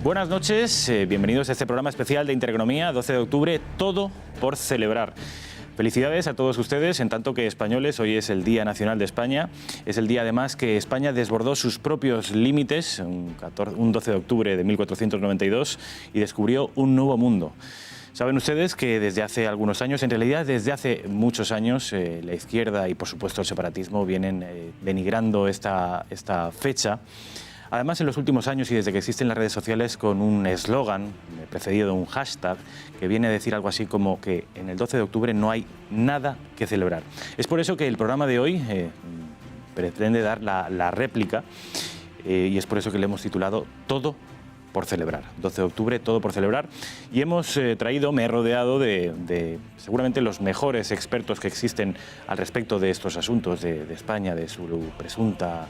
Buenas noches, bienvenidos a este programa especial de Intereconomía, 12 de octubre, todo por celebrar. Felicidades a todos ustedes, en tanto que españoles, hoy es el Día Nacional de España, es el día además que España desbordó sus propios límites, un 12 de octubre de 1492, y descubrió un nuevo mundo. Saben ustedes que desde hace algunos años, en realidad desde hace muchos años, la izquierda y por supuesto el separatismo vienen denigrando esta fecha. Además, en los últimos años y desde que existen las redes sociales, con un eslogan precedido de un hashtag que viene a decir algo así como que en el 12 de octubre no hay nada que celebrar. Es por eso que el programa de hoy pretende dar la réplica y es por eso que le hemos titulado Todo por celebrar. 12 de octubre, todo por celebrar. Y hemos traído, me he rodeado de seguramente los mejores expertos que existen al respecto de estos asuntos de España, de su presunta...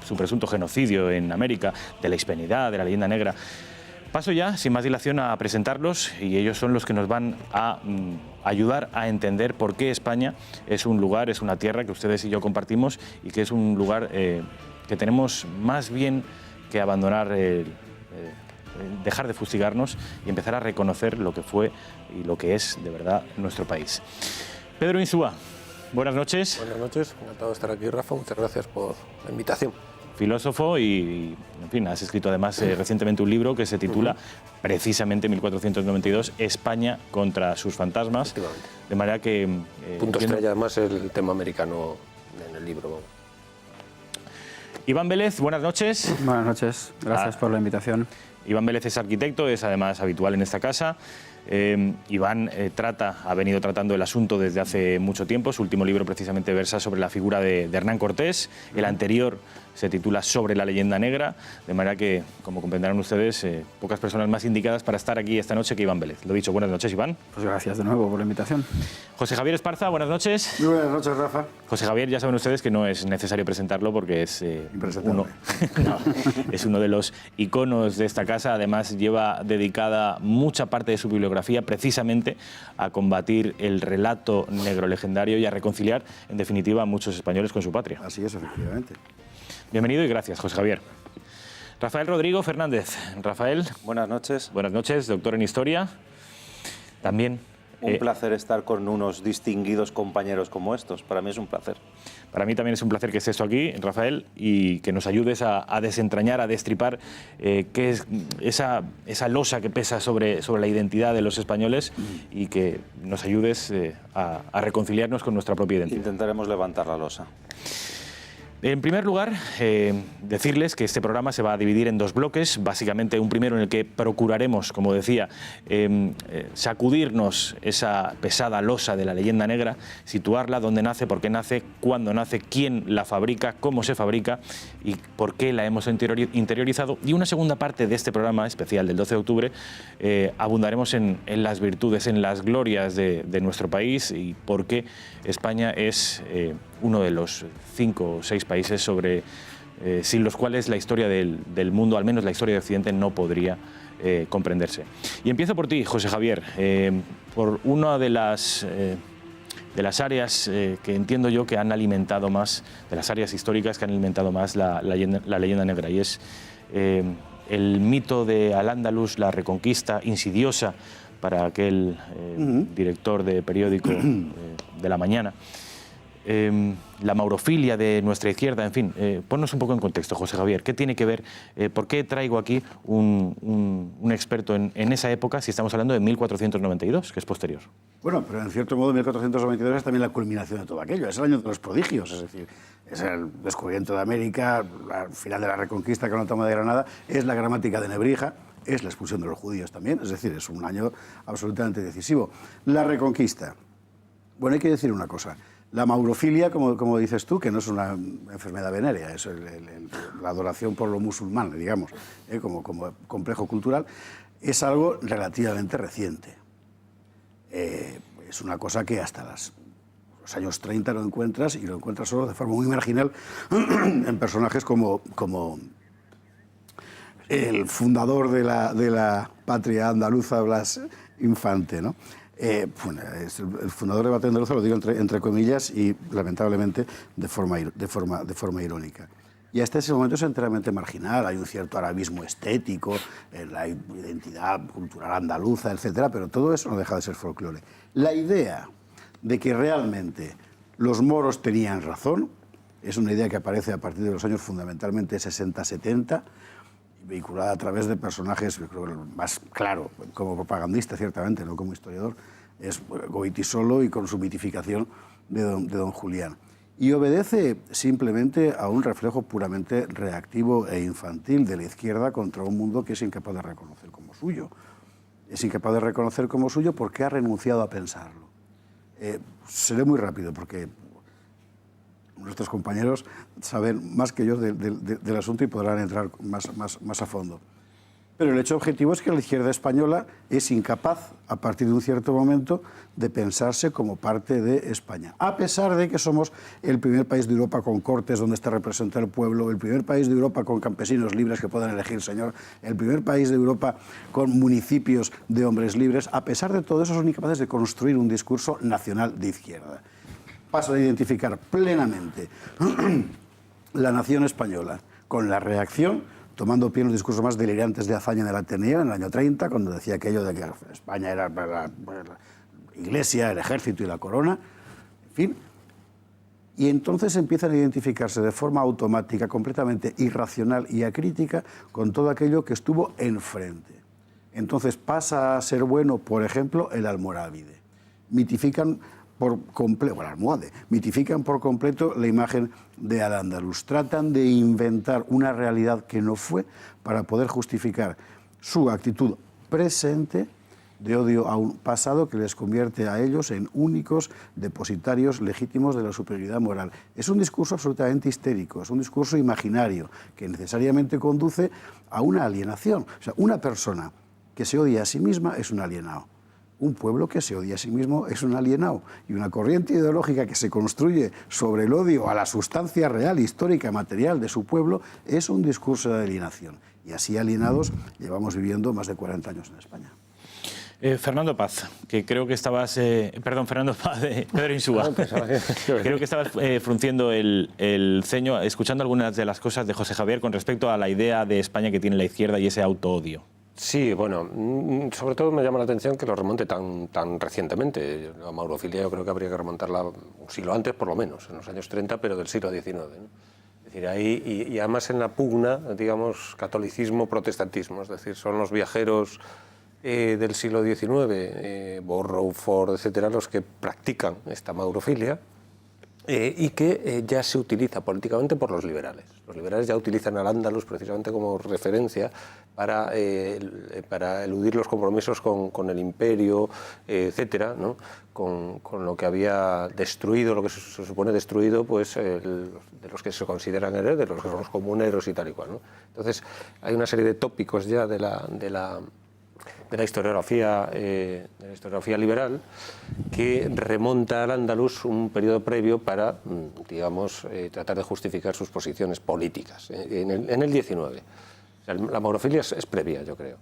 su presunto genocidio en América, de la hispanidad, de la leyenda negra. Paso ya, sin más dilación, a presentarlos y ellos son los que nos van a ayudar a entender por qué España es un lugar, es una tierra que ustedes y yo compartimos y que es un lugar que tenemos más bien que abandonar, dejar de fustigarnos y empezar a reconocer lo que fue y lo que es de verdad nuestro país. Pedro Insúa. Buenas noches. Buenas noches, encantado de estar aquí, Rafa. Muchas gracias por la invitación. Filósofo y, en fin, has escrito además recientemente un libro que se titula precisamente 1492, España contra sus fantasmas. De manera que... punto estrella, además, el tema americano en el libro. Iván Vélez, buenas noches. Buenas noches, gracias por la invitación. Iván Vélez es arquitecto, es además habitual en esta casa. Iván ha venido tratando el asunto desde hace mucho tiempo. Su último libro precisamente versa sobre la figura de Hernán Cortés. El anterior se titula Sobre la leyenda negra, de manera que, como comprenderán ustedes, pocas personas más indicadas para estar aquí esta noche que Iván Vélez. Lo dicho, buenas noches, Iván. Pues gracias de nuevo por la invitación. José Javier Esparza, buenas noches. Muy buenas noches, Rafa. José Javier, ya saben ustedes que no es necesario presentarlo porque es es uno de los iconos de esta casa. Además, lleva dedicada mucha parte de su bibliografía precisamente a combatir el relato negro legendario y a reconciliar, en definitiva, a muchos españoles con su patria. Así es, efectivamente. Bienvenido y gracias, José Javier. Rafael Rodrigo Fernández. Rafael. Buenas noches. Buenas noches, doctor en Historia. También... Un placer estar con unos distinguidos compañeros como estos. Para mí es un placer. Para mí también es un placer que estés aquí, Rafael, y que nos ayudes a desentrañar, a destripar qué es esa losa que pesa sobre la identidad de los españoles y que nos ayudes a reconciliarnos con nuestra propia identidad. Intentaremos levantar la losa. En primer lugar, decirles que este programa se va a dividir en dos bloques. Básicamente un primero en el que procuraremos, como decía, sacudirnos esa pesada losa de la leyenda negra, situarla, dónde nace, por qué nace, cuándo nace, quién la fabrica, cómo se fabrica y por qué la hemos interiorizado. Y una segunda parte de este programa especial del 12 de octubre abundaremos en las virtudes, en las glorias de nuestro país y por qué España es uno de los 5 o 6 países sin los cuales la historia del mundo, al menos la historia de Occidente, no podría comprenderse. Y empiezo por ti, José Javier, por una de las áreas que entiendo yo que han alimentado más, de las áreas históricas que han alimentado más la leyenda negra, y es el mito de Al-Ándalus, la reconquista insidiosa para aquel director de periódico de la mañana. La maurofilia de nuestra izquierda, en fin, ponnos un poco en contexto, José Javier. ¿Qué tiene que ver? ¿Por qué traigo aquí un experto en esa época si estamos hablando de 1492, que es posterior? Bueno, pero en cierto modo 1492 es también la culminación de todo aquello. Es el año de los prodigios, es decir, es el descubrimiento de América, al final de la Reconquista con la toma de Granada, es la gramática de Nebrija, es la expulsión de los judíos también, es decir, es un año absolutamente decisivo. La Reconquista. Bueno, hay que decir una cosa. La maurofilia, como dices tú, que no es una enfermedad venérea, es la adoración por lo musulmán, digamos, como complejo cultural, es algo relativamente reciente. Es una cosa que hasta los años 30 lo encuentras, y lo encuentras solo de forma muy marginal en personajes como el fundador de la patria andaluza, Blas Infante, ¿no? Bueno, el fundador de la patria andaluza, lo digo entre comillas y lamentablemente de forma irónica. y hasta ese momento es enteramente marginal. Hay un cierto arabismo estético, la identidad cultural andaluza, etcétera, pero todo eso no deja de ser folclore. La idea de que realmente los moros tenían razón es una idea que aparece a partir de los años fundamentalmente 60-70, vinculada a través de personajes, yo creo que el más claro como propagandista, ciertamente, no como historiador, es Goytisolo y con su mitificación de don Julián. Y obedece simplemente a un reflejo puramente reactivo e infantil de la izquierda contra un mundo que es incapaz de reconocer como suyo. Es incapaz de reconocer como suyo porque ha renunciado a pensarlo. Seré muy rápido porque nuestros compañeros saben más que yo del asunto y podrán entrar más a fondo. Pero el hecho objetivo es que la izquierda española es incapaz, a partir de un cierto momento, de pensarse como parte de España. A pesar de que somos el primer país de Europa con cortes donde está representado el pueblo, el primer país de Europa con campesinos libres que puedan elegir señor, el primer país de Europa con municipios de hombres libres, a pesar de todo eso son incapaces de construir un discurso nacional de izquierda. Paso a identificar plenamente la nación española con la reacción, tomando pie en los discursos más delirantes de hazaña del Ateneo en el año 30, cuando decía aquello de que España era la Iglesia, el ejército y la corona, en fin. Y entonces empiezan a identificarse de forma automática, completamente irracional y acrítica con todo aquello que estuvo enfrente. Entonces pasa a ser bueno, por ejemplo, el almorávide. Mitifican por completo, bueno, almohade, mitifican por completo la imagen de Al-Ándalus. Tratan de inventar una realidad que no fue para poder justificar su actitud presente de odio a un pasado que les convierte a ellos en únicos depositarios legítimos de la superioridad moral. Es un discurso absolutamente histérico, es un discurso imaginario que necesariamente conduce a una alienación. O sea, una persona que se odia a sí misma es un alienado. Un pueblo que se odia a sí mismo es un alienado. Y una corriente ideológica que se construye sobre el odio a la sustancia real, histórica, material de su pueblo es un discurso de alienación. Y así alienados llevamos viviendo más de 40 años en España. Fernando Paz, que creo que estabas... perdón, Fernando Paz, Pedro Insúa. Creo que estabas frunciendo el ceño, escuchando algunas de las cosas de José Javier con respecto a la idea de España que tiene la izquierda y ese autoodio. Sí, bueno, sobre todo me llama la atención que lo remonte tan recientemente. La maurofilia yo creo que habría que remontarla un siglo antes, por lo menos, en los años 30, pero del siglo XIX, ¿no? Es decir, ahí, y además en la pugna, digamos, catolicismo-protestantismo, es decir, son los viajeros del siglo XIX, Borrow, Ford, etcétera, los que practican esta maurofilia. Y que ya se utiliza políticamente por los liberales. Los liberales ya utilizan al Al-Ándalus precisamente como referencia para eludir los compromisos con el imperio, etcétera, ¿no? Con lo que había destruido, lo que se supone destruido, pues de los que se consideran herederos, de los que son los comuneros y tal y cual, ¿no? Entonces hay una serie de tópicos ya de la historiografía liberal que remonta al Andaluz un periodo previo para, digamos, tratar de justificar sus posiciones políticas en el 19. O sea, la maurofilia es previa, yo creo.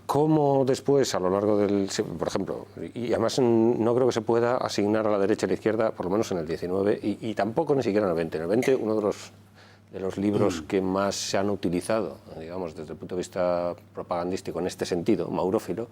Cómo después, a lo largo del... Por ejemplo, y además no creo que se pueda asignar a la derecha y a la izquierda, por lo menos en el 19, y tampoco ni siquiera en el 20. En el 20, uno de los libros que más se han utilizado, digamos, desde el punto de vista propagandístico en este sentido, maurófilo,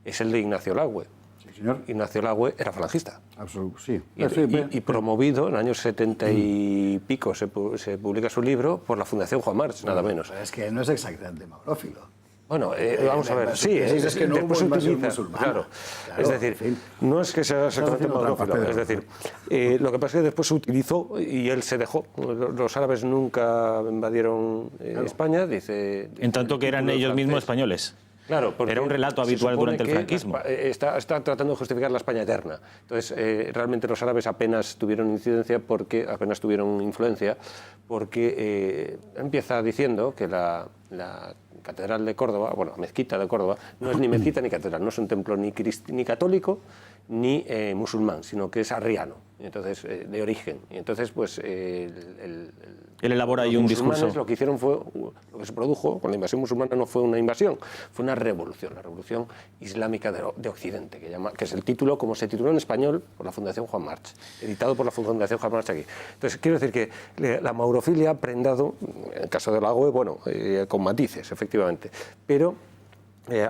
es el de Ignacio Lagüe. Sí, señor. Ignacio Lagüe era falangista. Absolutamente, sí. Y promovido, en el año 70 y pico, se publica su libro por la Fundación Juan March, nada menos. Es que no es exactamente maurófilo. Bueno, vamos a ver, sí, es que no después se hubo invasión utiliza, musulmana. claro. Claro, Es decir, en fin. no es que sea exactamente haciendo trampa, maurófilo, Pedro. es decir, lo que pasa es que después se utilizó y él se dejó. Los árabes nunca invadieron España, dice... En tanto que eran ellos mismos españoles. Claro, porque era un relato habitual durante el franquismo. Está tratando de justificar la España eterna. Entonces, realmente los árabes apenas tuvieron incidencia, apenas tuvieron influencia, porque empieza diciendo que la Catedral de Córdoba, bueno, la Mezquita de Córdoba, no es ni mezquita ni catedral, no es un templo ni católico ni musulmán, sino que es arriano. entonces de origen. Y entonces, pues, él elabora ahí un musulmanes discurso. Lo que hicieron fue, lo que se produjo con la invasión musulmana no fue una invasión, fue una revolución, la revolución islámica de Occidente, que es el título, como se tituló en español por la Fundación Juan March, editado por la Fundación Juan March aquí. Entonces, quiero decir que la maurofilia ha prendado, en el caso de la GOE, bueno, con matices, efectivamente, pero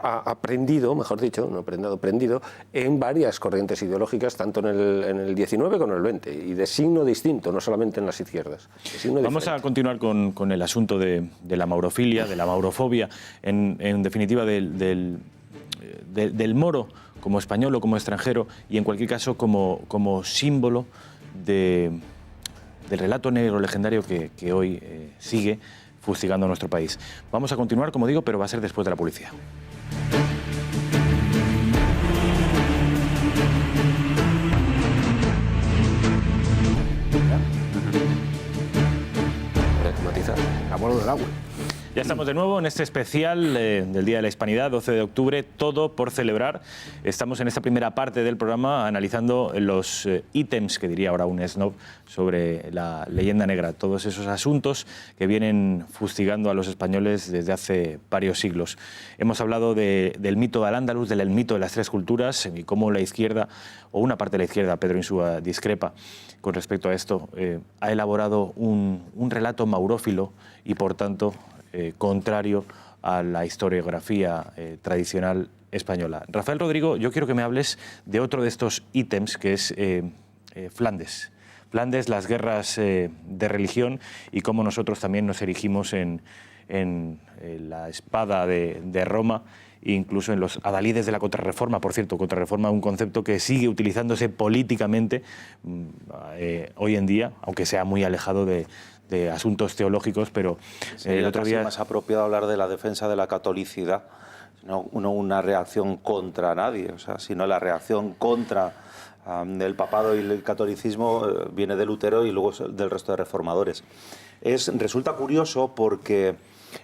ha aprendido, mejor dicho, no prendido en varias corrientes ideológicas, tanto en el 19 como en el 20, y de signo distinto, no solamente en las izquierdas. Vamos a continuar con el asunto de la maurofilia, de la maurofobia, en definitiva del moro como español o como extranjero, y en cualquier caso como símbolo del relato negro legendario que hoy sigue fustigando nuestro país. Vamos a continuar, como digo, pero va a ser después de la publicidad. Abuelo del agua. Ya estamos de nuevo en este especial del Día de la Hispanidad, 12 de octubre, todo por celebrar. Estamos en esta primera parte del programa analizando los ítems, que diría ahora un snob, sobre la leyenda negra, todos esos asuntos que vienen fustigando a los españoles desde hace varios siglos. Hemos hablado del mito de Al-Ándalus, del mito de las tres culturas, y cómo la izquierda, o una parte de la izquierda, Pedro Insúa, discrepa con respecto a esto. Ha elaborado un relato maurófilo y, por tanto, contrario a la historiografía tradicional española. Rafael Rodrigo, yo quiero que me hables de otro de estos ítems, que es Flandes. Flandes, las guerras de religión, y cómo nosotros también nos erigimos en la espada de Roma, e incluso en los adalides de la contrarreforma. Por cierto, contrarreforma, un concepto que sigue utilizándose políticamente hoy en día, aunque sea muy alejado de asuntos teológicos, pero el otro día... Es más apropiado hablar de la defensa de la catolicidad, no una reacción contra nadie, o sea, sino la reacción contra el papado y el catolicismo viene de Lutero y luego del resto de reformadores. Resulta curioso porque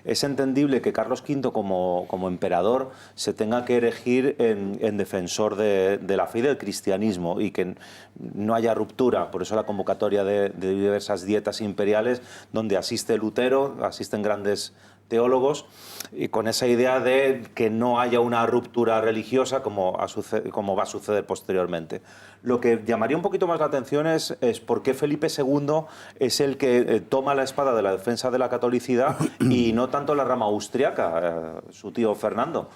es entendible que Carlos V como emperador se tenga que erigir en defensor de la fe y del cristianismo, y que no haya ruptura. Por eso la convocatoria de diversas dietas imperiales donde asiste Lutero, asisten grandes teólogos, y con esa idea de que no haya una ruptura religiosa como va a suceder posteriormente. Lo que llamaría un poquito más la atención es por qué Felipe II es el que toma la espada de la defensa de la catolicidad y no tanto la rama austriaca, su tío Fernando.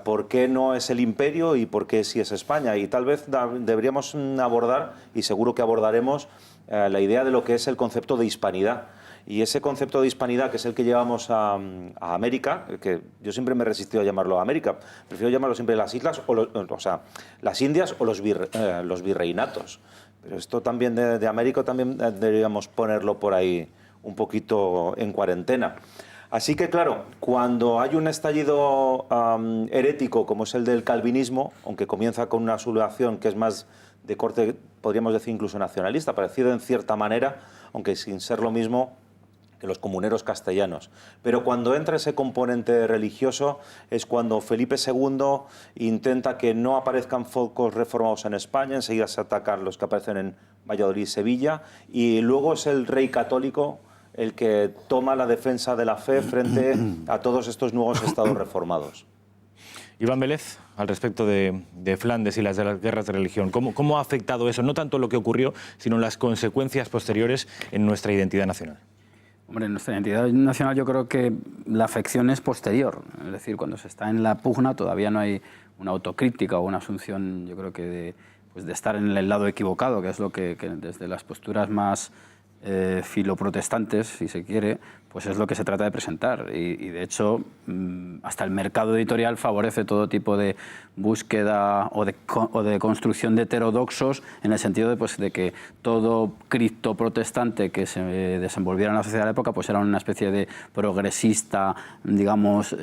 ¿Por qué no es el imperio y por qué sí es España? Y tal vez deberíamos abordar, y seguro que abordaremos, la idea de lo que es el concepto de hispanidad. Y ese concepto de hispanidad, que es el que llevamos a América, que yo siempre me he resistido a llamarlo América, prefiero llamarlo siempre las islas, o sea, las Indias o los virreinatos. Pero esto también de América también deberíamos ponerlo por ahí un poquito en cuarentena. Así que, claro, cuando hay un estallido herético como es el del calvinismo, aunque comienza con una sublevación que es más de corte, podríamos decir incluso nacionalista, parecido en cierta manera, aunque sin ser lo mismo que los comuneros castellanos. Pero cuando entra ese componente religioso es cuando Felipe II intenta que no aparezcan focos reformados en España, enseguida se atacan los que aparecen en Valladolid y Sevilla, y luego es el rey católico el que toma la defensa de la fe frente a todos estos nuevos estados reformados. Iván Vélez, al respecto de Flandes y las guerras de religión, ¿cómo ha afectado eso? No tanto lo que ocurrió, sino las consecuencias posteriores en nuestra identidad nacional. Hombre, en nuestra identidad nacional yo creo que la afección es posterior. Es decir, cuando se está en la pugna todavía no hay una autocrítica o una asunción, yo creo que de estar en el lado equivocado, que es lo que desde las posturas más filoprotestantes, si se quiere, pues es lo que se trata de presentar. Y de hecho, hasta el mercado editorial favorece todo tipo de búsqueda o de construcción de heterodoxos, en el sentido de que todo criptoprotestante que se desenvolviera en la sociedad de la época pues era una especie de progresista, digamos,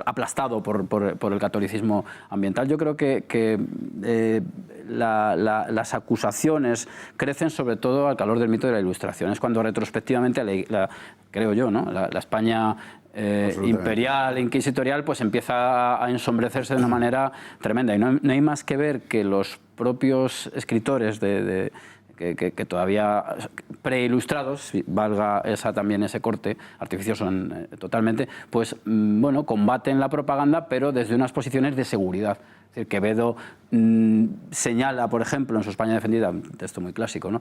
aplastado por el catolicismo ambiental. Yo creo que las acusaciones crecen sobre todo al calor del mito de la Ilustración. Es cuando retrospectivamente, creo yo, ¿no? la España imperial, inquisitorial, pues empieza a ensombrecerse de una manera tremenda. Y no hay más que ver que los propios escritores que todavía preilustrados, valga también ese corte artificioso totalmente, pues bueno, combaten la propaganda, pero desde unas posiciones de seguridad. Es decir, Quevedo señala, por ejemplo, en su España defendida, un texto muy clásico, ¿no?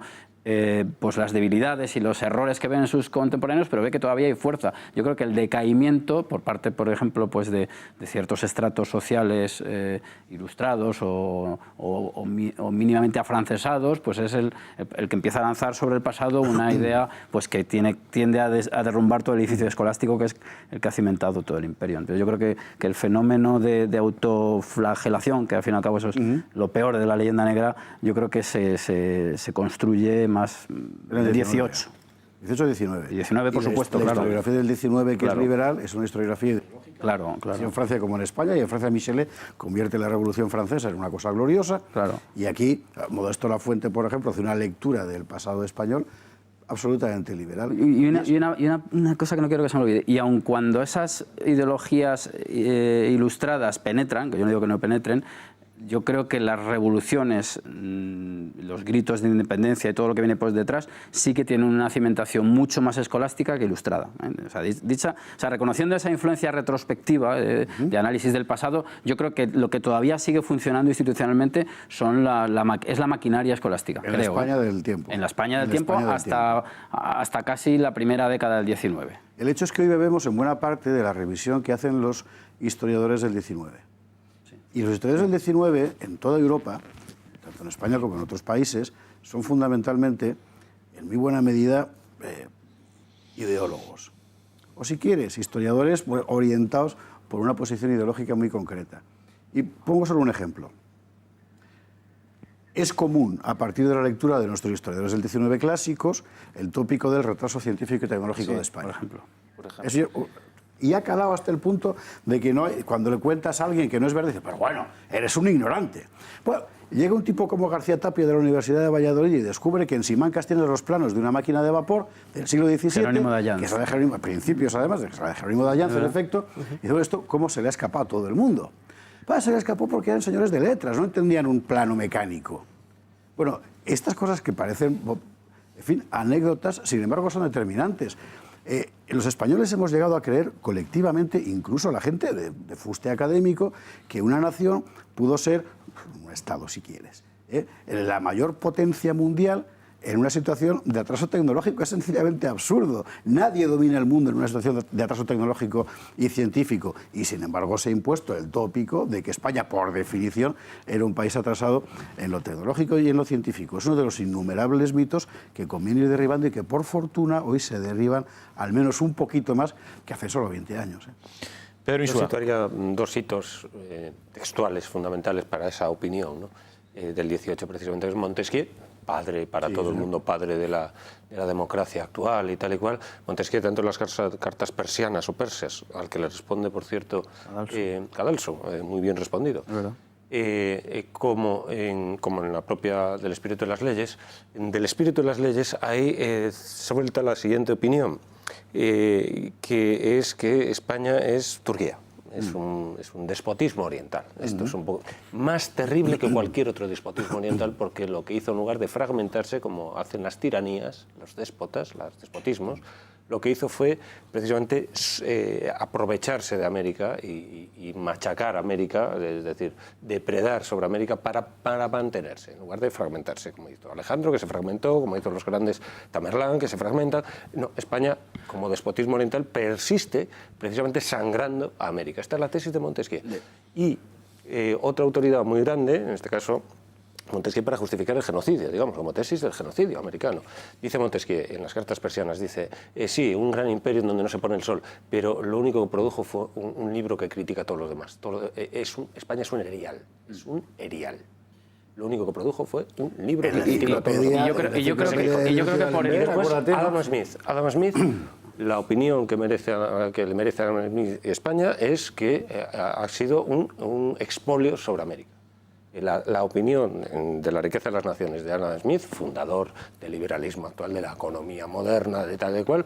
Pues las debilidades y los errores que ven en sus contemporáneos, pero ve que todavía hay fuerza. Yo creo que el decaimiento por parte, por ejemplo, pues de ciertos estratos sociales ilustrados o mínimamente afrancesados, pues es el que empieza a lanzar sobre el pasado una idea pues que tiende a derrumbar todo el edificio escolástico, que es el que ha cimentado todo el imperio. Entonces yo creo que el fenómeno de autoflagelación, que al fin y al cabo eso es lo peor de la leyenda negra, yo creo que se construye más en el 18. 18-19. 19, por supuesto, la claro. La historiografía del 19, que Claro. es liberal, es una historiografía ideológica. Claro. En Francia como en España, y en Francia Michelet convierte la Revolución Francesa en una cosa gloriosa. Claro. Y aquí, Modesto Lafuente, por ejemplo, hace una lectura del pasado español absolutamente liberal. Y una cosa que no quiero que se me olvide, y aun cuando esas ideologías ilustradas penetran, que yo no digo que no penetren, yo creo que las revoluciones, los gritos de independencia y todo lo que viene por detrás, sí que tienen una cimentación mucho más escolástica que ilustrada. O sea, reconociendo esa influencia retrospectiva de análisis del pasado, yo creo que lo que todavía sigue funcionando institucionalmente es la maquinaria escolástica. En la España del tiempo. En la España del tiempo hasta casi la primera década del 19. El hecho es que hoy bebemos en buena parte de la revisión que hacen los historiadores del 19. Y los historiadores del 19, en toda Europa, tanto en España como en otros países, son fundamentalmente, en muy buena medida, ideólogos. O si quieres, historiadores orientados por una posición ideológica muy concreta. Y pongo solo un ejemplo. Es común, a partir de la lectura de nuestros historiadores del 19 clásicos, el tópico del retraso científico y tecnológico de España. Por ejemplo. Eso, y ha calado hasta el punto de que cuando le cuentas a alguien que no es verde, dice, pero bueno, eres un ignorante. Bueno, llega un tipo como García Tapia de la Universidad de Valladolid y descubre que en Simancas tiene los planos de una máquina de vapor del siglo XVII, Jerónimo de Allanz. que es la de Jerónimo, a principios además, de la de Jerónimo de Allanz, en efecto, y todo esto, ¿cómo se le ha escapado a todo el mundo? Pues se le escapó porque eran señores de letras, no entendían un plano mecánico. Bueno, estas cosas que parecen, en fin, anécdotas, sin embargo, son determinantes. Los españoles hemos llegado a creer colectivamente, incluso la gente de fuste académico, que una nación pudo ser, un Estado si quieres, la mayor potencia mundial en una situación de atraso tecnológico. Es sencillamente absurdo. Nadie domina el mundo en una situación de atraso tecnológico y científico. Y sin embargo se ha impuesto el tópico de que España, por definición, era un país atrasado en lo tecnológico y en lo científico. Es uno de los innumerables mitos que conviene ir derribando y que, por fortuna, hoy se derriban al menos un poquito más que hace solo 20 años. Pedro Yo Insua. situaría dos hitos textuales fundamentales para esa opinión, ¿no? Del 18 precisamente, es Montesquieu, padre para todo el mundo, padre de la democracia actual y tal y cual. Montesquieu, tanto en las cartas persianas o persas, al que le responde, por cierto, Cadalso, muy bien respondido, como en la propia del espíritu de las leyes. Del espíritu de las leyes ahí se vuelta la siguiente opinión, que es que España es Turquía. Es un despotismo oriental. Esto es un poco más terrible que cualquier otro despotismo oriental, porque lo que hizo, en lugar de fragmentarse, como hacen las tiranías, los déspotas, los despotismos, lo que hizo fue precisamente aprovecharse de América y machacar a América, es decir, depredar sobre América para mantenerse, en lugar de fragmentarse, como hizo Alejandro, que se fragmentó, como hizo los grandes Tamerlán, que se fragmentan. No, España, como despotismo oriental, persiste precisamente sangrando a América. Esta es la tesis de Montesquieu. Y otra autoridad muy grande, en este caso Montesquieu, para justificar el genocidio, digamos, como tesis del genocidio americano. Dice Montesquieu en las cartas persianas, dice, sí, un gran imperio en donde no se pone el sol, pero lo único que produjo fue un libro que critica a todos los demás. España es un erial, Lo único que produjo fue un libro que critica a todos los demás. Y yo creo que por el... Después, Adam Smith, la opinión que le merece a Adam Smith España es que ha sido un expolio sobre América. La opinión de la riqueza de las naciones de Adam Smith, fundador del liberalismo actual, de la economía moderna, de tal y cual,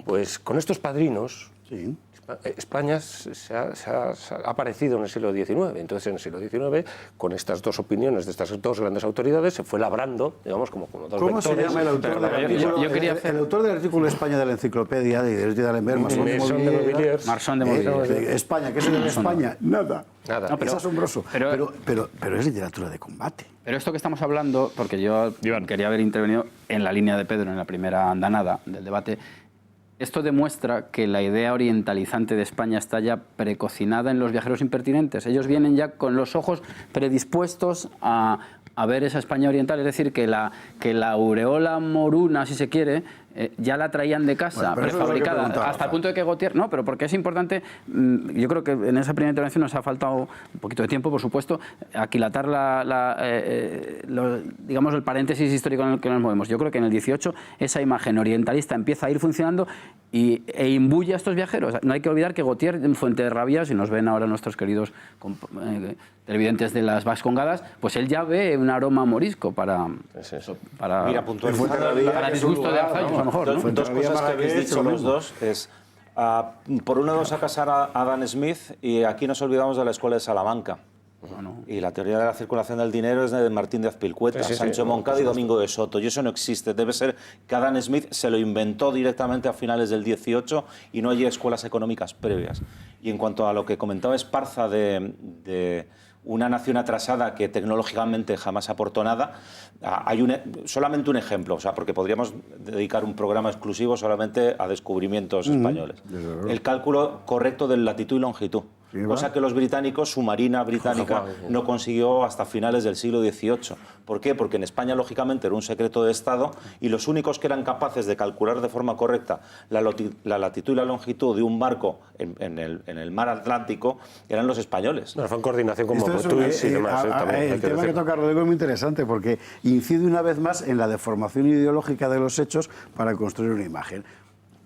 pues con estos padrinos Sí. España ha aparecido en el siglo XIX. Entonces, en el siglo XIX, con estas dos opiniones de estas dos grandes autoridades, se fue labrando, digamos, como dos ¿Cómo vectores. se llama el autor del artículo? El autor del artículo España de la enciclopedia de D'Alembert, Marchand de Montpellier. España, ¿qué es en España? Nada. Nada. Es asombroso. Pero es literatura de combate. Pero esto que estamos hablando, porque yo quería haber intervenido en la línea de Pedro en la primera andanada del debate, esto demuestra que la idea orientalizante de España está ya precocinada en los viajeros impertinentes. Ellos vienen ya con los ojos predispuestos a ver esa España oriental, es decir, que la aureola moruna, si se quiere, ya la traían de casa, prefabricada, hasta el punto de que Gautier... No, pero porque es importante, yo creo que en esa primera intervención nos ha faltado un poquito de tiempo, por supuesto, aquilatar digamos, el paréntesis histórico en el que nos movemos. Yo creo que en el 18 esa imagen orientalista empieza a ir funcionando e imbuye a estos viajeros. No hay que olvidar que Gautier, en Fuenterrabía, si nos ven ahora nuestros queridos televidentes de las Vascongadas, pues él ya ve un aroma morisco para disgusto de Arzayus, a lo mejor, ¿no? Dos cosas que habéis dicho los dos es, por un lado sacas a Adam Smith y aquí nos olvidamos de la Escuela de Salamanca. Y la teoría de la circulación del dinero es de Martín de Azpilcueta, Sancho Moncada y Domingo de Soto. Y eso no existe. Debe ser que Adam Smith se lo inventó directamente a finales del 18 y no hay escuelas económicas previas. Y en cuanto a lo que comentaba Esparza de una nación atrasada que tecnológicamente jamás aportó nada, hay solamente un ejemplo, o sea, porque podríamos dedicar un programa exclusivo solamente a descubrimientos españoles. El cálculo correcto de latitud y longitud. Cosa que los británicos, su marina británica, no consiguió hasta finales del siglo XVIII. ¿Por qué? Porque en España, lógicamente, era un secreto de Estado y los únicos que eran capaces de calcular de forma correcta la latitud y la longitud de un barco en el mar Atlántico eran los españoles. No, fue en coordinación con Mobutus y demás. El tema que toca Rodrigo es muy interesante porque incide una vez más en la deformación ideológica de los hechos para construir una imagen.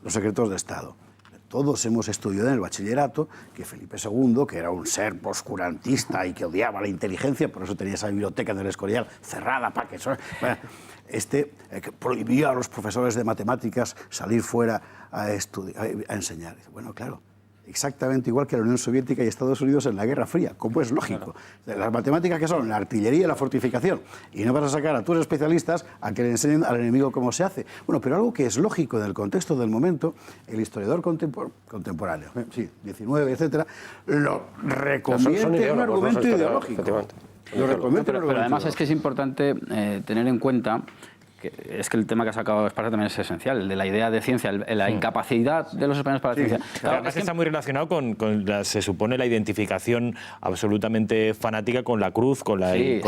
Los secretos de Estado. Todos hemos estudiado en el bachillerato que Felipe II, que era un ser oscurantista y que odiaba la inteligencia, por eso tenía esa biblioteca del Escorial cerrada para que... que prohibía a los profesores de matemáticas salir fuera a enseñar. Bueno, claro, exactamente igual que la Unión Soviética y Estados Unidos en la Guerra Fría, como es lógico. Las matemáticas que son la artillería y la fortificación, y no vas a sacar a tus especialistas a que le enseñen al enemigo cómo se hace. Bueno, pero algo que es lógico en el contexto del momento, el historiador contemporáneo, sí, 19, etcétera, lo reconvierte en un argumento ideológico. Pero además es que es importante tener en cuenta es que el tema que ha sacado Esparza también es esencial, el de la idea de ciencia, la incapacidad de los españoles para la ciencia. Claro, además que está muy relacionado con se supone, la identificación absolutamente fanática con la cruz, con la idea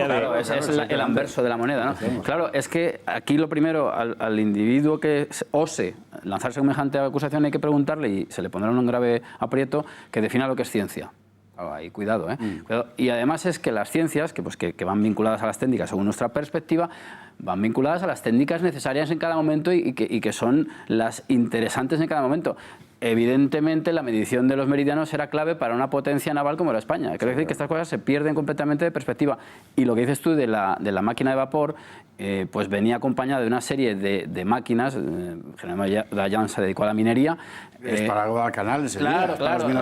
claro, de... Es el anverso de la moneda, ¿no? Sí. Claro, es que aquí lo primero, al individuo que ose lanzarse semejante acusación hay que preguntarle, y se le pondrá en un grave aprieto, que defina lo que es ciencia. Ahí, cuidado, ¿eh? Cuidado. Y además es que las ciencias, que van vinculadas a las técnicas según nuestra perspectiva, van vinculadas a las técnicas necesarias en cada momento y que son las interesantes en cada momento. Evidentemente, la medición de los meridianos era clave para una potencia naval como era España. Quiero decir que estas cosas se pierden completamente de perspectiva. Y lo que dices tú de la máquina de vapor, pues venía acompañada de una serie de máquinas. General Dayan se dedicó a la minería. Es para Guadalcanal, claro,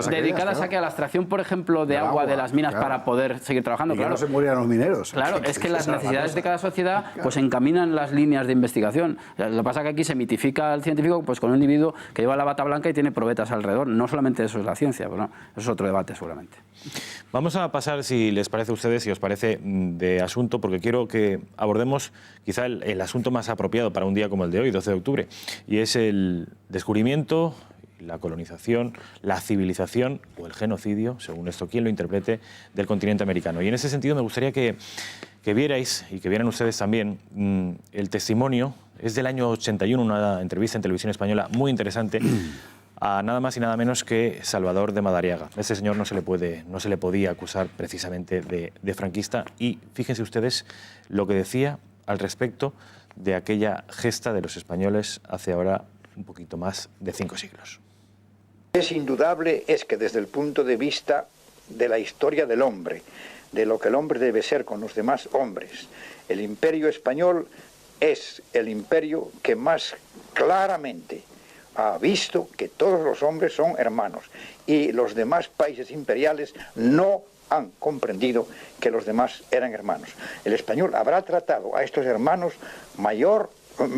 dedicadas a que a la extracción, por ejemplo, de agua de las minas para poder seguir trabajando. Y que no se murieran los mineros. Claro, es que las necesidades de cada sociedad pues encaminan las líneas de investigación. Lo que pasa es que aquí se mitifica al científico pues con un individuo que lleva la bata blanca y tiene probetas alrededor. No solamente eso es la ciencia, pero no, eso es otro debate seguramente. Vamos a pasar, si les parece a ustedes, si os parece, de asunto, porque quiero que abordemos quizá el asunto más apropiado para un día como el de hoy, 12 de octubre, y es el descubrimiento, la colonización, la civilización o el genocidio, según esto quien lo interprete, del continente americano. Y en ese sentido me gustaría que vierais, y que vieran ustedes también, el testimonio, es del año 81, una entrevista en Televisión Española muy interesante, a nada más y nada menos que Salvador de Madariaga. A ese señor no se le podía acusar precisamente de franquista, y fíjense ustedes lo que decía al respecto de aquella gesta de los españoles hace ahora un poquito más de 5 siglos. Es indudable es que desde el punto de vista de la historia del hombre, de lo que el hombre debe ser con los demás hombres, el imperio español es el imperio que más claramente ha visto que todos los hombres son hermanos y los demás países imperiales no han comprendido que los demás eran hermanos. El español habrá tratado a estos hermanos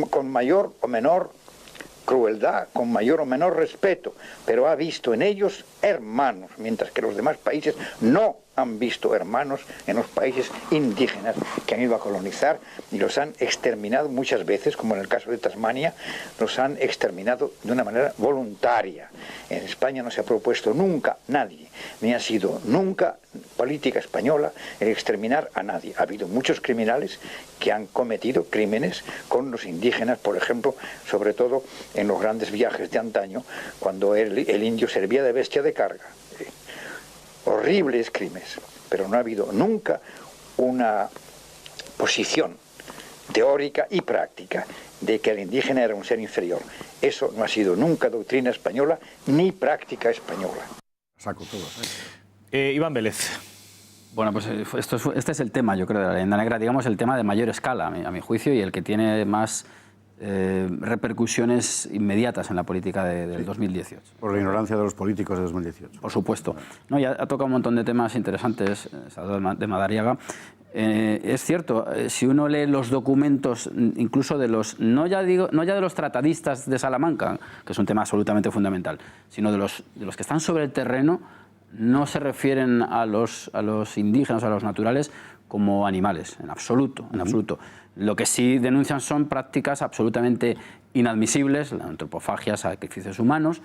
con mayor o menor crueldad, con mayor o menor respeto, pero ha visto en ellos hermanos, mientras que los demás países no han visto hermanos en los países indígenas que han ido a colonizar y los han exterminado muchas veces, como en el caso de Tasmania, los han exterminado de una manera voluntaria. En España no se ha propuesto nunca nadie, ni ha sido nunca política española el exterminar a nadie. Ha habido muchos criminales que han cometido crímenes con los indígenas, por ejemplo, sobre todo en los grandes viajes de antaño, cuando el indio servía de bestia de carga. Horribles crímenes, pero no ha habido nunca una posición teórica y práctica de que el indígena era un ser inferior. Eso no ha sido nunca doctrina española ni práctica española. Saco todo. Iván Vélez. Bueno, pues este es el tema, yo creo, de la leyenda negra, digamos, el tema de mayor escala, a mi juicio, y el que tiene más repercusiones inmediatas en la política del 2018. Por la ignorancia de los políticos de 2018. Por supuesto. No, ya ha tocado un montón de temas interesantes, de Madariaga. Es cierto, si uno lee los documentos, incluso de los, no ya de los tratadistas de Salamanca, que es un tema absolutamente fundamental, sino de los que están sobre el terreno, no se refieren a los indígenas, a los naturales, como animales, en absoluto, en absoluto. Lo que sí denuncian son prácticas absolutamente inadmisibles, la antropofagia, sacrificios humanos.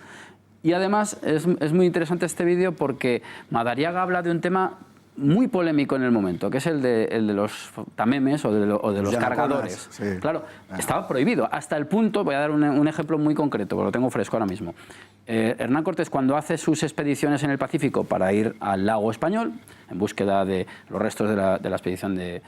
Y además es muy interesante este vídeo porque Madariaga habla de un tema muy polémico en el momento, que es el de los tamemes o de los cargadores. Sí. Claro, estaba prohibido, hasta el punto, voy a dar un ejemplo muy concreto, porque lo tengo fresco ahora mismo. Hernán Cortés, cuando hace sus expediciones en el Pacífico para ir al lago Español, en búsqueda de los restos de la expedición de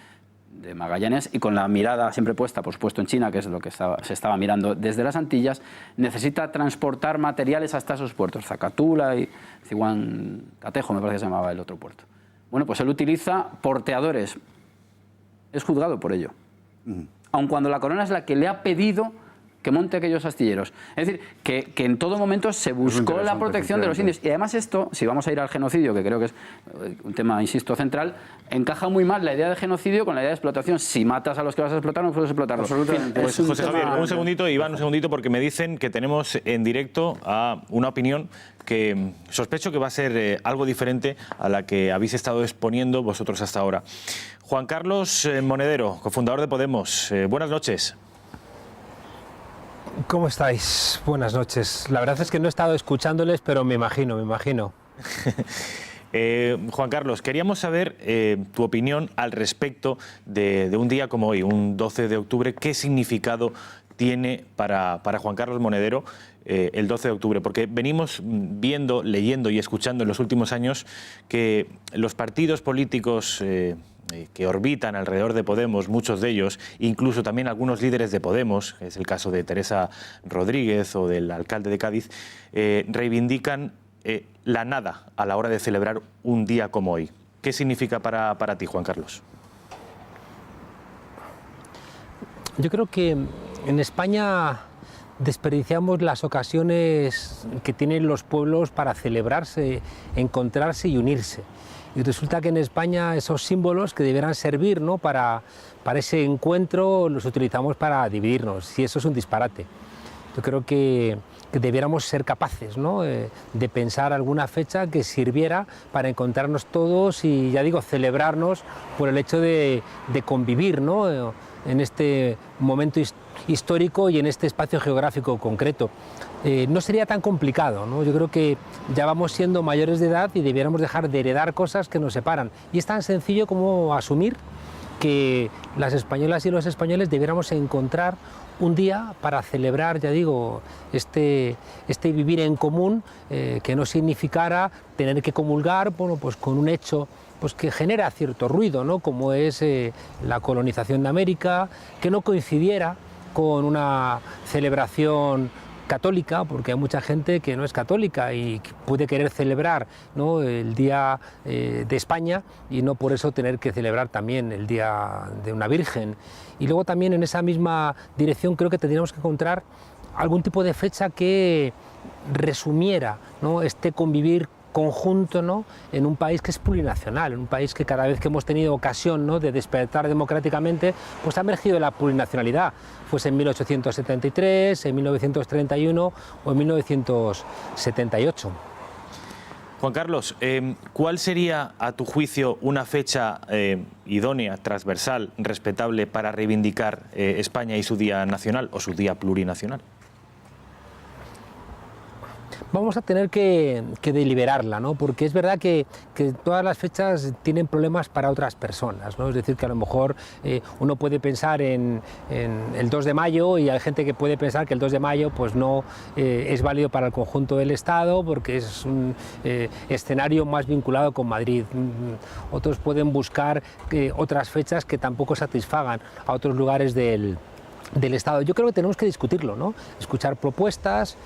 Magallanes, y con la mirada siempre puesta, por supuesto, en China, que es lo que se estaba mirando desde las Antillas, necesita transportar materiales hasta esos puertos, Zacatula y Cihuancatejo, me parece que se llamaba el otro puerto. Bueno, pues él utiliza porteadores. Es juzgado por ello. Aun cuando la corona es la que le ha pedido que monte aquellos astilleros. Es decir, que en todo momento se buscó la protección de los indios. Y además esto, si vamos a ir al genocidio, que creo que es un tema, insisto, central, encaja muy mal la idea de genocidio con la idea de explotación. Si matas a los que vas a explotar, no puedes explotarlos. Absolutamente. Pues, José Javier, un segundito, Iván, un segundito, porque me dicen que tenemos en directo a una opinión que sospecho que va a ser algo diferente a la que habéis estado exponiendo vosotros hasta ahora. Juan Carlos Monedero, cofundador de Podemos. Buenas noches. ¿Cómo estáis? Buenas noches. La verdad es que no he estado escuchándoles, pero me imagino. Juan Carlos, queríamos saber tu opinión al respecto de un día como hoy, un 12 de octubre. ¿Qué significado tiene para Juan Carlos Monedero el 12 de octubre? Porque venimos viendo, leyendo y escuchando en los últimos años que los partidos políticos que orbitan alrededor de Podemos, muchos de ellos, incluso también algunos líderes de Podemos, que es el caso de Teresa Rodríguez o del alcalde de Cádiz, reivindican la nada a la hora de celebrar un día como hoy. ¿Qué significa para ti, Juan Carlos? Yo creo que en España desperdiciamos las ocasiones que tienen los pueblos para celebrarse, encontrarse y unirse. Y resulta que en España esos símbolos que debieran servir, ¿no?, para ese encuentro los utilizamos para dividirnos, y eso es un disparate. Yo creo que debiéramos ser capaces, ¿no?, de pensar alguna fecha que sirviera para encontrarnos todos y, ya digo, celebrarnos por el hecho de convivir, ¿no?, en este momento histórico y en este espacio geográfico concreto. No sería tan complicado, ¿no? Yo creo que ya vamos siendo mayores de edad y debiéramos dejar de heredar cosas que nos separan. Y es tan sencillo como asumir que las españolas y los españoles debiéramos encontrar un día para celebrar, ya digo, este vivir en común, que no significara tener que comulgar, bueno, pues con un hecho pues que genera cierto ruido, ¿no?, como es la colonización de América, que no coincidiera con una celebración católica, porque hay mucha gente que no es católica y puede querer celebrar, ¿no?, el Día de España y no por eso tener que celebrar también el Día de una Virgen. Y luego también en esa misma dirección creo que tendríamos que encontrar algún tipo de fecha que resumiera, ¿no?, este convivir conjunto, ¿no?, en un país que es plurinacional, en un país que cada vez que hemos tenido ocasión, ¿no?, de despertar democráticamente, pues ha emergido la plurinacionalidad, fuese en 1873, en 1931 o en 1978. Juan Carlos, ¿cuál sería, a tu juicio, una fecha idónea, transversal, respetable para reivindicar España y su día nacional o su día plurinacional? Vamos a tener que deliberarla, ¿no?, porque es verdad que todas las fechas tienen problemas para otras personas, ¿no? Es decir, que a lo mejor uno puede pensar en el 2 de mayo y hay gente que puede pensar que el 2 de mayo pues no es válido para el conjunto del Estado porque es un escenario más vinculado con Madrid. Otros pueden buscar otras fechas que tampoco satisfagan a otros lugares del Estado. Yo creo que tenemos que discutirlo, ¿no?, escuchar propuestas.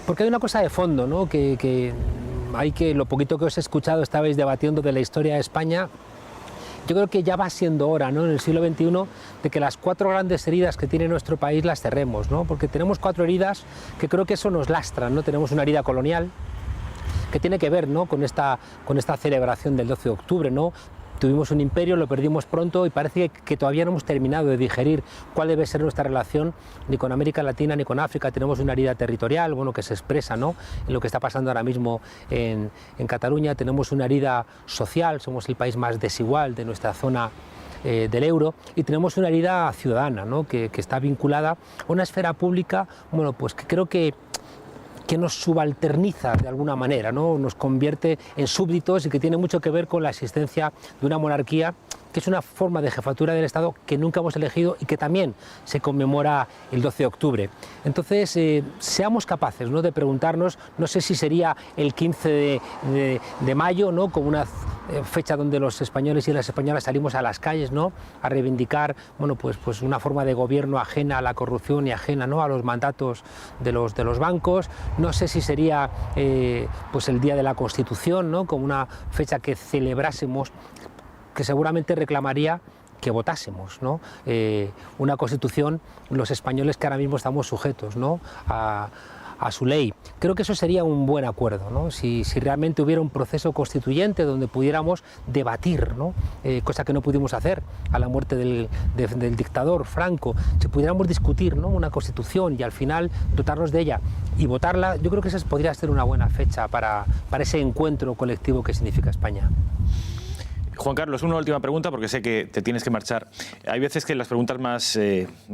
Porque hay una cosa de fondo, ¿no?, que lo poquito que os he escuchado estabais debatiendo de la historia de España. Yo creo que ya va siendo hora, ¿no?, en el siglo XXI, de que las 4 grandes heridas que tiene nuestro país las cerremos, ¿no?, porque tenemos 4 heridas que creo que eso nos lastran, ¿no? Tenemos una herida colonial que tiene que ver, ¿no?, con esta celebración del 12 de octubre, ¿no? Tuvimos un imperio, lo perdimos pronto y parece que todavía no hemos terminado de digerir cuál debe ser nuestra relación ni con América Latina ni con África. Tenemos una herida territorial, bueno, que se expresa, ¿no?, en lo que está pasando ahora mismo en Cataluña. Tenemos una herida social, somos el país más desigual de nuestra zona del euro, y tenemos una herida ciudadana, ¿no?, que está vinculada a una esfera pública, bueno, pues que creo que nos subalterniza de alguna manera, ¿no?, nos convierte en súbditos y que tiene mucho que ver con la existencia de una monarquía que es una forma de jefatura del Estado que nunca hemos elegido y que también se conmemora el 12 de octubre. Entonces, seamos capaces, ¿no?, de preguntarnos, no sé si sería el 15 de mayo, ¿no?, como una fecha donde los españoles y las españolas salimos a las calles, ¿no?, a reivindicar, bueno, pues una forma de gobierno ajena a la corrupción y ajena, ¿no?, a los mandatos de los bancos. No sé si sería pues el Día de la Constitución, ¿no?, como una fecha que celebrásemos, que seguramente reclamaría que votásemos, ¿no?, una Constitución, los españoles que ahora mismo estamos sujetos, ¿no?, a su ley. Creo que eso sería un buen acuerdo, ¿no?, si realmente hubiera un proceso constituyente donde pudiéramos debatir, ¿no?, cosa que no pudimos hacer a la muerte del dictador Franco. Si pudiéramos discutir, ¿no?, una Constitución y al final dotarnos de ella y votarla, yo creo que esa podría ser una buena fecha para ese encuentro colectivo que significa España. Juan Carlos, una última pregunta porque sé que te tienes que marchar. Hay veces que las preguntas más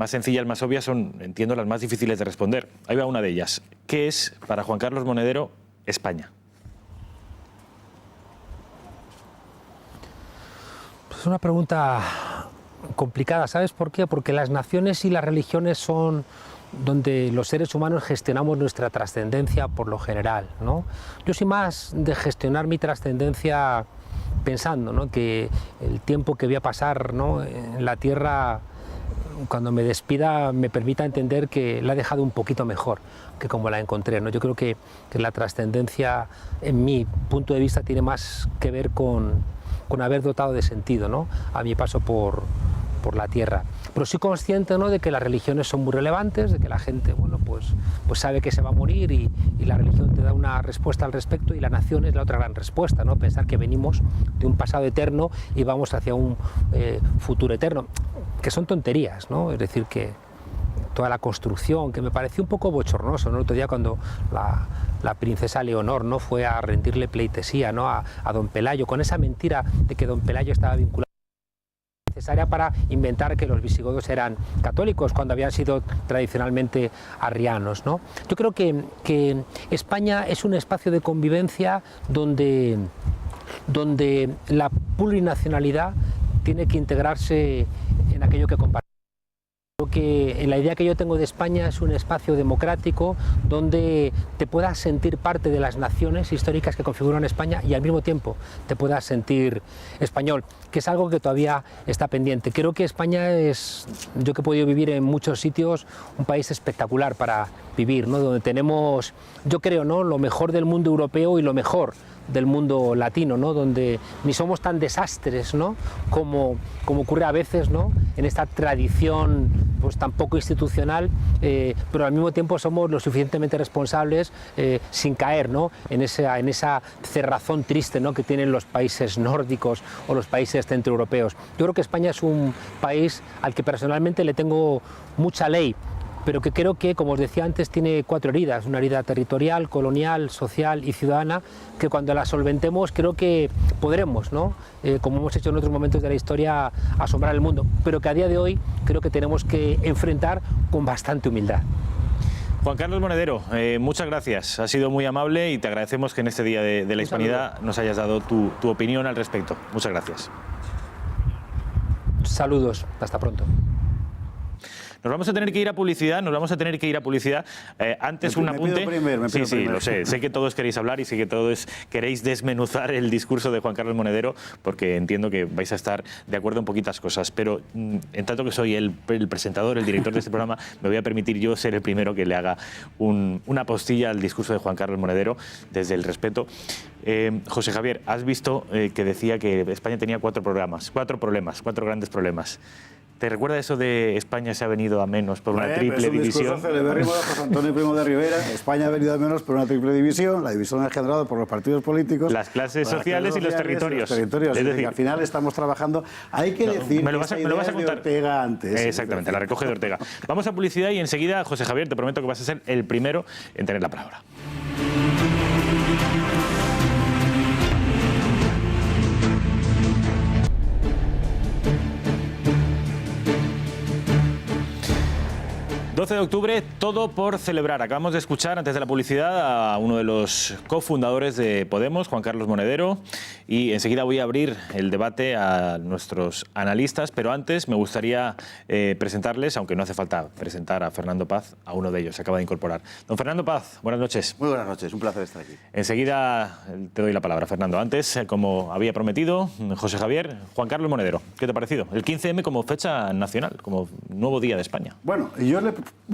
sencillas, más obvias son, entiendo, las más difíciles de responder. Ahí va una de ellas. ¿Qué es para Juan Carlos Monedero España? Es una pregunta complicada, ¿sabes por qué? Porque las naciones y las religiones son donde los seres humanos gestionamos nuestra trascendencia por lo general, ¿no? Yo soy más de gestionar mi trascendencia pensando, ¿no?, que el tiempo que voy a pasar, ¿no?, en la Tierra, cuando me despida, me permita entender que la he dejado un poquito mejor que como la encontré, ¿no? Yo creo que la trascendencia, en mi punto de vista, tiene más que ver con haber dotado de sentido, ¿no?, a mi paso por la Tierra. Pero soy consciente, ¿no?, de que las religiones son muy relevantes, de que la gente, bueno, pues sabe que se va a morir y la religión te da una respuesta al respecto, y la nación es la otra gran respuesta, ¿no?, pensar que venimos de un pasado eterno y vamos hacia un futuro eterno, que son tonterías, ¿no? Es decir, que toda la construcción, que me pareció un poco bochornoso, ¿no?, el otro día cuando la princesa Leonor, ¿no?, fue a rendirle pleitesía, ¿no?, a don Pelayo, con esa mentira de que don Pelayo estaba vinculado necesaria para inventar que los visigodos eran católicos cuando habían sido tradicionalmente arrianos, ¿no? Yo creo que España es un espacio de convivencia donde la plurinacionalidad tiene que integrarse en aquello que compartimos. Creo que en la idea que yo tengo de España es un espacio democrático donde te puedas sentir parte de las naciones históricas que configuran España y al mismo tiempo te puedas sentir español, que es algo que todavía está pendiente. Creo que España es, yo que he podido vivir en muchos sitios, un país espectacular para vivir, ¿no?, donde tenemos, yo creo, ¿no?, lo mejor del mundo europeo y lo mejor del mundo latino, ¿no?, donde ni somos tan desastres, ¿no?, como ocurre a veces, ¿no?, en esta tradición pues, tan poco institucional, pero al mismo tiempo somos lo suficientemente responsables sin caer, ¿no?, en esa cerrazón triste, ¿no?, que tienen los países nórdicos o los países centroeuropeos. Yo creo que España es un país al que personalmente le tengo mucha ley, pero que creo que, como os decía antes, tiene 4 heridas, una herida territorial, colonial, social y ciudadana, que cuando la solventemos creo que podremos, ¿no?, como hemos hecho en otros momentos de la historia, asombrar el mundo, pero que a día de hoy creo que tenemos que enfrentar con bastante humildad. Juan Carlos Monedero, muchas gracias, has sido muy amable y te agradecemos que en este Día de la Hispanidad nos hayas dado tu opinión al respecto. Muchas gracias. Saludos, hasta pronto. Nos vamos a tener que ir a publicidad, Antes un apunte. Sí, lo sé. Sé que todos queréis hablar y sé que todos queréis desmenuzar el discurso de Juan Carlos Monedero, porque entiendo que vais a estar de acuerdo en poquitas cosas. Pero en tanto que soy el presentador, el director de este programa, me voy a permitir yo ser el primero que le haga una postilla al discurso de Juan Carlos Monedero, desde el respeto. José Javier, has visto que decía que España tenía 4 grandes problemas. ¿Te recuerda eso de España se ha venido a menos por una triple división? Es un discurso celebérrimo de José Antonio Primo de Rivera. España ha venido a menos por una triple división, la división engendrada por los partidos políticos, las clases sociales y los territorios. Es decir, al final estamos trabajando. Hay que decir me lo vas a contar. De Ortega antes. Exactamente, la recoge de Ortega. Vamos a publicidad y enseguida, José Javier, te prometo que vas a ser el primero en tener la palabra. ...12 de octubre, todo por celebrar. Acabamos de escuchar antes de la publicidad a uno de los cofundadores de Podemos, Juan Carlos Monedero, y enseguida voy a abrir el debate a nuestros analistas, pero antes me gustaría presentarles, aunque no hace falta presentar a Fernando Paz, a uno de ellos, se acaba de incorporar. Don Fernando Paz, buenas noches. Muy buenas noches, un placer estar aquí. Enseguida te doy la palabra, Fernando. Antes, como había prometido, José Javier, Juan Carlos Monedero, ¿qué te ha parecido? El 15M como fecha nacional, como nuevo día de España. Bueno, yo le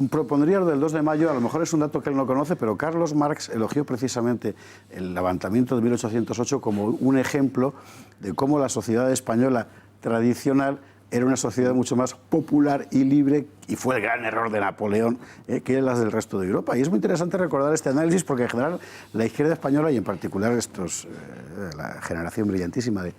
propondría lo del 2 de mayo, a lo mejor es un dato que él no conoce, pero Carlos Marx elogió precisamente el levantamiento de 1808 como un ejemplo de cómo la sociedad española tradicional era una sociedad mucho más popular y libre, y fue el gran error de Napoleón, que las del resto de Europa. Y es muy interesante recordar este análisis porque en general la izquierda española, y en particular la generación brillantísima de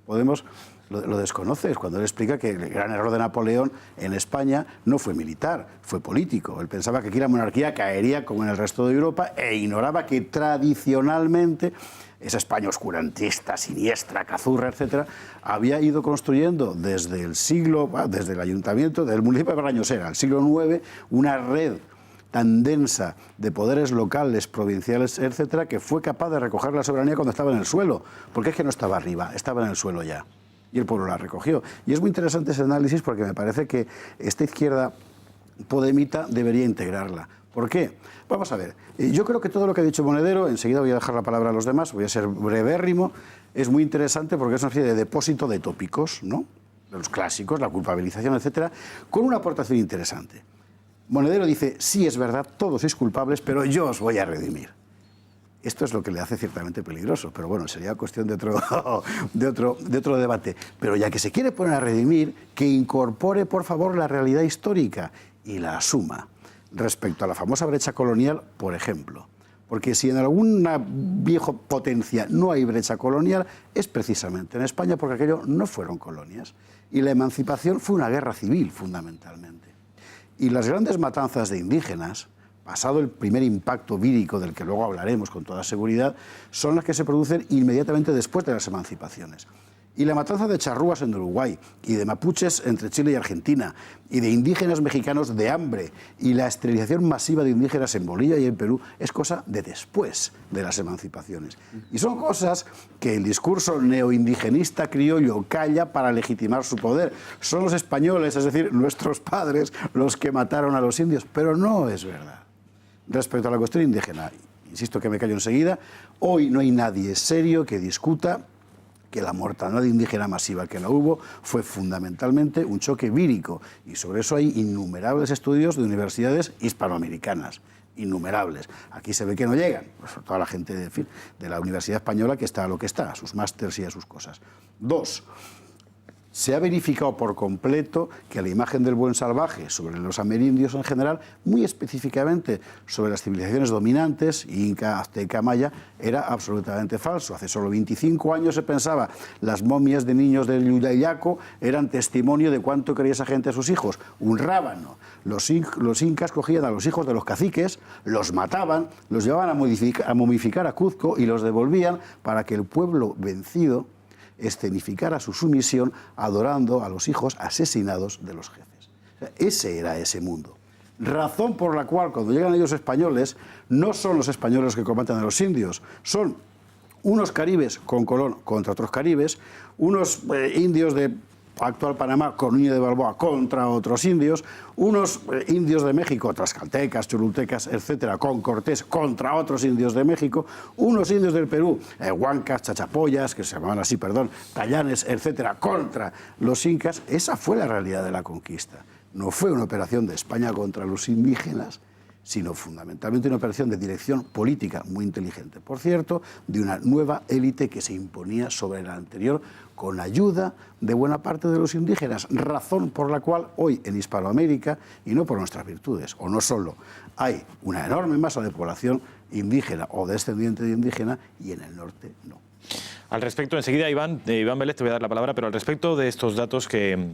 Podemos, lo desconoces cuando él explica que el gran error de Napoleón en España no fue militar, fue político. Él pensaba que aquí la monarquía caería como en el resto de Europa e ignoraba que tradicionalmente esa España oscurantista, siniestra, cazurra, etcétera, había ido construyendo desde el ayuntamiento, del municipio de Barrañosera, al siglo IX, una red tan densa de poderes locales, provinciales, etcétera, que fue capaz de recoger la soberanía cuando estaba en el suelo, porque es que no estaba arriba, estaba en el suelo ya. Y el pueblo la recogió. Y es muy interesante ese análisis porque me parece que esta izquierda podemita debería integrarla. ¿Por qué? Vamos a ver. Yo creo que todo lo que ha dicho Monedero, enseguida voy a dejar la palabra a los demás, voy a ser brevérrimo, es muy interesante porque es una especie de depósito de tópicos, ¿no?, de los clásicos, la culpabilización, etcétera, con una aportación interesante. Monedero dice, sí, es verdad, todos sois culpables, pero yo os voy a redimir. Esto es lo que le hace ciertamente peligroso, pero bueno, sería cuestión de otro debate. Pero ya que se quiere poner a redimir, que incorpore, por favor, la realidad histórica y la asuma. Respecto a la famosa brecha colonial, por ejemplo. Porque si en alguna vieja potencia no hay brecha colonial, es precisamente en España, porque aquello no fueron colonias. Y la emancipación fue una guerra civil, fundamentalmente. Y las grandes matanzas de indígenas, pasado el primer impacto vírico, del que luego hablaremos con toda seguridad, son las que se producen inmediatamente después de las emancipaciones. Y la matanza de charrúas en Uruguay, y de mapuches entre Chile y Argentina, y de indígenas mexicanos de hambre, y la esterilización masiva de indígenas en Bolivia y en Perú, es cosa de después de las emancipaciones. Y son cosas que el discurso neoindigenista criollo calla para legitimar su poder. Son los españoles, es decir, nuestros padres, los que mataron a los indios, pero no es verdad. Respecto a la cuestión indígena, insisto que me callo enseguida, hoy no hay nadie serio que discuta que la mortandad indígena masiva que la hubo fue fundamentalmente un choque vírico, y sobre eso hay innumerables estudios de universidades hispanoamericanas, innumerables. Aquí se ve que no llegan, pues sobre todo la gente de la Universidad Española, que está a lo que está, a sus másters y a sus cosas. 2. Se ha verificado por completo que la imagen del buen salvaje sobre los amerindios en general, muy específicamente sobre las civilizaciones dominantes, Inca, Azteca, Maya, era absolutamente falso. Hace solo 25 años se pensaba las momias de niños del Yuyayaco eran testimonio de cuánto quería esa gente a sus hijos. Un rábano. Los incas cogían a los hijos de los caciques, los mataban, los llevaban a momificar a Cuzco y los devolvían para que el pueblo vencido escenificara su sumisión adorando a los hijos asesinados de los jefes. O sea, ese era ese mundo. Razón por la cual cuando llegan ellos españoles, no son los españoles que combatan a los indios, son unos caribes con Colón contra otros caribes, unos indios de actual Panamá con Núñez de Balboa contra otros indios, unos indios de México, tlaxcaltecas, cholultecas, etcétera, con Cortés contra otros indios de México, unos indios del Perú, huancas, chachapoyas, que se llamaban así, perdón, tallanes, etcétera, contra los incas. Esa fue la realidad de la conquista. No fue una operación de España contra los indígenas, sino fundamentalmente una operación de dirección política muy inteligente, por cierto, de una nueva élite que se imponía sobre la anterior con ayuda de buena parte de los indígenas, razón por la cual hoy en Hispanoamérica, y no por nuestras virtudes, o no solo, hay una enorme masa de población indígena o descendiente de indígena y en el norte no. Al respecto, enseguida, Iván Vélez, te voy a dar la palabra, pero al respecto de estos datos que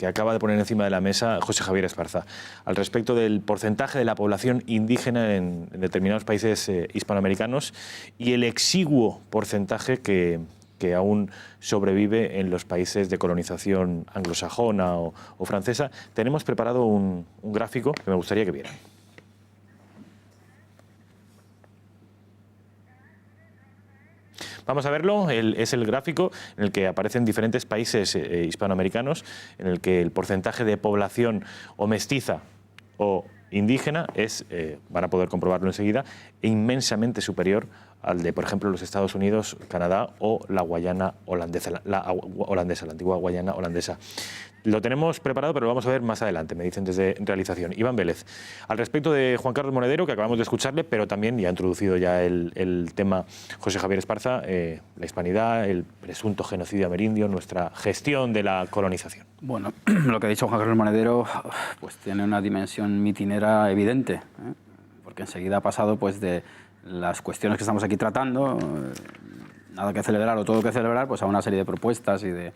acaba de poner encima de la mesa José Javier Esparza, al respecto del porcentaje de la población indígena en determinados países hispanoamericanos y el exiguo porcentaje que aún sobrevive en los países de colonización anglosajona o francesa, tenemos preparado un gráfico que me gustaría que vieran. Vamos a verlo, es el gráfico en el que aparecen diferentes países hispanoamericanos, en el que el porcentaje de población o mestiza o indígena es, van a poder comprobarlo enseguida, inmensamente superior al de, por ejemplo, los Estados Unidos, Canadá o la Guayana holandesa, la antigua Guayana holandesa. Lo tenemos preparado, pero lo vamos a ver más adelante, me dicen desde realización. Iván Vélez, al respecto de Juan Carlos Monedero, que acabamos de escucharle, pero también ya ha introducido ya el tema José Javier Esparza, la hispanidad, el presunto genocidio amerindio, nuestra gestión de la colonización. Bueno, lo que ha dicho Juan Carlos Monedero pues tiene una dimensión mitinera evidente, porque enseguida ha pasado pues de las cuestiones que estamos aquí tratando, nada que celebrar o todo que celebrar, pues a una serie de propuestas y de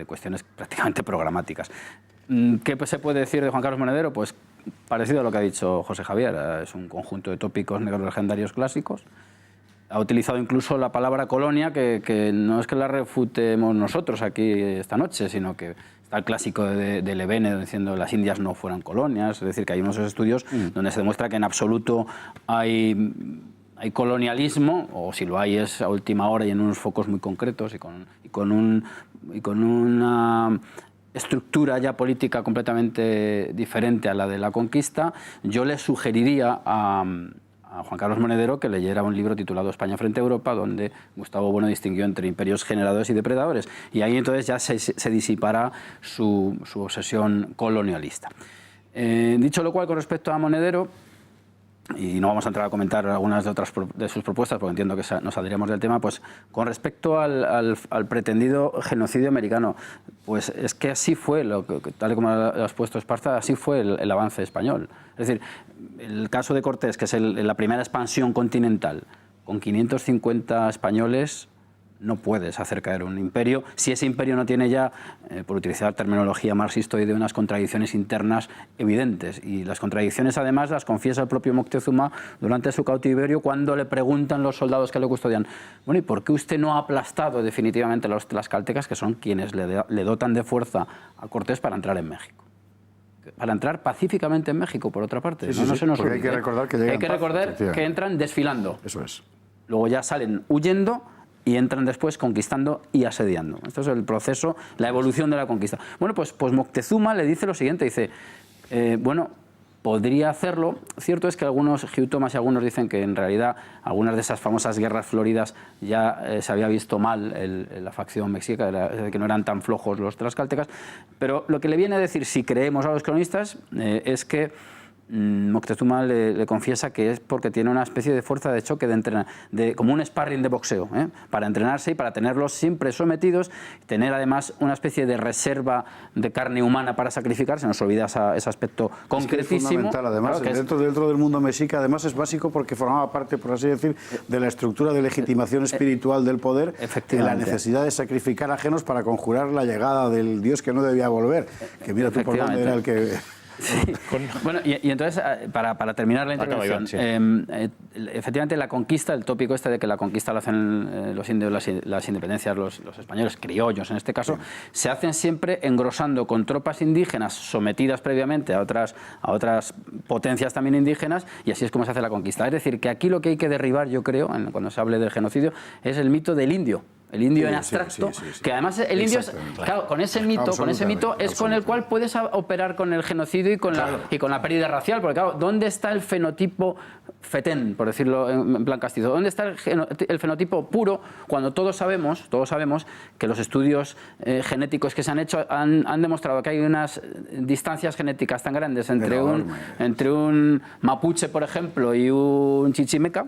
cuestiones prácticamente programáticas. ¿Qué se puede decir de Juan Carlos Monedero? Pues parecido a lo que ha dicho José Javier, es un conjunto de tópicos negros legendarios clásicos. Ha utilizado incluso la palabra colonia, que no es que la refutemos nosotros aquí esta noche, sino que está el clásico de Levene diciendo que las Indias no fueran colonias, es decir, que hay unos estudios donde se demuestra que en absoluto hay colonialismo, o si lo hay es a última hora y en unos focos muy concretos y con una estructura ya política completamente diferente a la de la conquista. Yo le sugeriría a Juan Carlos Monedero que leyera un libro titulado España frente a Europa, donde Gustavo Bueno distinguió entre imperios generadores y depredadores, y ahí entonces ya se disipará su obsesión colonialista. Dicho lo cual, con respecto a Monedero, y no vamos a entrar a comentar algunas de sus propuestas porque entiendo que nos saldríamos del tema, pues con respecto al pretendido genocidio americano, pues es que así fue, tal y como lo has puesto Esparza, así fue el avance español. Es decir, el caso de Cortés, que es la primera expansión continental, con 550 españoles no puedes hacer caer un imperio si ese imperio no tiene ya, por utilizar terminología marxistoide, unas contradicciones internas evidentes. Y las contradicciones además las confiesa el propio Moctezuma durante su cautiverio, cuando le preguntan los soldados que le custodian: bueno, ¿y por qué usted no ha aplastado definitivamente a los tlaxcaltecas, que son quienes le dotan de fuerza a Cortés para entrar en México? Para entrar pacíficamente en México, por otra parte. Sí, no se nos olvide. Hay que recordar que llegan hay que recordar que entran desfilando. Eso es. Luego ya salen huyendo y entran después conquistando y asediando. Esto es el proceso, la evolución de la conquista. Bueno, pues Moctezuma le dice lo siguiente, dice, bueno, podría hacerlo. Cierto es que algunos giutomas y algunos dicen que en realidad algunas de esas famosas guerras floridas ya se había visto mal la facción mexica, que no eran tan flojos los tlaxcaltecas, pero lo que le viene a decir, si creemos a los cronistas, es que Moctezuma le confiesa que es porque tiene una especie de fuerza de choque, como un sparring de boxeo, para entrenarse y para tenerlos siempre sometidos, tener además una especie de reserva de carne humana para sacrificar. Se nos olvida ese aspecto concretísimo. Es fundamental, además, claro, dentro del mundo mexica, además es básico porque formaba parte, por así decir, de la estructura de legitimación espiritual del poder, la necesidad de sacrificar ajenos para conjurar la llegada del Dios que no debía volver. Que mira tú por dónde era el que... Sí. Bueno, y entonces, para terminar la intervención, efectivamente la conquista, el tópico este de que la conquista lo hacen los indios, las independencias, los españoles, criollos en este caso, se hacen siempre engrosando con tropas indígenas sometidas previamente a otras potencias también indígenas, y así es como se hace la conquista. Es decir, que aquí lo que hay que derribar, yo creo, cuando se hable del genocidio, es el mito del indio. El indio en abstracto, que además el indio es, claro, con ese mito es con el cual puedes operar con el genocidio y con la pérdida racial, porque claro, ¿dónde está el fenotipo fetén, por decirlo en plan castizo? ¿Dónde está el fenotipo puro cuando todos sabemos que los estudios genéticos que se han hecho han demostrado que hay unas distancias genéticas tan grandes entre un mapuche, por ejemplo, y un chichimeca,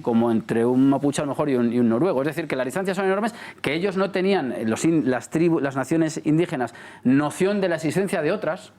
como entre un mapuche a lo mejor y un noruego? Es decir, que las distancias son enormes, que ellos no tenían, las naciones indígenas, noción de la existencia de otras,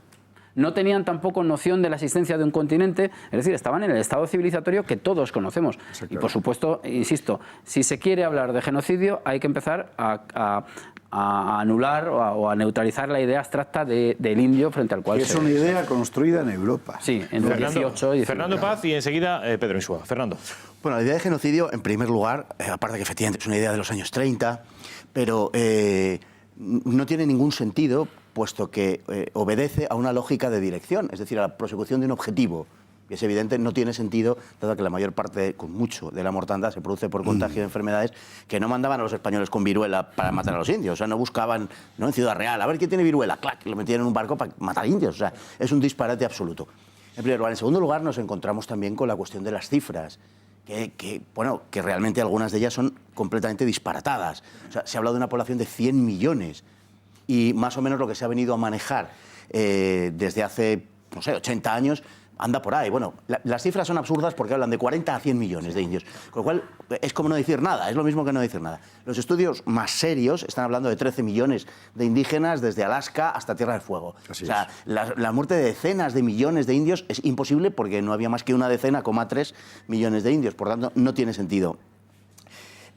no tenían tampoco noción de la existencia de un continente, es decir, estaban en el estado civilizatorio que todos conocemos. Y por supuesto, insisto, si se quiere hablar de genocidio, hay que empezar a anular o a neutralizar la idea abstracta del indio frente al cual es una idea construida en Europa. Sí, en el 18 y 19. Fernando Paz y enseguida Pedro Insúa. Fernando. Bueno, la idea de genocidio, en primer lugar, aparte que efectivamente es una idea de los años 30, pero no tiene ningún sentido, puesto que obedece a una lógica de dirección, es decir, a la prosecución de un objetivo. Y es evidente, no tiene sentido, dado que la mayor parte, con mucho, de la mortandad se produce por contagio de enfermedades, que no mandaban a los españoles con viruela para matar a los indios. O sea, no buscaban, en Ciudad Real, a ver quién tiene viruela, clac, lo metían en un barco para matar indios. O sea, es un disparate absoluto. En primer lugar. En segundo lugar, nos encontramos también con la cuestión de las cifras, que realmente algunas de ellas son completamente disparatadas. O sea, se ha hablado de una población de 100 millones y más o menos lo que se ha venido a manejar desde hace, 80 años, anda por ahí. Bueno, las cifras son absurdas porque hablan de 40 a 100 millones de indios, con lo cual es como no decir nada, es lo mismo que no decir nada. Los estudios más serios están hablando de 13 millones de indígenas desde Alaska hasta Tierra del Fuego. La muerte de decenas de millones de indios es imposible porque no había más que una decena, 3 millones de indios, por tanto no tiene sentido.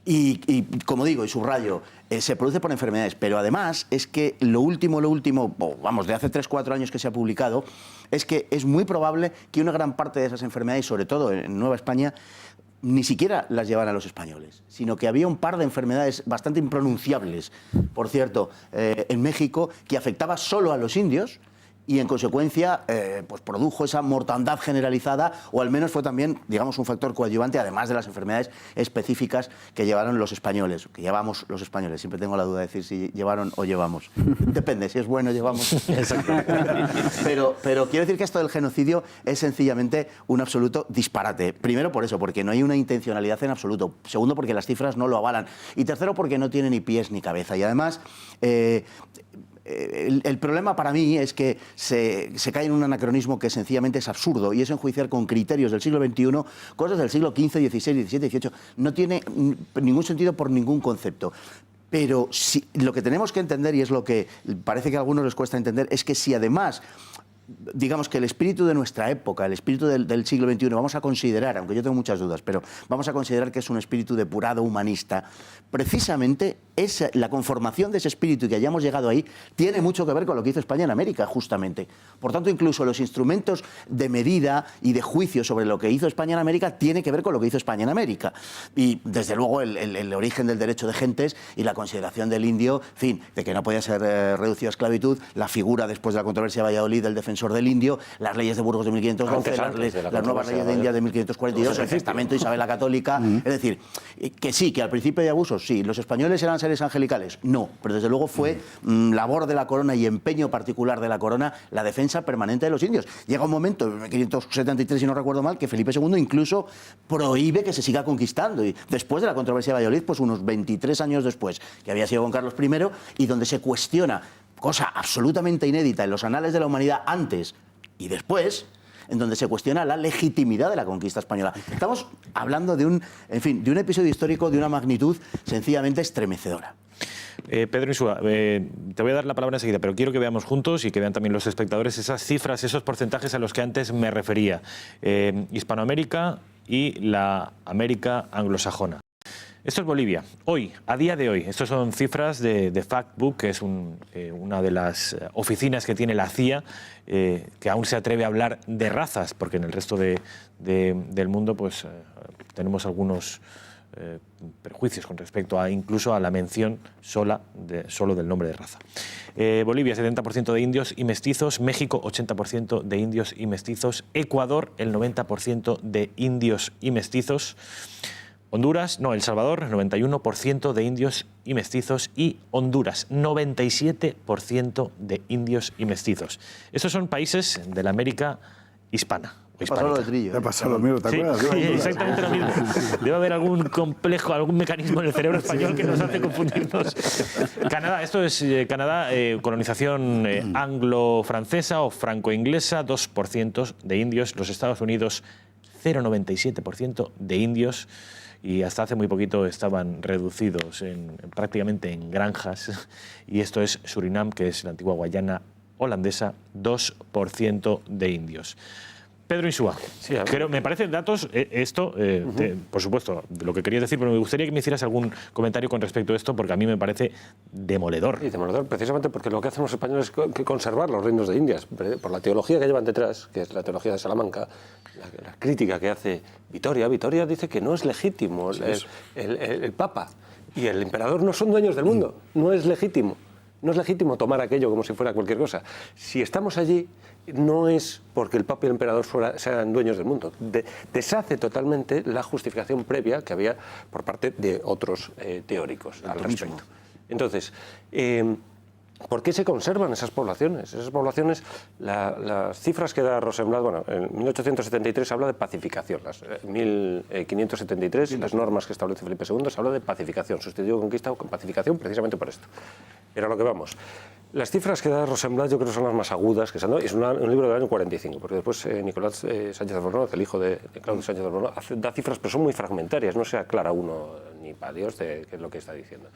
Y como digo, y subrayo, se produce por enfermedades, pero además es que lo último, de hace 3-4 años que se ha publicado, es que es muy probable que una gran parte de esas enfermedades, sobre todo en Nueva España, ni siquiera las llevan a los españoles, sino que había un par de enfermedades bastante impronunciables, por cierto, en México, que afectaba solo a los indios, y en consecuencia pues produjo esa mortandad generalizada, o al menos fue también, digamos, un factor coadyuvante, además de las enfermedades específicas que llevaron los españoles, que llevamos los españoles. Siempre tengo la duda de decir si llevaron o llevamos. Depende, si es bueno llevamos. Exacto. Pero quiero decir que esto del genocidio es sencillamente un absoluto disparate. Primero por eso, porque no hay una intencionalidad en absoluto. Segundo, porque las cifras no lo avalan. Y tercero, porque no tiene ni pies ni cabeza. Y además... El problema para mí es que se cae en un anacronismo que sencillamente es absurdo, y es enjuiciar con criterios del siglo XXI cosas del siglo XV, XVI, XVII, XVIII. No tiene ningún sentido por ningún concepto. Pero lo que tenemos que entender, y es lo que parece que a algunos les cuesta entender, es que si además... digamos que el espíritu de nuestra época, el espíritu del siglo XXI, vamos a considerar, aunque yo tengo muchas dudas, pero vamos a considerar que es un espíritu depurado, humanista, precisamente la conformación de ese espíritu y que hayamos llegado ahí tiene mucho que ver con lo que hizo España en América, justamente. Por tanto, incluso los instrumentos de medida y de juicio sobre lo que hizo España en América tiene que ver con lo que hizo España en América. Y, desde luego, el origen del derecho de gentes y la consideración del indio, en fin, de que no podía ser reducido a esclavitud, la figura, después de la controversia de Valladolid, del defensor del indio, las leyes de Burgos de 1512, las nuevas leyes de India de 1542, el testamento de Isabel la Católica. Es decir, que sí, que al principio hay abusos, sí. ¿Los españoles eran seres angelicales? No, pero desde luego fue labor de la corona y empeño particular de la corona la defensa permanente de los indios. Llega un momento, en 1573, si no recuerdo mal, que Felipe II incluso prohíbe que se siga conquistando. Y después de la controversia de Valladolid, pues unos 23 años después, que había sido con Carlos I, y donde se cuestiona, cosa absolutamente inédita en los anales de la humanidad antes y después, en donde se cuestiona la legitimidad de la conquista española. Estamos hablando de un episodio histórico de una magnitud sencillamente estremecedora. Pedro Insúa, te voy a dar la palabra enseguida, pero quiero que veamos juntos y que vean también los espectadores esas cifras, esos porcentajes a los que antes me refería. Hispanoamérica y la América anglosajona. Esto es Bolivia. Hoy, a día de hoy, estas son cifras de Factbook, que es una de las oficinas que tiene la CIA, que aún se atreve a hablar de razas, porque en el resto del mundo pues, tenemos algunos prejuicios con respecto a incluso a la mención solo del nombre de raza. Bolivia, 70% de indios y mestizos. México, 80% de indios y mestizos. Ecuador, el 90% de indios y mestizos. Honduras, no, El Salvador, 91% de indios y mestizos, y Honduras, 97% de indios y mestizos. Estos son países de la América hispana. Ha pasado lo de Trillo. Ha pasado lo mismo, ¿te acuerdas? Sí, exactamente lo mismo. Debe haber algún complejo, algún mecanismo en el cerebro español que nos hace confundirnos. Canadá, esto es Canadá, colonización anglo-francesa o franco-inglesa, 2% de indios. Los Estados Unidos, 0,97% de indios. Y hasta hace muy poquito estaban reducidos prácticamente en granjas. Y esto es Surinam, que es la antigua Guayana holandesa, 2% de indios. Pedro Insúa, sí, me parecen datos, por supuesto, lo que querías decir, pero me gustaría que me hicieras algún comentario con respecto a esto, porque a mí me parece demoledor. Sí, demoledor, precisamente porque lo que hacen los españoles es conservar los reinos de Indias, por la teología que llevan detrás, que es la teología de Salamanca, la crítica que hace Vitoria. Vitoria dice que no es legítimo el Papa y el emperador no son dueños del mundo, no es legítimo. No es legítimo tomar aquello como si fuera cualquier cosa. Si estamos allí, no es porque el Papa y el Emperador sean dueños del mundo. Deshace totalmente la justificación previa que había por parte de otros teóricos al respecto. Entonces, ¿por qué se conservan esas poblaciones? Esas poblaciones, las cifras que da Rosenblatt, bueno, en 1873 habla de pacificación, en 1573 las normas que establece Felipe II se habla de pacificación, sustituyó conquista con pacificación precisamente por esto. Pero a lo que vamos. Las cifras que da Rosenblatt yo creo que son las más agudas que se han dado. Es un libro del año 45, porque después Nicolás Sánchez Albornoz, el hijo de Claudio Sánchez Albornoz, da cifras pero son muy fragmentarias, no se aclara uno ni para Dios de qué es lo que está diciendo.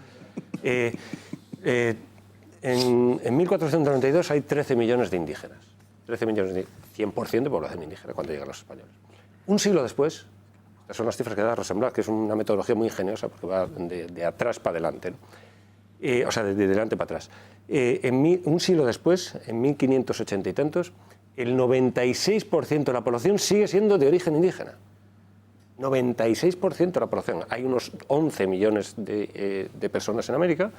En 1492 hay 13 millones de indígenas. 13 millones de 100% de población indígena cuando llegan los españoles. Un siglo después, estas son las cifras que da Rosenblatt, que es una metodología muy ingeniosa porque va de atrás para adelante, ¿no? O sea, de delante para atrás. Un siglo después, en 1580 y tantos, el 96% de la población sigue siendo de origen indígena. 96% de la población. Hay unos 11 millones de personas en América,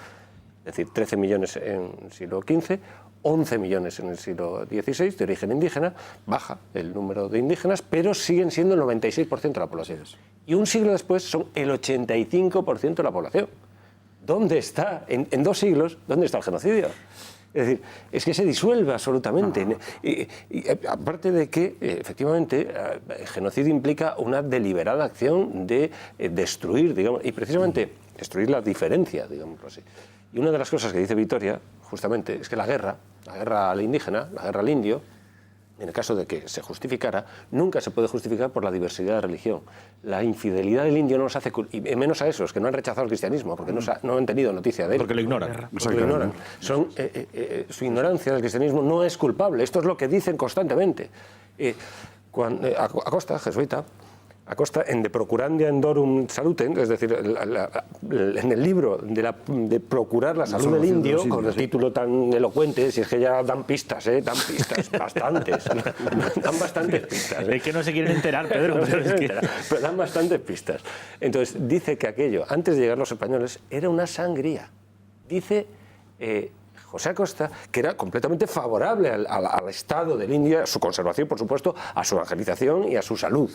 es decir, 13 millones en el siglo XV, 11 millones en el siglo XVI de origen indígena, baja el número de indígenas, pero siguen siendo el 96% de la población. Y un siglo después son el 85% de la población. ¿Dónde está, en 2 siglos, dónde está el genocidio? Es decir, es que se disuelve absolutamente. Y aparte de que, efectivamente, el genocidio implica una deliberada acción de destruir, digamos, y precisamente destruir la diferencia, digámoslo así. Y una de las cosas que dice Vitoria, justamente, es que la guerra al indígena, la guerra al indio, en el caso de que se justificara, nunca se puede justificar por la diversidad de religión. La infidelidad del indio no nos hace, y menos a esos que no han rechazado el cristianismo, porque no han tenido noticia de él. Porque lo ignoran. Porque lo ignoran. Su ignorancia del cristianismo no es culpable. Esto es lo que dicen constantemente. Acosta, jesuita, Acosta, en De Procurandia Endorum Salutem, es decir, en el libro de procurar la salud del indio, con el título tan elocuente, si es que ya dan pistas, bastantes. Dan bastantes pistas. Es que no se quieren enterar, Pedro. Pero dan bastantes pistas. Entonces, dice que aquello, antes de llegar los españoles, era una sangría. Dice José Acosta, que era completamente favorable al estado del indio, a su conservación, por supuesto, a su evangelización y a su salud.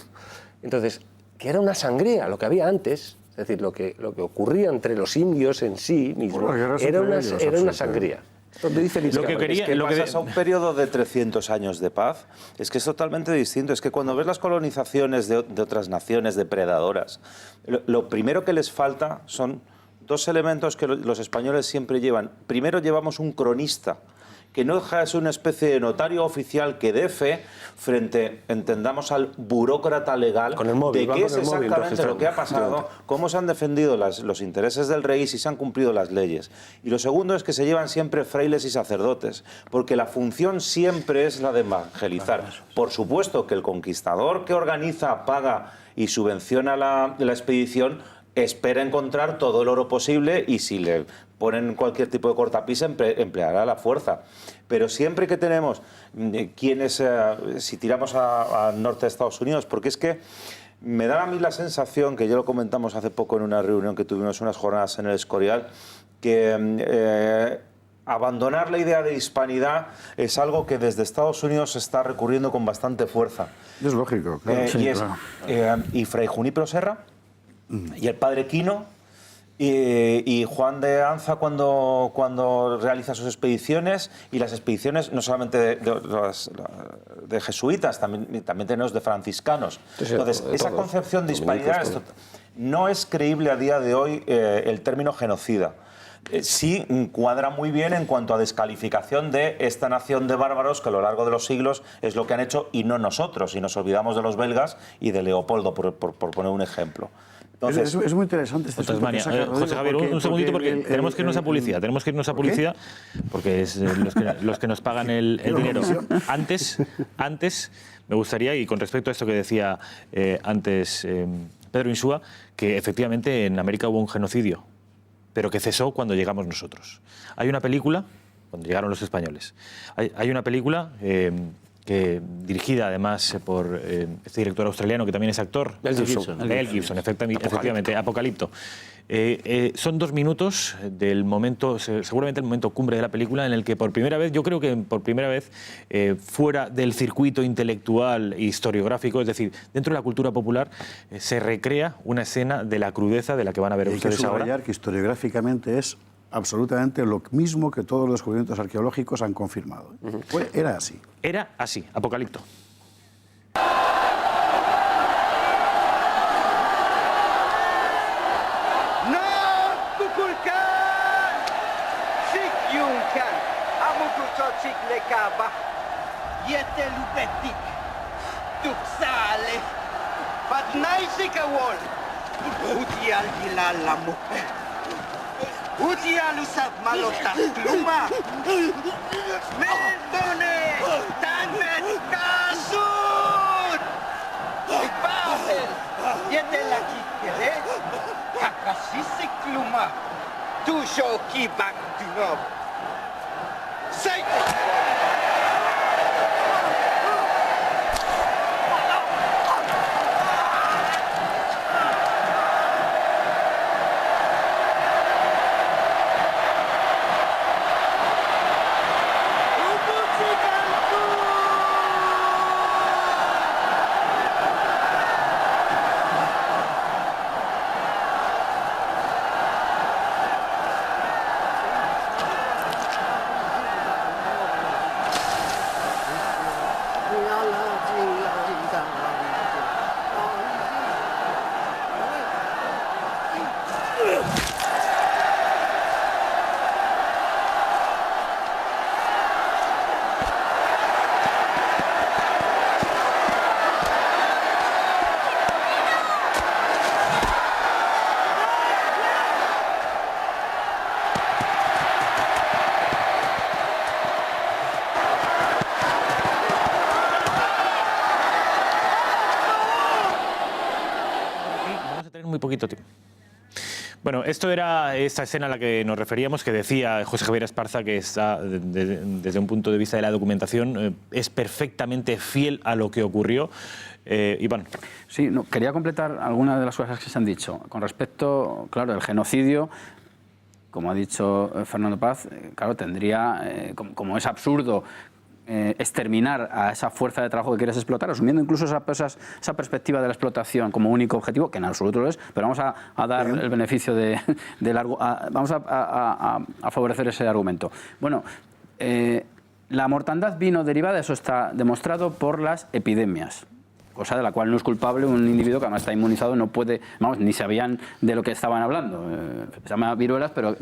Entonces, que era una sangría, lo que había antes, es decir, lo que ocurría entre los indios en sí mismos, era una sangría. Lo que pasas a un periodo de 300 años de paz es que es totalmente distinto. Es que cuando ves las colonizaciones de otras naciones depredadoras, lo primero que les falta son 2 elementos que los españoles siempre llevan. Primero llevamos un cronista que no deja de ser una especie de notario oficial que dé fe frente, entendamos, al burócrata legal Con el móvil, de qué es exactamente lo que ha pasado, cómo se han defendido los intereses del rey y si se han cumplido las leyes. Y lo segundo es que se llevan siempre frailes y sacerdotes, porque la función siempre es la de evangelizar. Por supuesto que el conquistador que organiza, paga y subvenciona la expedición espera encontrar todo el oro posible y si le ponen cualquier tipo de cortapisa empleará la fuerza. Pero siempre que tenemos quienes, si tiramos al norte de Estados Unidos, porque es que me da a mí la sensación, que ya lo comentamos hace poco en una reunión que tuvimos unas jornadas en el Escorial, que abandonar la idea de hispanidad es algo que desde Estados Unidos se está recurriendo con bastante fuerza. Es lógico, claro. Y Fray Junípero Serra y el padre Quino y Juan de Anza cuando realiza sus expediciones, y las expediciones no solamente de jesuitas, también tenemos de franciscanos. Entonces, esa concepción de hispanidad no es creíble a día de hoy el término genocida. Sí cuadra muy bien en cuanto a descalificación de esta nación de bárbaros que a lo largo de los siglos es lo que han hecho y no nosotros, y nos olvidamos de los belgas y de Leopoldo, por poner un ejemplo. Entonces, es muy interesante este asunto que saca Rodrigo, José Javier, un segundito, porque tenemos que irnos a publicidad. Tenemos que irnos a publicidad porque es los que nos pagan el dinero. Antes, me gustaría, y con respecto a esto que decía antes Pedro Insúa, que efectivamente en América hubo un genocidio, pero que cesó cuando llegamos nosotros. Hay una película, cuando llegaron los españoles, hay una película dirigida además por este director australiano que también es actor, Mel Gibson, efectivamente, Apocalipto. Son 2 minutos del momento, seguramente el momento cumbre de la película, en el que por primera vez, yo creo que por primera vez, fuera del circuito intelectual e historiográfico, es decir, dentro de la cultura popular, se recrea una escena de la crudeza de la que van a ver ustedes ahora. Hay que subrayar que historiográficamente es absolutamente lo mismo que todos los descubrimientos arqueológicos han confirmado. Era así. Era así, Apocalipto. Ujian usap malotas kluma. Meltone tanmet kasut. Ibabel yete lagi kere. Kakasisi kluma. Tu shoki bak dunob. Say. Muy poquito tiempo. Bueno, esto era esta escena a la que nos referíamos, que decía José Javier Esparza que está, desde un punto de vista de la documentación, es perfectamente fiel a lo que ocurrió. Iván. Sí, quería completar algunas de las cosas que se han dicho. Con respecto, claro, al genocidio, como ha dicho Fernando Paz, claro, tendría, como es absurdo, exterminar a esa fuerza de trabajo que quieres explotar, asumiendo incluso esa perspectiva de la explotación como único objetivo, que en absoluto lo es, pero vamos a dar el beneficio vamos a favorecer ese argumento. Bueno, la mortandad vino derivada, eso está demostrado, por las epidemias, cosa de la cual no es culpable un individuo que además está inmunizado, no puede, vamos, ni sabían de lo que estaban hablando. Se llama viruelas, pero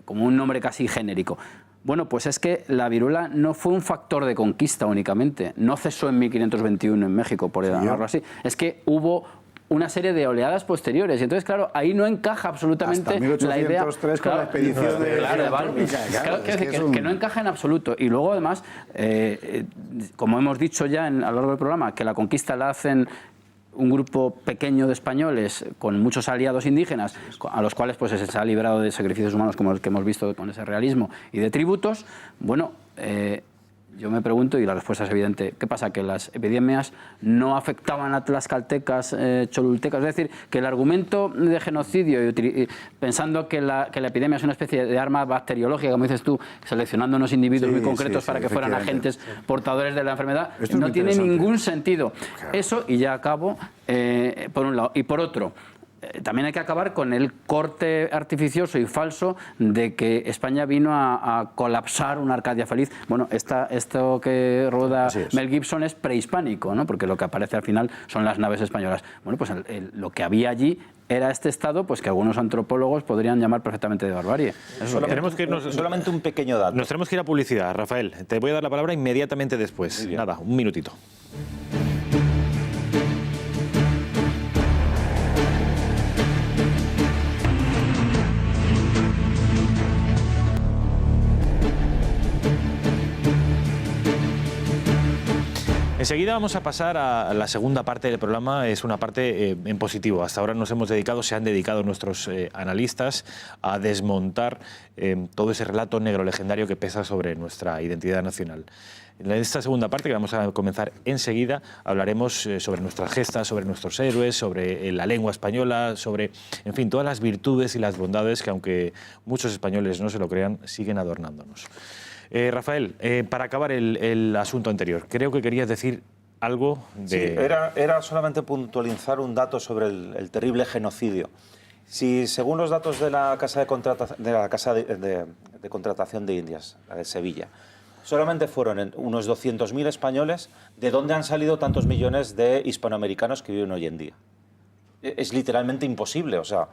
como un nombre casi genérico. Bueno, pues es que la viruela no fue un factor de conquista únicamente. No cesó en 1521 en México, por llamarlo así. Es que hubo una serie de oleadas posteriores. Y entonces, claro, ahí no encaja absolutamente hasta 1803 con la expedición de Bálveda. Claro, que no encaja en absoluto. Y luego, además, como hemos dicho ya a lo largo del programa, que la conquista la hacen un grupo pequeño de españoles con muchos aliados indígenas, a los cuales pues se ha librado de sacrificios humanos como el que hemos visto con ese realismo y de tributos. Bueno, yo me pregunto, y la respuesta es evidente, ¿qué pasa? Que las epidemias no afectaban a tlaxcaltecas, cholultecas. Es decir, que el argumento de genocidio, pensando que la epidemia es una especie de arma bacteriológica, como dices tú, seleccionando unos individuos muy concretos para que fueran agentes portadores de la enfermedad, no tiene ningún sentido. Claro. Eso, y ya acabo, por un lado. Y por otro, también hay que acabar con el corte artificioso y falso de que España vino a colapsar una Arcadia feliz. Bueno, esto que rueda Mel Gibson es prehispánico, ¿no? Porque lo que aparece al final son las naves españolas. Bueno, pues lo que había allí era este estado, pues que algunos antropólogos podrían llamar perfectamente de barbarie. Solamente un pequeño dato. Nos tenemos que ir a publicidad, Rafael. Te voy a dar la palabra inmediatamente después. Nada, un minutito. Enseguida vamos a pasar a la segunda parte del programa. Es una parte en positivo. Hasta ahora se han dedicado nuestros analistas a desmontar todo ese relato negro legendario que pesa sobre nuestra identidad nacional. En esta segunda parte, que vamos a comenzar enseguida, hablaremos sobre nuestras gestas, sobre nuestros héroes, sobre la lengua española, sobre, en fin, todas las virtudes y las bondades que, aunque muchos españoles no se lo crean, siguen adornándonos. Rafael, para acabar el asunto anterior, creo que querías decir algo de... Sí, era solamente puntualizar un dato sobre el terrible genocidio. Si, según los datos de la Casa de Contratación de Indias, la de Sevilla, solamente fueron unos 200.000 españoles, ¿de dónde han salido tantos millones de hispanoamericanos que viven hoy en día? Es literalmente imposible, o sea...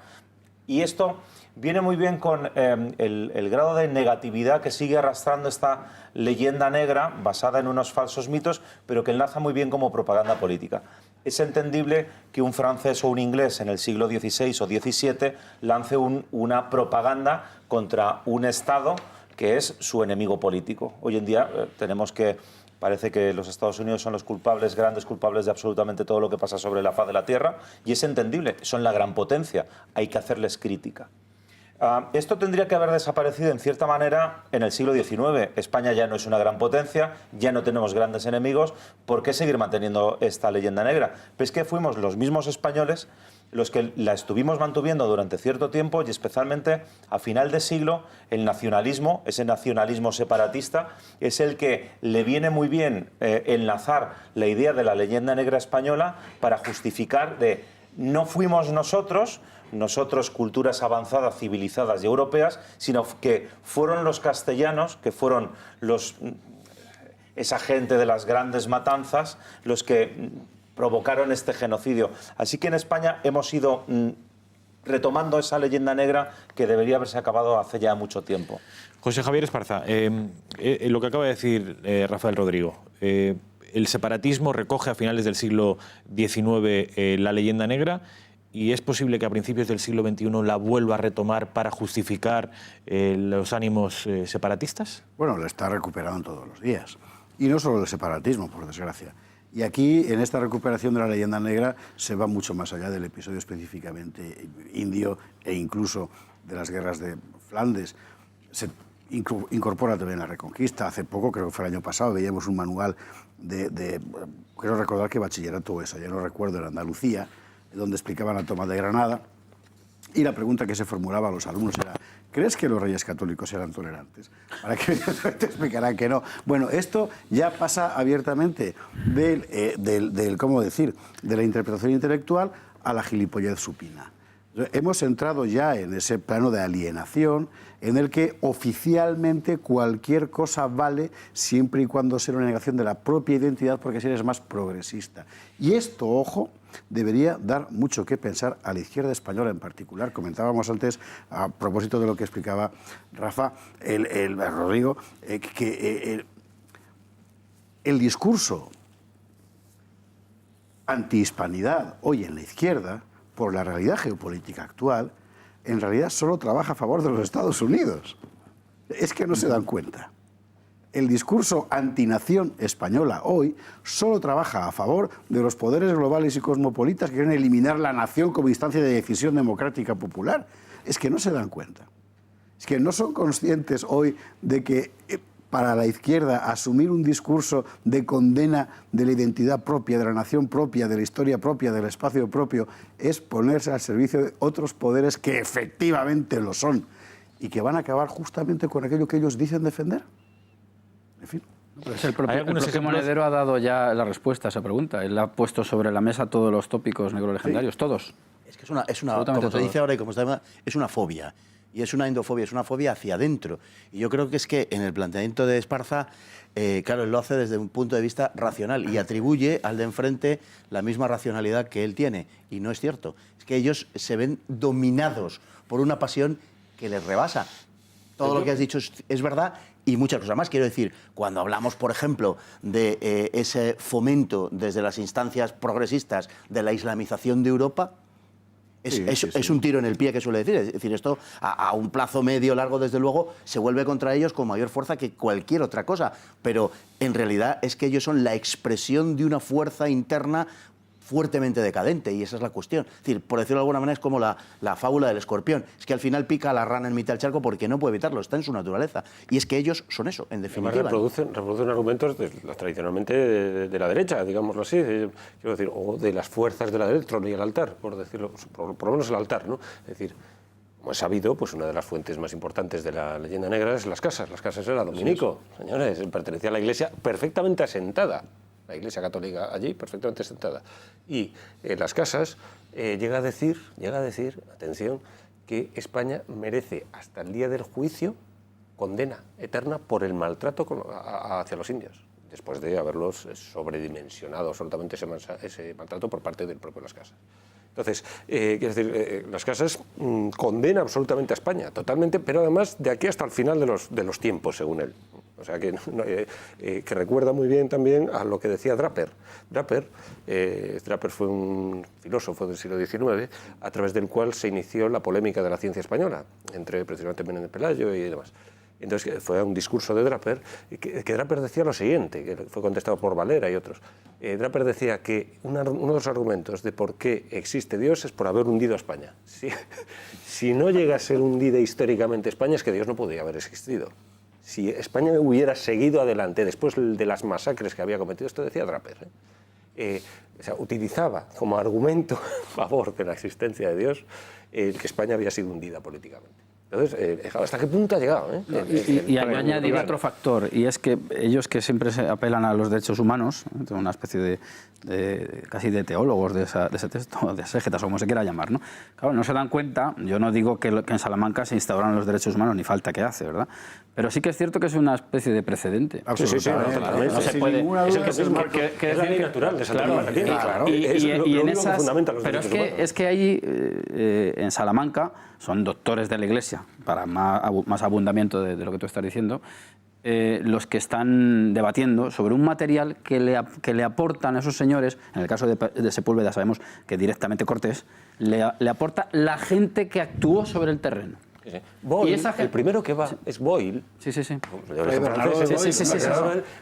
Y esto viene muy bien con el grado de negatividad que sigue arrastrando esta leyenda negra basada en unos falsos mitos, pero que enlaza muy bien como propaganda política. Es entendible que un francés o un inglés en el siglo XVI o XVII lance una propaganda contra un Estado que es su enemigo político. Hoy en día parece que los Estados Unidos son los culpables, grandes culpables de absolutamente todo lo que pasa sobre la faz de la Tierra, y es entendible, son la gran potencia, hay que hacerles crítica. Esto tendría que haber desaparecido en cierta manera en el siglo XIX. España ya no es una gran potencia, ya no tenemos grandes enemigos, ¿por qué seguir manteniendo esta leyenda negra? Pues que fuimos los mismos españoles los que la estuvimos mantuviendo durante cierto tiempo, y especialmente a final de siglo el nacionalismo, ese nacionalismo separatista, es el que le viene muy bien enlazar la idea de la leyenda negra española para justificar de no fuimos nosotros, culturas avanzadas, civilizadas y europeas, sino que fueron los castellanos, que fueron esa gente de las grandes matanzas, los que provocaron este genocidio. Así que en España hemos ido retomando esa leyenda negra que debería haberse acabado hace ya mucho tiempo. José Javier Esparza, lo que acaba de decir Rafael Rodrigo, el separatismo recoge a finales del siglo XIX la leyenda negra, y es posible que a principios del siglo XXI la vuelva a retomar para justificar los ánimos separatistas. Bueno, la está recuperando todos los días. Y no solo el separatismo, por desgracia. Y aquí, en esta recuperación de la leyenda negra, se va mucho más allá del episodio específicamente indio e incluso de las guerras de Flandes. Se incorpora también la Reconquista. Hace poco, creo que fue el año pasado, veíamos un manual creo recordar que bachillerato eso, ya no recuerdo, en Andalucía, donde explicaban la toma de Granada. Y la pregunta que se formulaba a los alumnos era: ¿crees que los reyes católicos eran tolerantes? Para que te explicarán que no. Bueno, esto ya pasa abiertamente ¿cómo decir?, de la interpretación intelectual a la gilipollez supina. Hemos entrado ya en ese plano de alienación en el que oficialmente cualquier cosa vale siempre y cuando sea una negación de la propia identidad, porque si eres más progresista. Y esto, ojo, debería dar mucho que pensar a la izquierda española en particular. Comentábamos antes, a propósito de lo que explicaba Rafa, Rodrigo, que el discurso antihispanidad hoy en la izquierda, por la realidad geopolítica actual, en realidad solo trabaja a favor de los Estados Unidos. Es que no se dan cuenta. El discurso antinación española hoy solo trabaja a favor de los poderes globales y cosmopolitas que quieren eliminar la nación como instancia de decisión democrática popular. Es que no se dan cuenta. Es que no son conscientes hoy de que para la izquierda asumir un discurso de condena de la identidad propia, de la nación propia, de la historia propia, del espacio propio, es ponerse al servicio de otros poderes que efectivamente lo son y que van a acabar justamente con aquello que ellos dicen defender. En fin. Pues el propio Monedero ha dado ya la respuesta a esa pregunta. Él ha puesto sobre la mesa todos los tópicos negrolegendarios, todos. Es que es una como se dice ahora y como se llama, es una fobia. Y es una endofobia, es una fobia hacia adentro. Y yo creo que es que en el planteamiento de Esparza, claro, él lo hace desde un punto de vista racional y atribuye al de enfrente la misma racionalidad que él tiene. Y no es cierto. Es que ellos se ven dominados por una pasión que les rebasa. Todo lo que has dicho es verdad y muchas cosas más. Quiero decir, cuando hablamos, por ejemplo, de ese fomento desde las instancias progresistas de la islamización de Europa, es un tiro en el pie, que suele decir. Es decir, esto a un plazo medio, largo, desde luego, se vuelve contra ellos con mayor fuerza que cualquier otra cosa. Pero en realidad es que ellos son la expresión de una fuerza interna fuertemente decadente, y esa es la cuestión. Es decir, por decirlo de alguna manera, es como la fábula del escorpión. Es que al final pica a la rana en mitad del charco porque no puede evitarlo, está en su naturaleza. Y es que ellos son eso, en definitiva. Además, reproducen argumentos tradicionalmente de la derecha, digámoslo así, quiero decir, o de las fuerzas de la derecha, el trono y el altar, por decirlo, por lo menos el altar, ¿no? Es decir, como es sabido, pues una de las fuentes más importantes de la leyenda negra es las casas. Las casas era dominico, señores, pertenecía a la iglesia perfectamente asentada. La Iglesia Católica allí, perfectamente sentada. Y en las casas llega a decir, atención, que España merece hasta el día del juicio condena eterna por el maltrato hacia los indios, después de haberlos sobredimensionado absolutamente ese maltrato por parte del propio Las Casas. Entonces, quiero decir, Las Casas condena absolutamente a España, totalmente, pero además de aquí hasta el final de los tiempos, según él. O sea, que recuerda muy bien también a lo que decía Draper. Draper fue un filósofo del siglo XIX, a través del cual se inició la polémica de la ciencia española, entre precisamente Menéndez Pelayo y demás. Entonces fue un discurso de Draper, que Draper decía lo siguiente, que fue contestado por Valera y otros. Draper decía que uno de los argumentos de por qué existe Dios es por haber hundido a España. Si no llega a ser hundida históricamente España, es que Dios no podría haber existido. Si España hubiera seguido adelante después de las masacres que había cometido, esto decía Draper, o sea, utilizaba como argumento a favor de la existencia de Dios que España había sido hundida políticamente. Entonces, ¿hasta qué punto ha llegado? Y añadir otro factor, y es que ellos que siempre se apelan a los derechos humanos, una especie casi de teólogos de ese texto, de exégetas o como se quiera llamar, ¿no? Claro, no se dan cuenta, yo no digo que en Salamanca se instauraron los derechos humanos, ni falta que hace, ¿verdad? Pero sí que es cierto que es una especie de precedente. Sí, no se puede. Es la ley natural de Salamanca. Claro. Pero es que allí, en Salamanca, son doctores de la Iglesia, para más abundamiento de lo que tú estás diciendo, los que están debatiendo sobre un material que le aportan a esos señores, en el caso de Sepúlveda sabemos que directamente Cortés, le aporta la gente que actuó sobre el terreno. Sí. Boyle, el primero que va es Boyle. Sí.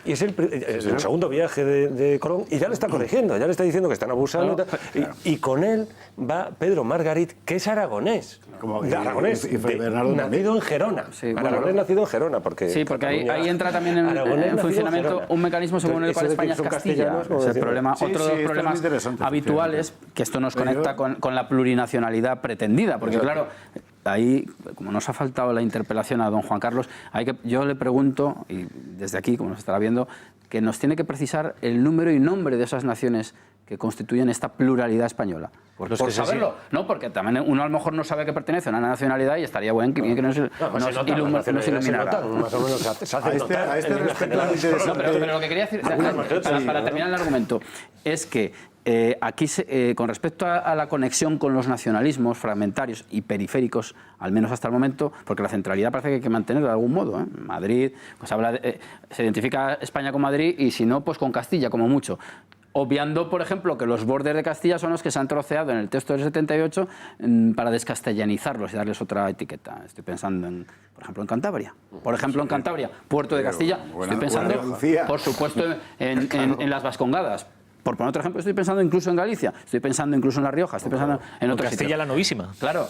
Y es el segundo viaje de Colón, y ya le está corrigiendo, ya le está diciendo que están abusando. Y con él va Pedro Margarit, que es aragonés. Nacido en Gerona. Aragonés nacido en Gerona. Porque ahí entra también en funcionamiento un mecanismo según el cual España es Castilla. Otro de los problemas habituales, que esto nos conecta con la plurinacionalidad pretendida, porque claro, ahí, como nos ha faltado la interpelación a don Juan Carlos, yo le pregunto, y desde aquí, como nos estará viendo, que nos tiene que precisar el número y nombre de esas naciones que constituyen esta pluralidad española. Por saberlo, ¿no? Porque también uno a lo mejor no sabe que pertenece a una nacionalidad y estaría bien que nos iluminara. Más o menos se hace A este respecto es interesante. Pero lo que quería decir, para terminar el argumento, es que aquí, con respecto a la conexión con los nacionalismos fragmentarios y periféricos, al menos hasta el momento, porque la centralidad parece que hay que mantenerla de algún modo. Madrid, pues se identifica España con Madrid y si no, pues con Castilla, como mucho. Obviando, por ejemplo, que los bordes de Castilla son los que se han troceado en el texto del 78 para descastellanizarlos y darles otra etiqueta. Estoy pensando, por ejemplo, en Cantabria. Por ejemplo, en Cantabria, Puerto de Castilla. Estoy pensando, por supuesto, en las Vascongadas. Por poner otro ejemplo, estoy pensando incluso en Galicia, estoy pensando incluso en La Rioja, estoy pensando en otros sitios. Castilla la Novísima. Claro,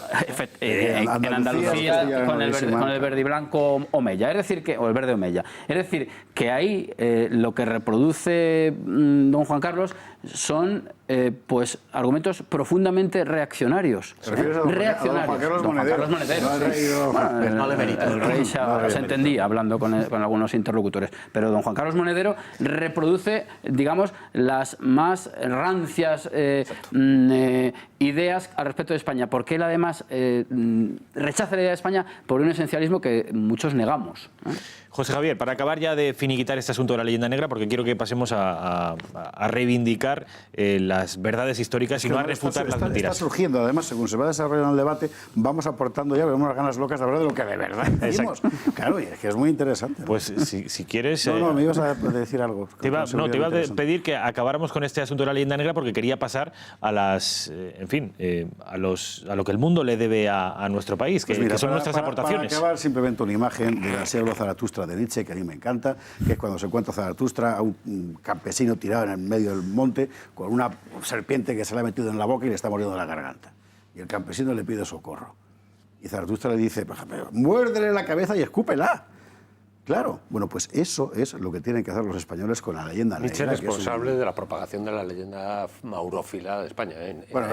en Andalucía con el verde y blanco Omeya, es decir, o el verde Omeya. Es decir, que ahí lo que reproduce don Juan Carlos son pues argumentos profundamente reaccionarios. Reaccionarios. Don Juan Carlos Monedero. No le merita. El rey se entendía hablando con algunos interlocutores. Pero don Juan Carlos Monedero reproduce, digamos, las más rancias ideas al respecto de España, porque él además rechaza la idea de España por un esencialismo que muchos negamos. José Javier, para acabar ya de finiquitar este asunto de la leyenda negra, porque quiero que pasemos a reivindicar las verdades históricas y no a refutar las mentiras. Está surgiendo, además, según se va desarrollando el debate, vamos aportando ya, vemos las ganas locas de hablar de lo que de verdad decimos. Claro, y es que es muy interesante. Pues si quieres... No, me ibas a decir algo. Te iba a pedir que acabáramos con este asunto de la leyenda negra porque quería pasar a las... a lo que el mundo le debe a nuestro país, que son nuestras aportaciones. Para acabar, simplemente una imagen de la Señora Zaratustra de Nietzsche, que a mí me encanta, que es cuando se encuentra Zaratustra a un campesino tirado en el medio del monte con una serpiente que se le ha metido en la boca y le está muriendo la garganta. Y el campesino le pide socorro. Y Zaratustra le dice, muérdele la cabeza y escúpela. Claro, bueno, pues eso es lo que tienen que hacer los españoles con la leyenda negra. Nietzsche es responsable de la propagación de la leyenda maurófila de España. Bueno,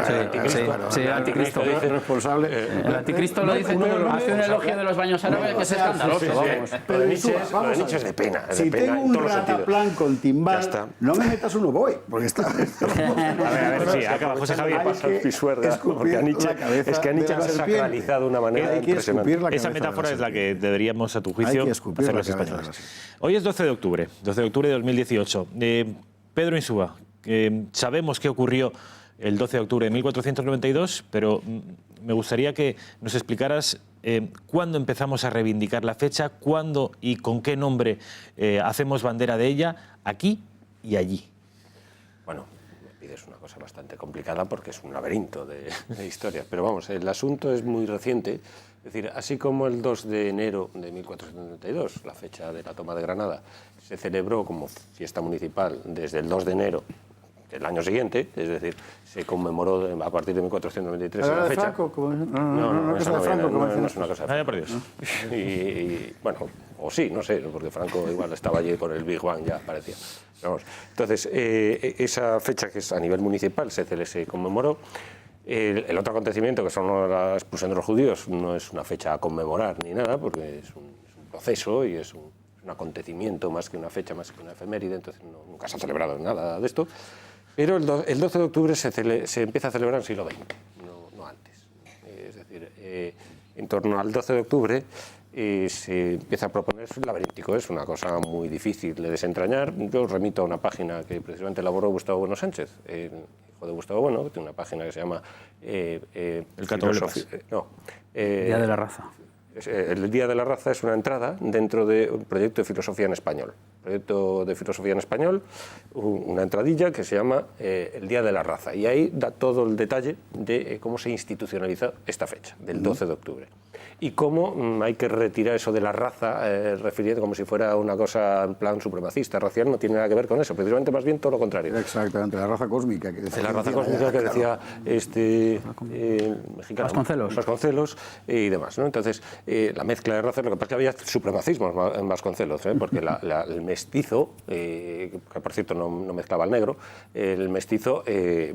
el anticristo. Responsable. El anticristo lo dice, hace un elogio de los baños árabes que es escandaloso. Pero Nietzsche es de pena. Si tengo un rataplan con timbal, no me metas un oboe, porque está... A ver, sí, acaba José Javier. Es que a Nietzsche lo ha sacralizado de una manera impresionante. Esa metáfora es la que deberíamos, a tu juicio, hacer los españoles. Hoy es 12 de octubre de 2018. Pedro Insúa, sabemos qué ocurrió el 12 de octubre de 1492, pero me gustaría que nos explicaras cuándo empezamos a reivindicar la fecha, cuándo y con qué nombre hacemos bandera de ella, aquí y allí. Bueno, me pides una cosa bastante complicada porque es un laberinto de historias, pero vamos, el asunto es muy reciente. Es decir, así como el 2 de enero de 1492, la fecha de la toma de Granada, se celebró como fiesta municipal desde el 2 de enero del año siguiente, es decir, se conmemoró a partir de 1493 la fecha. Franco, no es una cosa de Franco. Por Dios. Y bueno, o sí, no sé, porque Franco igual estaba allí por el Big Bang, ya parecía. Vamos. Entonces, esa fecha que es a nivel municipal se conmemoró. El otro acontecimiento, que son la expulsión de los judíos, no es una fecha a conmemorar ni nada, porque es un proceso y es un acontecimiento más que una fecha, más que una efeméride, entonces nunca se ha celebrado nada de esto. Pero el 12 de octubre se empieza a celebrar en el siglo XX, no antes. Es decir, en torno al 12 de octubre se empieza a proponer, es laberíntico, es una cosa muy difícil de desentrañar. Yo os remito a una página que precisamente elaboró Gustavo Bueno Sánchez, hijo de Gustavo Bueno, que tiene una página que se llama El Catoblepas. Día de la Raza. El Día de la Raza es una entrada dentro de un proyecto de filosofía en español. Proyecto de filosofía en español, una entradilla que se llama El Día de la Raza. Y ahí da todo el detalle de cómo se institucionaliza esta fecha, del 12 de octubre. Y cómo hay que retirar eso de la raza, refiriendo como si fuera una cosa en plan supremacista, racial, no tiene nada que ver con eso, precisamente más bien todo lo contrario. Exactamente, la raza cósmica. Que decía, la raza cósmica que decía mexicano, Vasconcelos y demás, ¿no? Entonces, la mezcla de razas, lo que pasa es que había supremacismo en Vasconcelos, porque el mestizo, que por cierto no mezclaba al negro, el mestizo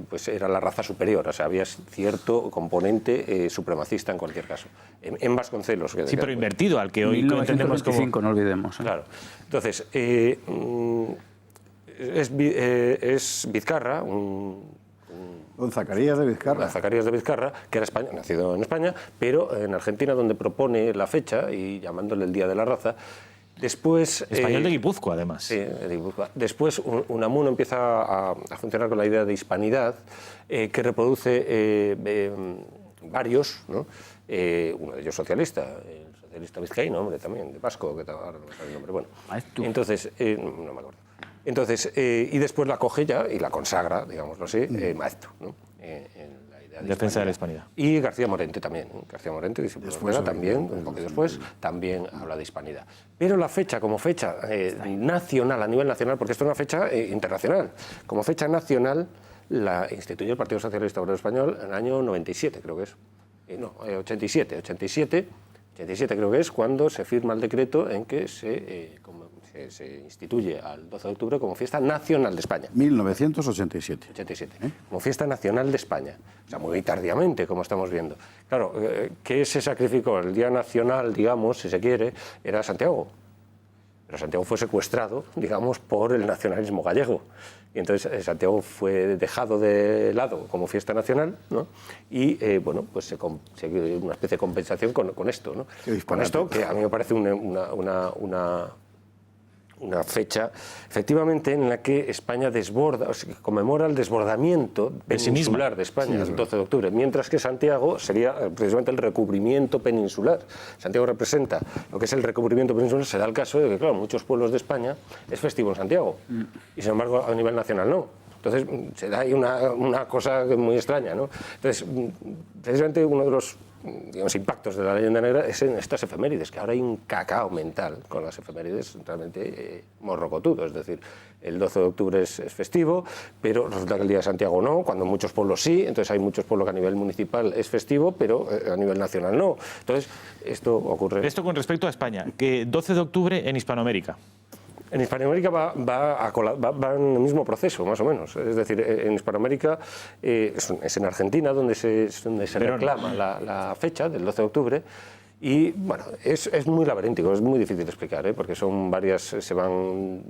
pues era la raza superior, o sea, había cierto componente supremacista en cualquier caso. En Vasconcelos. Sí, pero invertido al que hoy entendemos como... no olvidemos. Claro. Entonces, Es Vizcarra, Don Zacarías de Vizcarra. Zacarías de Vizcarra, que era nacido en España, pero en Argentina, donde propone la fecha y llamándole el Día de la Raza. Después, Español de Guipúzcoa, además. Sí, de Guipúzcoa. Después, Unamuno empieza a funcionar con la idea de hispanidad, que reproduce varios, ¿no? Uno de ellos socialista, el socialista vizcaíno, hombre, también, de vasco, que ahora no me sale el nombre. Bueno, entonces, no me acuerdo. Entonces, y después la coge ya y la consagra, digámoslo así, Maeztu, ¿no? En la idea de defensa de la hispanidad. Y García Morente también. García Morente, discípulo también, un poquito después, también habla de hispanidad. Pero la fecha, como fecha nacional, a nivel nacional, porque esto es una fecha internacional, como fecha nacional la instituyó el Partido Socialista Obrero Español en el año 97, creo que es. 87 creo que es cuando se firma el decreto en que se instituye al 12 de octubre como fiesta nacional de España. 1987. 87, como fiesta nacional de España. O sea, muy tardíamente, como estamos viendo. Claro, ¿qué se sacrificó? El día nacional, digamos, si se quiere, era Santiago. Pero Santiago fue secuestrado, digamos, por el nacionalismo gallego. Y entonces Santiago fue dejado de lado como fiesta nacional, ¿no? Y, bueno, pues se una especie de compensación con esto, ¿no? Con esto, que a mí me parece una fecha, efectivamente, en la que España desborda, o sea, que conmemora el desbordamiento peninsular de España, el 12 de octubre, mientras que Santiago sería precisamente el recubrimiento peninsular. Santiago representa lo que es el recubrimiento peninsular. Se da el caso de que, claro, muchos pueblos de España es festivo en Santiago, y sin embargo a nivel nacional no. Entonces se da ahí una cosa muy extraña, ¿no? Entonces, precisamente uno de los impactos de la leyenda negra es en estas efemérides, que ahora hay un cacao mental con las efemérides realmente morrocotudo. Es decir, el 12 de octubre es festivo, pero resulta que el Día de Santiago no, cuando en muchos pueblos sí. Entonces hay muchos pueblos que a nivel municipal es festivo, pero a nivel nacional no. Entonces esto ocurre. Esto con respecto a España, que 12 de octubre en Hispanoamérica. En Hispanoamérica va en el mismo proceso, más o menos. Es decir, en Hispanoamérica es en Argentina donde se reclama la fecha del 12 de octubre. Y bueno, es muy laberíntico, es muy difícil de explicar, porque son varias, se van,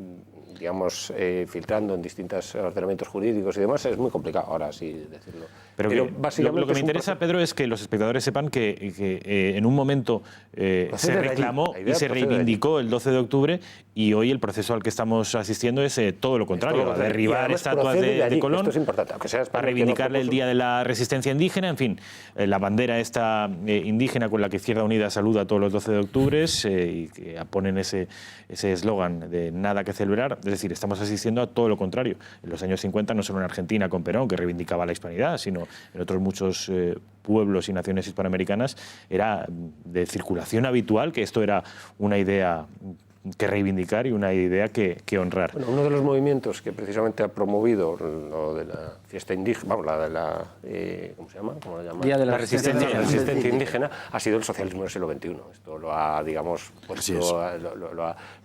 digamos, filtrando en distintos ordenamientos jurídicos y demás. Es muy complicado ahora sí decirlo. Pero básicamente lo que me interesa, Pedro, es que los espectadores sepan que en un momento se reclamó y se reivindicó el 12 de octubre, y hoy el proceso al que estamos asistiendo es todo lo contrario, a derribar estatuas de Colón, esto es importante, aunque sea a reivindicarle el Día de la Resistencia Indígena, en fin, la bandera esta indígena con la que Izquierda Unida saluda todos los 12 de octubre y que ponen ese eslogan de nada que celebrar. Es decir, estamos asistiendo a todo lo contrario. En los años 50, no solo en Argentina con Perón, que reivindicaba la hispanidad, sino en otros muchos pueblos y naciones hispanoamericanas, era de circulación habitual que esto era una idea que reivindicar y una idea que honrar. Bueno, uno de los movimientos que precisamente ha promovido lo de la fiesta indígena, vamos, la de la, ¿cómo se llama? ¿Cómo lo llaman? Día de la Resistencia Indígena, ha sido el socialismo del siglo XXI. Esto lo ha, digamos, puesto,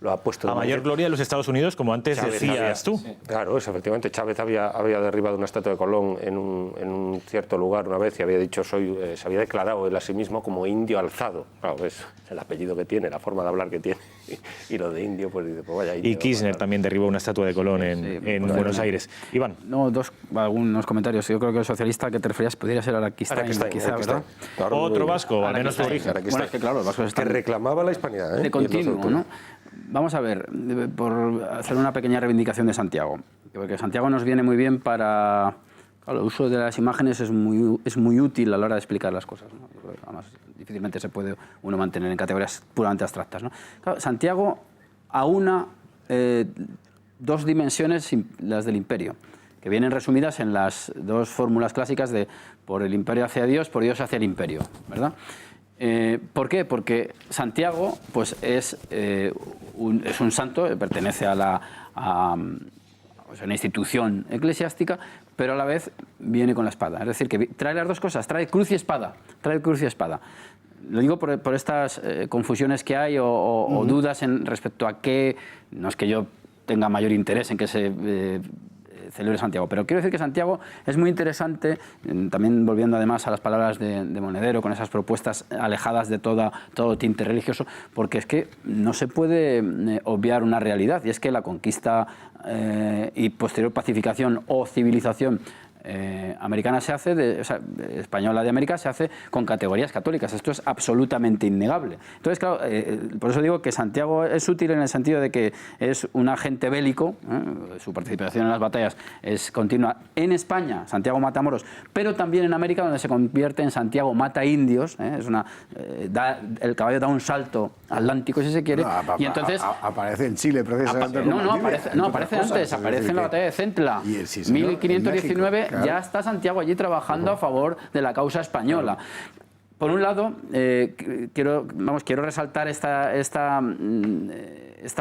lo ha puesto... A mayor gloria de los Estados Unidos, como antes Chávez decías tú. Sí. Claro, efectivamente, Chávez había derribado una estatua de Colón en un cierto lugar una vez y había dicho, se había declarado él a sí mismo como indio alzado. Claro, es el apellido que tiene, la forma de hablar que tiene. Y lo de indio, pues dice, pues vaya indio. Y Kirchner también derribó una estatua de Colón en Buenos Aires. Iván. No, algunos comentarios. Yo creo que el socialista que te referías podría ser Araquistain, quizá, ¿verdad? Claro, otro vasco, al menos su origen. Bueno, es que claro, los vascos están... Que reclamaba la hispanidad, de continuo, ¿no? Vamos a ver, por hacer una pequeña reivindicación de Santiago. Porque Santiago nos viene muy bien para... Claro, el uso de las imágenes es muy útil a la hora de explicar las cosas, ¿no? Yo creo que además difícilmente se puede uno mantener en categorías puramente abstractas, ¿no? Claro, Santiago aúna dos dimensiones, las del imperio, que vienen resumidas en las dos fórmulas clásicas de por el imperio hacia Dios, por Dios hacia el imperio, ¿verdad? ¿Por qué? Porque Santiago pues, es un santo, pertenece a una institución eclesiástica, pero a la vez viene con la espada. Es decir, que trae las dos cosas, trae cruz y espada. Lo digo por estas confusiones que hay o dudas respecto a qué, no es que yo tenga mayor interés en que se celebre Santiago. Pero quiero decir que Santiago es muy interesante, también volviendo además a las palabras de Monedero, con esas propuestas alejadas de todo tinte religioso, porque es que no se puede obviar una realidad, y es que la conquista y posterior pacificación o civilización americana se hace, española de América se hace con categorías católicas. Esto es absolutamente innegable. Entonces, claro, por eso digo que Santiago es útil en el sentido de que es un agente bélico, su participación en las batallas es continua en España, Santiago mata moros, pero también en América, donde se convierte en Santiago mata indios, el caballo da un salto atlántico, si se quiere, y entonces aparece en Chile precisamente. Aparece antes, aparece en la batalla de Centla, 1519. Claro. Ya está Santiago allí trabajando a favor de la causa española. Por un lado, quiero resaltar esta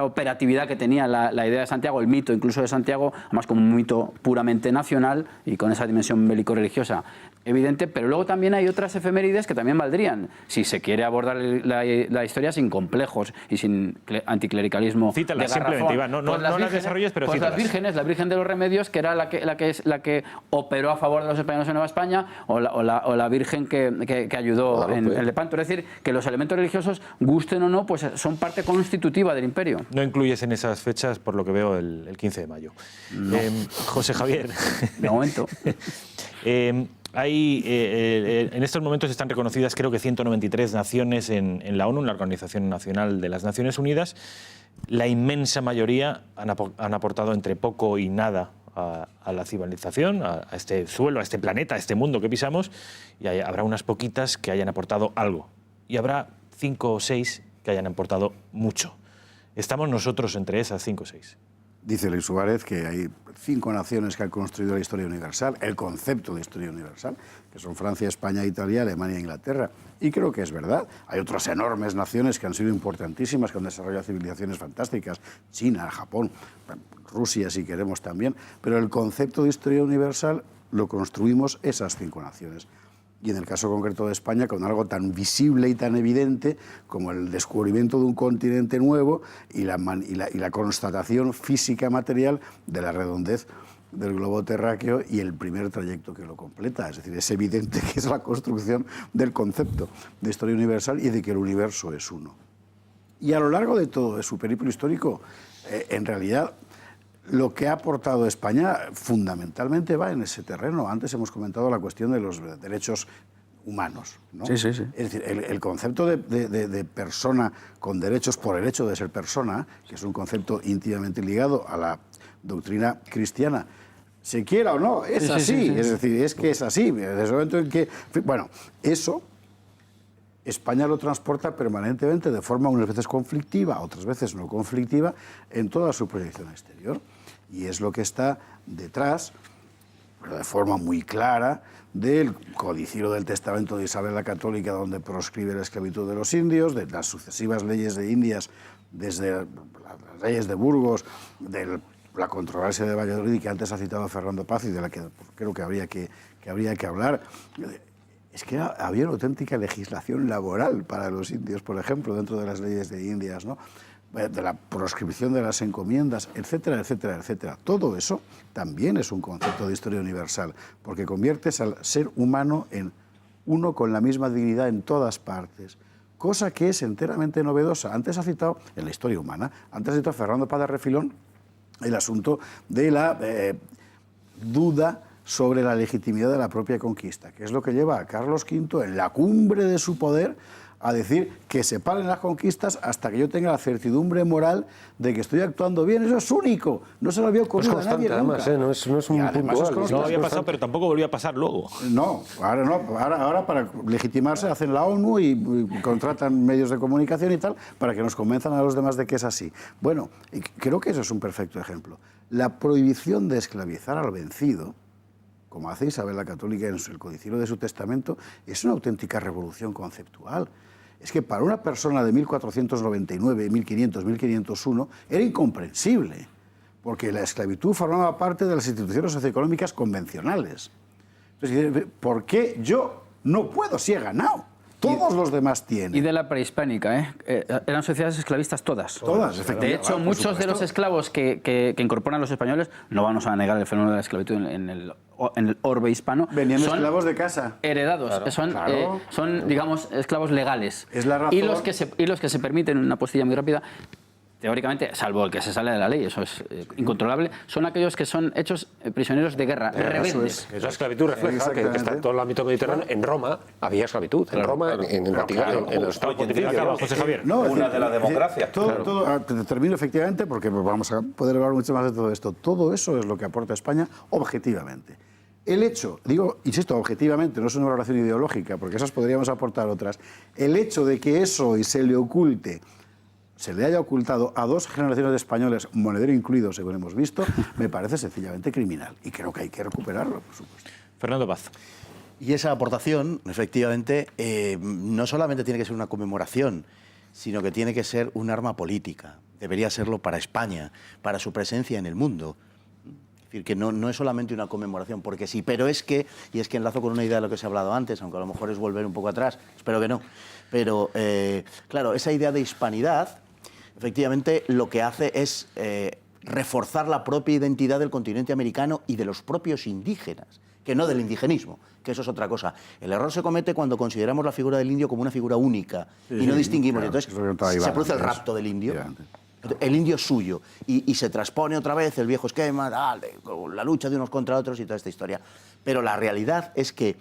operatividad que tenía la idea de Santiago, el mito incluso de Santiago, además como un mito puramente nacional y con esa dimensión bélico-religiosa evidente, pero luego también hay otras efemérides que también valdrían, si se quiere abordar la historia sin complejos y sin anticlericalismo. Cítalas simplemente, Iván, no las desarrolles, pero pues cítalas. La Virgen de los Remedios, que era la que operó a favor de los españoles en Nueva España, o la Virgen que ayudó en Lepanto. Es decir, que los elementos religiosos, gusten o no, pues son parte constitutiva del imperio. No incluyes en esas fechas, por lo que veo, el 15 de mayo. No. José Javier. De momento. En estos momentos están reconocidas, creo que 193 naciones en la ONU, en la Organización Nacional de las Naciones Unidas. La inmensa mayoría han aportado entre poco y nada a la civilización, a este suelo, a este planeta, a este mundo que pisamos, y habrá unas poquitas que hayan aportado algo. Y habrá 5 o 6 que hayan aportado mucho. Estamos nosotros entre esas 5 o 6. Dice Luis Suárez que hay 5 naciones que han construido la historia universal, el concepto de historia universal, que son Francia, España, Italia, Alemania e Inglaterra. Y creo que es verdad. Hay otras enormes naciones que han sido importantísimas, que han desarrollado civilizaciones fantásticas, China, Japón, Rusia, si queremos también. Pero el concepto de historia universal lo construimos esas 5 naciones. Y en el caso concreto de España, con algo tan visible y tan evidente como el descubrimiento de un continente nuevo y la constatación física material de la redondez del globo terráqueo y el primer trayecto que lo completa. Es decir, es evidente que es la construcción del concepto de historia universal y de que el universo es uno. Y a lo largo de todo su periplo histórico, en realidad, lo que ha aportado España fundamentalmente va en ese terreno. Antes hemos comentado la cuestión de los derechos humanos, ¿no? Sí. Es decir, el concepto de persona con derechos por el hecho de ser persona, que es un concepto íntimamente ligado a la doctrina cristiana, se quiera o no, es así. Es decir, es que es así. Desde el momento en que... Bueno, eso España lo transporta permanentemente de forma unas veces conflictiva, otras veces no conflictiva, en toda su proyección exterior. Y es lo que está detrás, pero de forma muy clara, del codicilo del testamento de Isabel la Católica, donde proscribe la esclavitud de los indios, de las sucesivas leyes de Indias, desde las leyes de Burgos, de la controversia de Valladolid, que antes ha citado Fernando Paz y de la que creo que habría que hablar. Es que había una auténtica legislación laboral para los indios, por ejemplo, dentro de las leyes de Indias, ¿no? De la proscripción de las encomiendas, etcétera, etcétera, etcétera. Todo eso también es un concepto de historia universal, porque conviertes al ser humano en uno con la misma dignidad en todas partes, cosa que es enteramente novedosa. Antes ha citado, en la historia humana, antes ha citado Fernando Paz de Refilón el asunto de la duda sobre la legitimidad de la propia conquista, que es lo que lleva a Carlos V en la cumbre de su poder a decir que se paren las conquistas hasta que yo tenga la certidumbre moral de que estoy actuando bien. Eso es único. No se lo había ocurrido a nadie además, nunca. No es un puntual. No había pasado, pero tampoco volvió a pasar luego. No. Ahora para legitimarse hacen la ONU y contratan medios de comunicación y tal para que nos convenzan a los demás de que es así. Bueno, y creo que eso es un perfecto ejemplo. La prohibición de esclavizar al vencido, como hace Isabel la Católica en el codicilo de su testamento, es una auténtica revolución conceptual. Es que para una persona de 1499, 1500, 1501 era incomprensible, porque la esclavitud formaba parte de las instituciones socioeconómicas convencionales. Entonces, ¿por qué yo no puedo si he ganado? Todos los demás tienen. Y de la prehispánica, eran sociedades esclavistas todas. Todas, efectivamente. De hecho, muchos de los esclavos que incorporan los españoles, no vamos a negar el fenómeno de la esclavitud en el orbe hispano, Venían son esclavos de casa. heredados, son digamos, esclavos legales. Es la razón. Y los que se permiten, una postilla muy rápida, teóricamente, salvo el que se sale de la ley, eso es incontrolable, son aquellos que son hechos prisioneros de guerra, rebeldes. La esclavitud refleja que está en todo el ámbito mediterráneo. En Roma había esclavitud. En Roma, en el Vaticano, en los Estados Unidos. José Javier. Una de la democracia. Termino efectivamente, porque vamos a poder hablar mucho más de todo esto. Todo eso es lo que aporta España objetivamente. El hecho, insisto, objetivamente, no es una valoración ideológica, porque esas podríamos aportar otras. El hecho de que eso y se le haya ocultado a 2 generaciones de españoles, monedero incluido, según hemos visto, me parece sencillamente criminal. Y creo que hay que recuperarlo, por supuesto. Fernando Paz. Y esa aportación, efectivamente, no solamente tiene que ser una conmemoración, sino que tiene que ser un arma política. Debería serlo para España, para su presencia en el mundo. Es decir, que no es solamente una conmemoración, porque sí, pero es que enlazo con una idea de lo que se ha hablado antes, aunque a lo mejor es volver un poco atrás, espero que no. Pero, claro, esa idea de hispanidad, efectivamente, lo que hace es reforzar la propia identidad del continente americano y de los propios indígenas, que no del indigenismo, que eso es otra cosa. El error se comete cuando consideramos la figura del indio como una figura única y no distinguimos. Claro, entonces se produce el rapto del indio. El indio es suyo y se transpone otra vez el viejo esquema, la lucha de unos contra otros y toda esta historia. Pero la realidad es que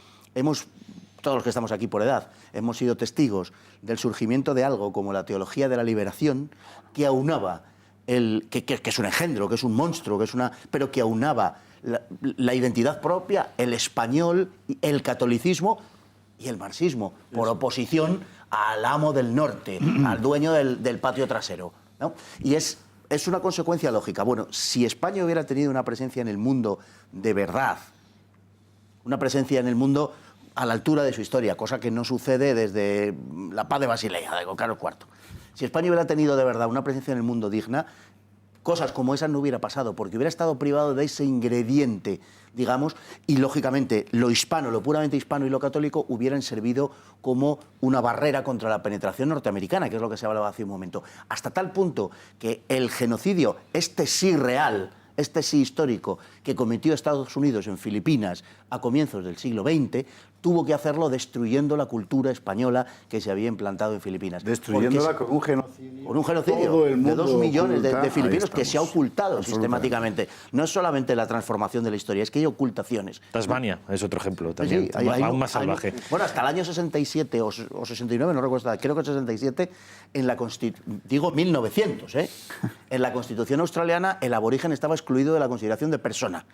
todos los que estamos aquí por edad, hemos sido testigos del surgimiento de algo como la teología de la liberación, que aunaba, que es un engendro, que es un monstruo, pero que aunaba la identidad propia, el español, el catolicismo y el marxismo, por oposición al amo del norte, al dueño del patio trasero, ¿no? Y es una consecuencia lógica. Bueno, si España hubiera tenido una presencia en el mundo de verdad, una presencia en el mundo a la altura de su historia, cosa que no sucede desde la paz de Basilea, de Carlos IV. Si España hubiera tenido de verdad una presencia en el mundo digna, cosas como esas no hubiera pasado, porque hubiera estado privado de ese ingrediente, digamos, y lógicamente lo hispano, lo puramente hispano y lo católico hubieran servido como una barrera contra la penetración norteamericana, que es lo que se hablaba hace un momento. Hasta tal punto que el genocidio, este sí real, este sí histórico, que cometió Estados Unidos en Filipinas a comienzos del siglo XX, tuvo que hacerlo destruyendo la cultura española que se había implantado en Filipinas. Destruyéndola con un genocidio. Con un genocidio de 2 millones de filipinos que se ha ocultado sistemáticamente. No es solamente la transformación de la historia, es que hay ocultaciones. Tasmania es otro ejemplo también, Sí, aún más salvaje. Bueno, hasta el año 67 o 69, no recuerdo, creo que 67, digo 1900, en la Constitución australiana el aborigen estaba excluido de la consideración de persona.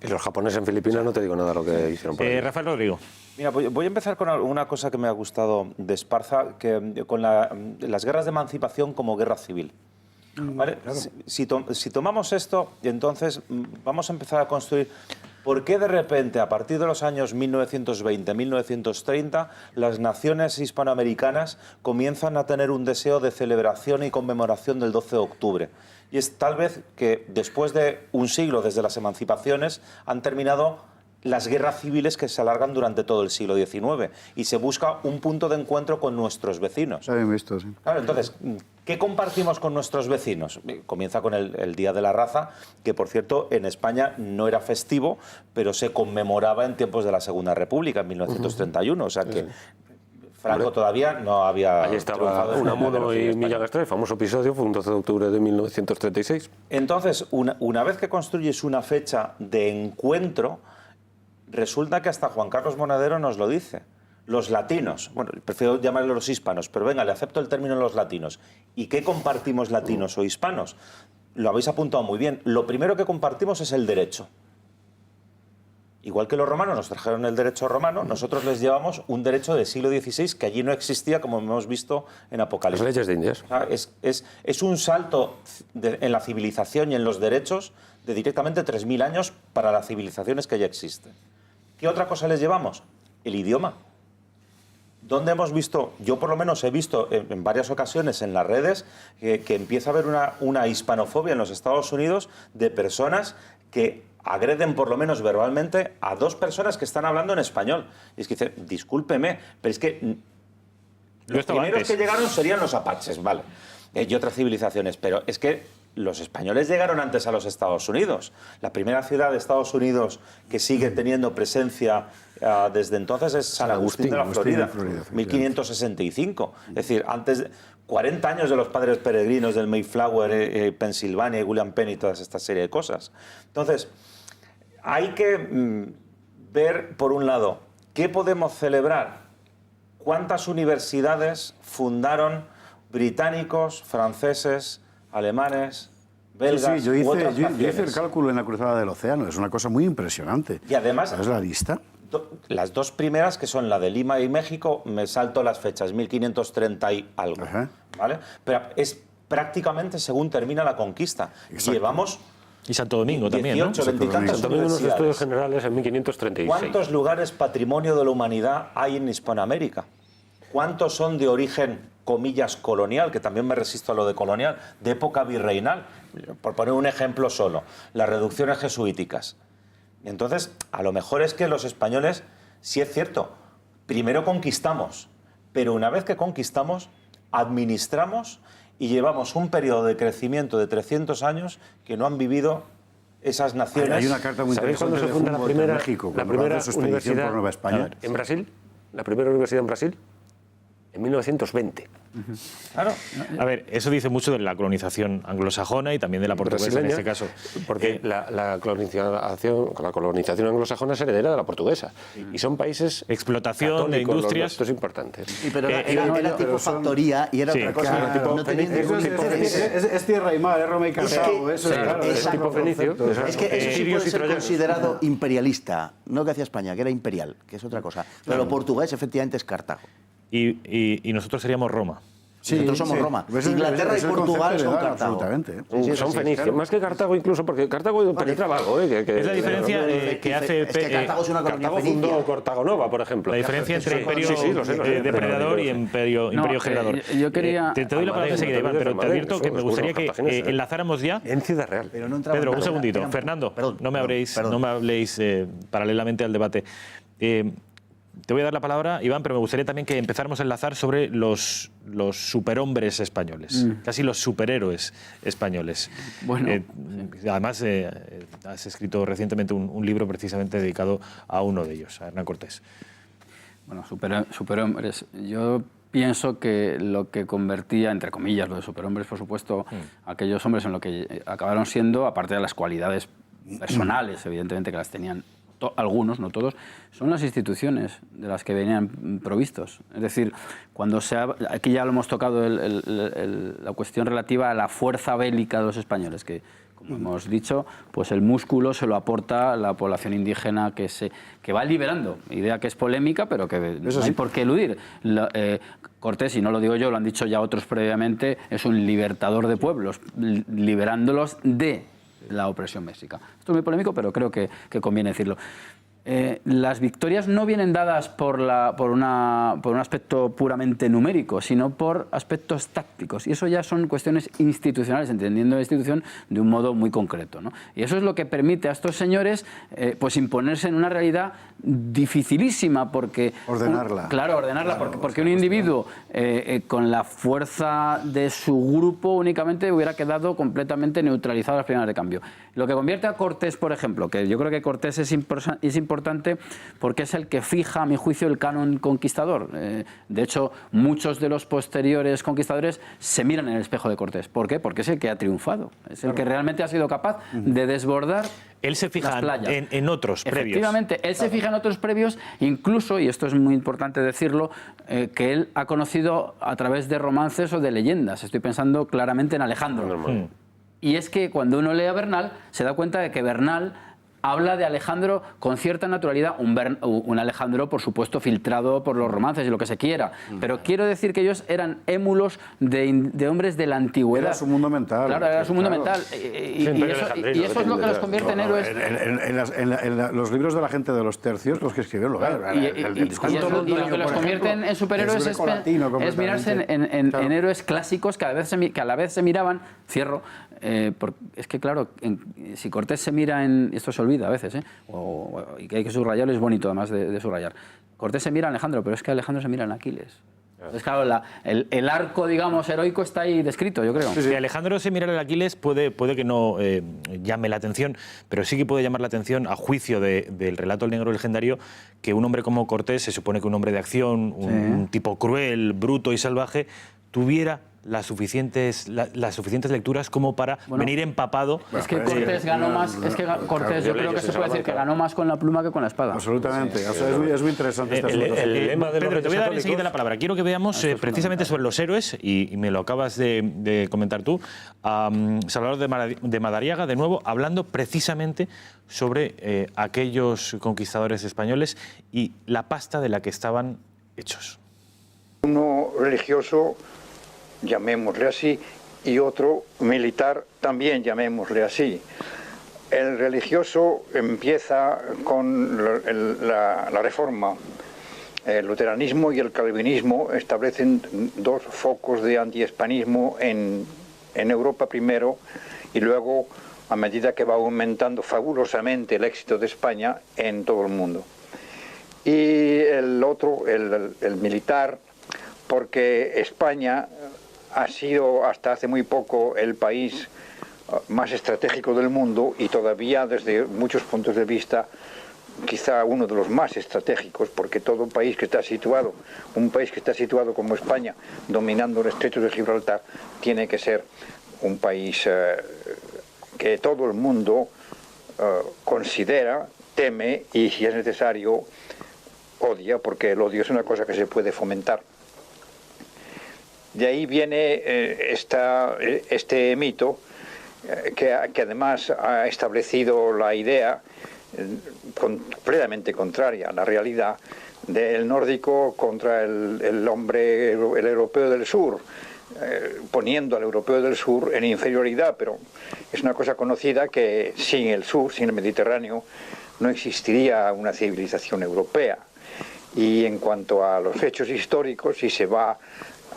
Y los japoneses en Filipinas no te digo nada de lo que hicieron por ahí. Rafael Rodrigo. Mira, voy a empezar con una cosa que me ha gustado de Esparza, con las guerras de emancipación como guerra civil. ¿Vale? Claro. Si tomamos esto, entonces vamos a empezar a construir por qué de repente, a partir de los años 1920-1930, las naciones hispanoamericanas comienzan a tener un deseo de celebración y conmemoración del 12 de octubre. Y es tal vez que después de un siglo desde las emancipaciones han terminado las guerras civiles que se alargan durante todo el siglo XIX y se busca un punto de encuentro con nuestros vecinos. Se habían visto, sí. Claro, entonces, ¿qué compartimos con nuestros vecinos? Comienza con el Día de la Raza, que por cierto en España no era festivo, pero se conmemoraba en tiempos de la Segunda República, en 1931, o sea que Franco todavía no había... Ahí estaba Unamuno y Millán Astray, el famoso episodio fue un 12 de octubre de 1936. Entonces, una vez que construyes una fecha de encuentro, resulta que hasta Juan Carlos Monedero nos lo dice. Los latinos, bueno, prefiero llamarle los hispanos, pero venga, le acepto el término los latinos. ¿Y qué compartimos latinos o hispanos? Lo habéis apuntado muy bien. Lo primero que compartimos es el derecho. Igual que los romanos nos trajeron el derecho romano, nosotros les llevamos un derecho del siglo XVI que allí no existía, como hemos visto en Apocalipsis. Las leyes de Indias. Es un salto en la civilización y en los derechos de directamente 3.000 años para las civilizaciones que ya existen. ¿Qué otra cosa les llevamos? El idioma. ¿Dónde hemos visto? Yo por lo menos he visto en varias ocasiones en las redes que empieza a haber una hispanofobia en los Estados Unidos de personas que agreden por lo menos verbalmente a dos personas que están hablando en español. Y es que dice, discúlpeme, pero es que los primeros que llegaron serían los apaches, vale, y otras civilizaciones, pero es que los españoles llegaron antes a los Estados Unidos. La primera ciudad de Estados Unidos que sigue teniendo presencia desde entonces es San Agustín de la Florida, 1565. Es decir, antes, 40 años de los padres peregrinos del Mayflower, Pensilvania, y William Penn y toda esta serie de cosas. Entonces, hay que ver, por un lado, qué podemos celebrar, cuántas universidades fundaron británicos, franceses, alemanes, belgas. Sí, yo hice el cálculo en la Cruzada del Océano, es una cosa muy impresionante. Y además, ¿sabes la lista? Las dos primeras, que son la de Lima y México, me salto las fechas, 1530 y algo, ¿vale? Pero es prácticamente según termina la conquista. Exacto. Llevamos... Y Santo Domingo también, ¿no? 18, 20 y tantas También unos universidades. estudios generales en 1536. ¿Cuántos lugares patrimonio de la humanidad hay en Hispanoamérica? ¿Cuántos son de origen, comillas, colonial, que también me resisto a lo de colonial, de época virreinal? Por poner un ejemplo solo, las reducciones jesuíticas. Entonces, a lo mejor es que los españoles, sí es cierto, primero conquistamos, pero una vez que conquistamos, administramos y llevamos un periodo de crecimiento de 300 años que no han vivido esas naciones. Hay una carta muy ¿Sabéis interesante cuándo se de funda la Humboldt en primera, México, la cuando primera hace su expedición universidad por Nueva España? en Brasil? ¿La primera universidad en Brasil? En 1920. Claro. A ver, eso dice mucho de la colonización anglosajona y también de la portuguesa en Brasileña, este caso. Porque la colonización anglosajona es heredera de la portuguesa. Y son países... Explotación de católicos, industrias. Esto es importante. Sí, pero era tipo factoría y era Sí, otra cosa. claro, no tenía ningún Es tierra y mar, es Roma y Cartago. Es que- eso es claro. es tipo fenicio. Es que eso sí Sirios puede y ser troyanos. considerado imperialista, no que hacía España, que era imperial, que es otra cosa. Pero lo portugués efectivamente es Cartago. Y nosotros seríamos Roma. Nosotros somos Roma. Pues Inglaterra y es el Portugal concepto son legal, Cartago. absolutamente. Son fenicios, más que Cartago incluso, porque Cartago penetraba algo. Es la diferencia que hace... Es que Cartago es una colonia Cartago fenicia. fundó Cartagonova, por ejemplo. La diferencia entre imperio Sí, lo sé. depredador y imperio generador. yo quería... Te doy la palabra enseguida, Iván, pero te advierto que me gustaría que enlazáramos ya. En Ciudad Real. Pero no entraba Pedro, en un nada. segundito. Eran- Fernando, perdón, no me habléis paralelamente al debate. Te voy a dar la palabra, Iván, pero me gustaría también que empezáramos a enlazar sobre los superhombres españoles, casi los superhéroes españoles. Bueno, Además, has escrito recientemente un libro precisamente dedicado a uno de ellos, a Hernán Cortés. Bueno, superhombres. Yo pienso que lo que convertía, entre comillas, lo de superhombres, por supuesto, aquellos hombres en lo que acabaron siendo, aparte de las cualidades personales, evidentemente que las tenían algunos, no todos, son las instituciones de las que venían provistos. Es decir, cuando aquí ya lo hemos tocado la cuestión relativa a la fuerza bélica de los españoles, que, como hemos dicho, pues el músculo se lo aporta la población indígena que va liberando. Idea que es polémica, pero que no hay por qué eludir. Cortés, y no lo digo yo, lo han dicho ya otros previamente, es un libertador de pueblos, liberándolos de la opresión méxica. Esto es muy polémico, pero creo que conviene decirlo. Las victorias no vienen dadas por un aspecto puramente numérico, sino por aspectos tácticos. Y eso ya son cuestiones institucionales, entendiendo la institución de un modo muy concreto, ¿no? Y eso es lo que permite a estos señores pues imponerse en una realidad dificilísima, porque... Ordenarla. Ordenarla, porque un individuo con la fuerza de su grupo únicamente hubiera quedado completamente neutralizado a las primeras de cambio. Lo que convierte a Cortés, por ejemplo, que yo creo que Cortés es importante porque es el que fija, a mi juicio, el canon conquistador. De hecho, muchos de los posteriores conquistadores se miran en el espejo de Cortés. ¿Por qué? Porque es el que ha triunfado, es el que realmente ha sido capaz de desbordar. Él se fija en otros previos. Efectivamente, él se fija en otros previos, incluso, y esto es muy importante decirlo, que él ha conocido a través de romances o de leyendas. Estoy pensando claramente en Alejandro. Y es que cuando uno lee a Bernal, se da cuenta de que Bernal habla de Alejandro con cierta naturalidad, un Alejandro, por supuesto, filtrado por los romances y lo que se quiera, pero quiero decir que ellos eran émulos de hombres de la antigüedad. Era su mundo mental. Claro, era su mundo mental. Y eso es lo que los convierte en héroes. En los libros de la gente de los tercios, los que escribieron, Y lo que los convierten en superhéroes es mirarse en héroes clásicos que a la vez se miraban, Es que, claro, si Cortés se mira en... Esto se olvida a veces, y que hay que subrayarlo, es bonito además de subrayar. Cortés se mira en Alejandro, pero es que Alejandro se mira en Aquiles. Entonces, claro, el arco, digamos, heroico está ahí descrito, yo creo. Si Alejandro se mira en Aquiles, puede que no llame la atención, pero sí que puede llamar la atención, a juicio del relato del negro legendario, que un hombre como Cortés, se supone que un hombre de acción, un tipo cruel, bruto y salvaje, tuviera las suficientes lecturas como para venir empapado. Es que Cortés ganó más, Cortés yo creo que se puede decir que ganó más con la pluma que con la espada. Absolutamente, o sea, es muy interesante este asunto. El lema de los Pedro, te voy a dar Reyes enseguida la palabra. Quiero que veamos precisamente sobre los héroes, y me lo acabas de comentar tú, a Salvador de Madariaga, de nuevo, hablando precisamente sobre aquellos conquistadores españoles y la pasta de la que estaban hechos. Uno religioso, llamémosle así, y otro militar, también llamémosle así. El religioso empieza con la Reforma. El luteranismo y el calvinismo establecen dos focos de antihispanismo en Europa primero, y luego, a medida que va aumentando fabulosamente el éxito de España, en todo el mundo. Y el otro, el militar, porque España ha sido hasta hace muy poco el país más estratégico del mundo, y todavía desde muchos puntos de vista quizá uno de los más estratégicos, porque todo país que está situado, un país que está situado como España, dominando el estrecho de Gibraltar, tiene que ser un país que todo el mundo considera, teme y, si es necesario, odia, porque el odio es una cosa que se puede fomentar. De ahí viene este mito que además ha establecido la idea completamente contraria a la realidad del nórdico contra el hombre, el europeo del sur, poniendo al europeo del sur en inferioridad, pero es una cosa conocida que sin el sur, sin el Mediterráneo, no existiría una civilización europea. Y en cuanto a los hechos históricos, si se va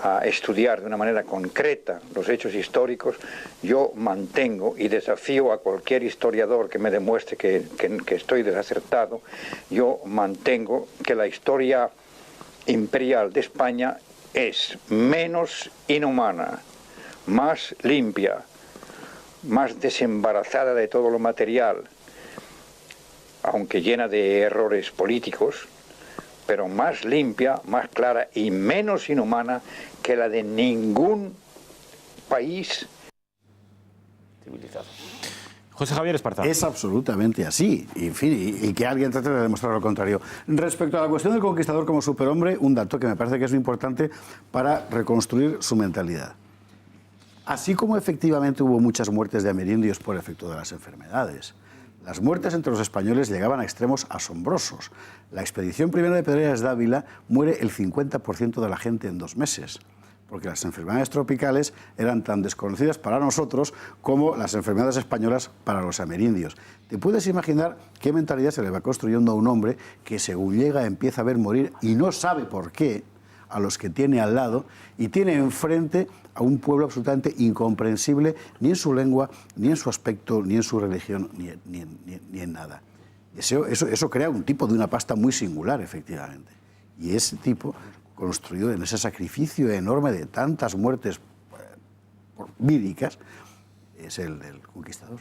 a estudiar de una manera concreta los hechos históricos, yo mantengo y desafío a cualquier historiador que me demuestre que estoy desacertado. Yo mantengo que la historia imperial de España es menos inhumana, más limpia, más desembarazada de todo lo material, aunque llena de errores políticos, pero más limpia, más clara y menos inhumana que la de ningún país civilizado. José Javier Esparza. Es absolutamente así, en fin, y que alguien trate de demostrar lo contrario. Respecto a la cuestión del conquistador como superhombre, un dato que me parece que es muy importante para reconstruir su mentalidad. Así como efectivamente hubo muchas muertes de amerindios por efecto de las enfermedades, las muertes entre los españoles llegaban a extremos asombrosos. La expedición primera de Pedreras de Ávila muere el 50% de la gente en 2 meses, porque las enfermedades tropicales eran tan desconocidas para nosotros como las enfermedades españolas para los amerindios. ¿Te puedes imaginar qué mentalidad se le va construyendo a un hombre que, según llega, empieza a ver morir y no sabe por qué a los que tiene al lado, y tiene enfrente a un pueblo absolutamente incomprensible ni en su lengua, ni en su aspecto, ni en su religión, ni en nada? Eso crea un tipo de una pasta muy singular, efectivamente. Y ese tipo, construido en ese sacrificio enorme de tantas muertes víricas, es el del conquistador.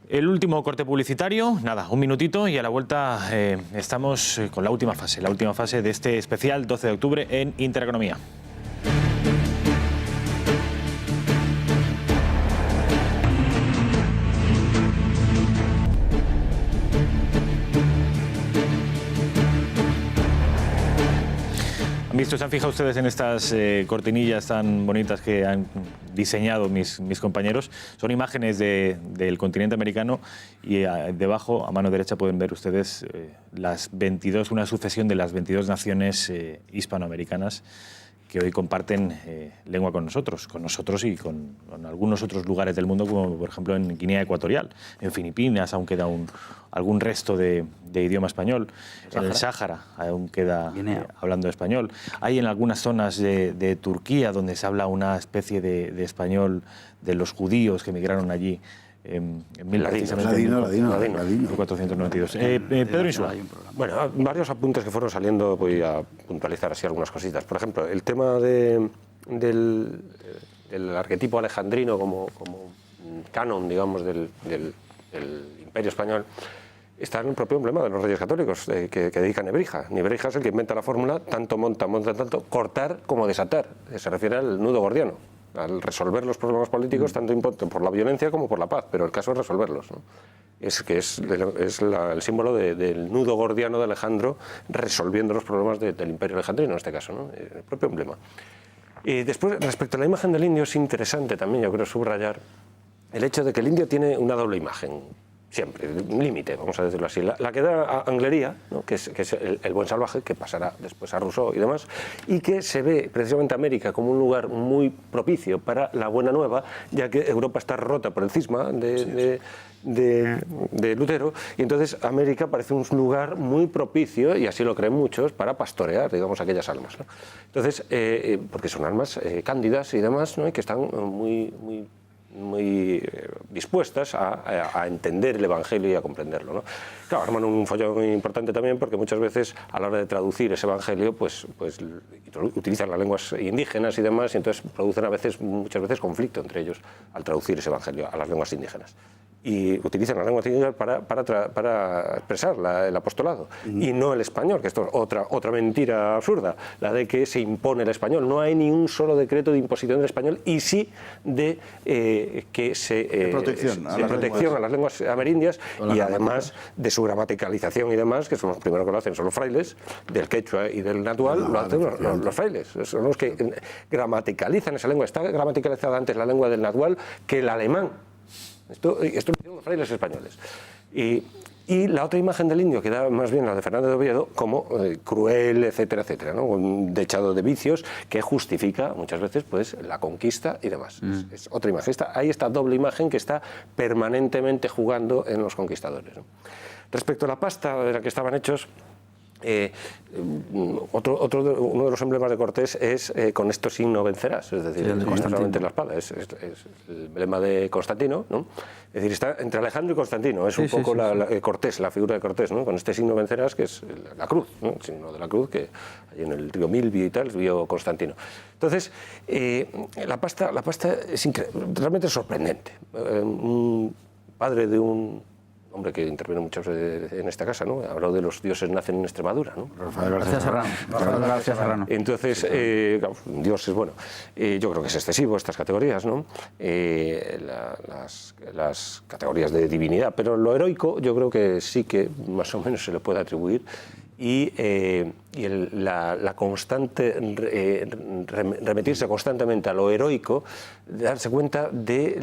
El último corte publicitario, nada, un minutito, y a la vuelta estamos con la última fase de este especial 12 de octubre en Intereconomía. ¿Se han fijado ustedes en estas cortinillas tan bonitas que han diseñado mis compañeros? Son imágenes del continente americano, y debajo, a mano derecha, pueden ver ustedes una sucesión de las 22 naciones hispanoamericanas que hoy comparten lengua con nosotros y con algunos otros lugares del mundo, como por ejemplo en Guinea Ecuatorial, en Filipinas aún queda algún resto de idioma español, en el Sáhara aún queda hablando español. Hay en algunas zonas de Turquía donde se habla una especie de español de los judíos que emigraron allí en 1492. Pedro Insúa. Bueno, varios apuntes que fueron saliendo, voy a puntualizar así algunas cositas. Por ejemplo, el tema del arquetipo alejandrino como canon, digamos, del Imperio Español, está en el propio emblema de los Reyes Católicos, que dedica a Nebrija. Nebrija es el que inventa la fórmula, tanto monta tanto, cortar como desatar. Se refiere al nudo gordiano, al resolver los problemas políticos, tanto por la violencia como por la paz, pero el caso es resolverlos, ¿no? Es el símbolo del nudo gordiano de Alejandro resolviendo los problemas del Imperio Alejandrino, en este caso, ¿no? El propio emblema. Y después, respecto a la imagen del indio, es interesante también, yo creo, subrayar el hecho de que el indio tiene una doble imagen. Siempre, un límite, vamos a decirlo así. La que da a Anglería, ¿no? que es el buen salvaje, que pasará después a Rousseau y demás, y que se ve precisamente América como un lugar muy propicio para la buena nueva, ya que Europa está rota por el cisma de Lutero, y entonces América parece un lugar muy propicio, y así lo creen muchos, para pastorear, digamos, aquellas almas, ¿no? Entonces, porque son almas cándidas y demás, ¿no? Y que están muy dispuestas a entender el Evangelio y a comprenderlo, ¿no? Claro, arman un follón muy importante también, porque muchas veces a la hora de traducir ese Evangelio pues utilizan las lenguas indígenas y demás, y entonces producen muchas veces conflicto entre ellos al traducir ese Evangelio a las lenguas indígenas. Y utilizan la lengua indígena para expresar el apostolado, y no el español, que esto es otra mentira absurda, la de que se impone el español. No hay ni un solo decreto de imposición del español, y sí de protección a las lenguas amerindias, y además de su gramaticalización y demás, que son los primeros que lo hacen, son los frailes, del quechua y del natural, lo hacen los frailes, son los que gramaticalizan esa lengua. Está gramaticalizada antes la lengua del natural que el alemán. Esto lo hicieron los frailes españoles. Y la otra imagen del indio, que da más bien la de Fernández de Oviedo, como cruel, etcétera, etcétera, ¿no? Un dechado de vicios que justifica muchas veces pues la conquista y demás. Es otra imagen. Hay esta doble imagen que está permanentemente jugando en los conquistadores, ¿no? Respecto a la pasta de la que estaban hechos, uno de los emblemas de Cortés es con esto signo vencerás, es decir, no solamente la espada, es el emblema de Constantino, ¿no? Es decir, está entre Alejandro y Constantino, es un poco Cortés, la figura de Cortés, ¿no? Con este signo vencerás, que es la cruz, ¿no? El signo de la cruz que hay en el río Milvio y tal, vio Constantino. Entonces, la pasta es realmente sorprendente. Un padre de un hombre que interviene muchas veces en esta casa, ¿no? Ha hablado de los dioses nacen en Extremadura, ¿no? Rafael García Serrano. Entonces, dioses, bueno, yo creo que es excesivo estas categorías, ¿no? Las categorías de divinidad, pero lo heroico yo creo que sí que más o menos se le puede atribuir, y la constante remitirse constantemente a lo heroico, darse cuenta de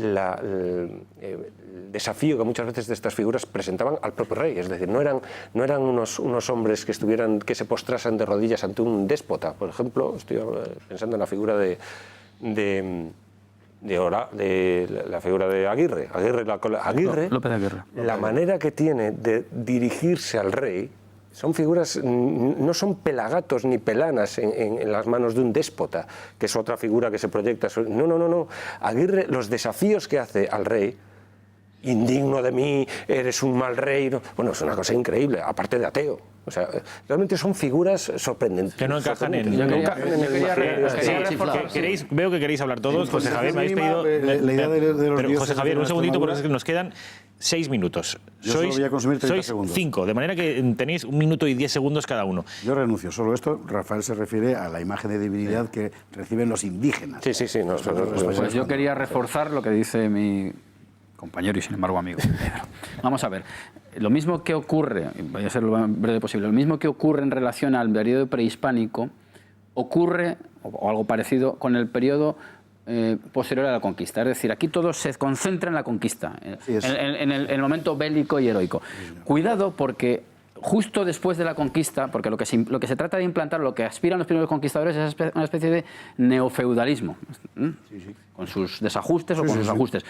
el desafío que muchas veces de estas figuras presentaban al propio rey. Es decir, no eran unos hombres que se postrasen de rodillas ante un déspota. Por ejemplo, estoy pensando en la figura de la figura de Aguirre. López Aguirre. La manera que tiene de dirigirse al rey, son figuras, no son pelagatos ni pelanas en las manos de un déspota, que es otra figura que se proyecta. No. Aguirre, los desafíos que hace al rey, indigno de mí, eres un mal rey, no. Bueno, es una cosa increíble, aparte de ateo. O sea, realmente son figuras sorprendentes. Que no encajan en el... Veo que queréis hablar todos. José Javier, me habéis pedido... La idea de los pero José Javier, un segundito, porque es que nos quedan 6 minutos. Yo solo voy a consumir 30 sois segundos. 5, de manera que tenéis 1 minuto y 10 segundos cada uno. Yo renuncio. Solo esto, Rafael se refiere a la imagen de divinidad que reciben los indígenas. Sí. No, pues yo quería reforzar lo que dice mi compañero y sin embargo amigo Pedro. Vamos a ver, lo mismo que ocurre, voy a ser lo más breve posible, lo mismo que ocurre en relación al periodo prehispánico, ocurre, o algo parecido, con el periodo posterior a la conquista. Es decir, aquí todo se concentra en la conquista, en el momento bélico y heroico. Cuidado, porque justo después de la conquista, porque lo que se trata de implantar, lo que aspiran los primeros conquistadores es una especie de neofeudalismo, con sus desajustes o con sus ajustes.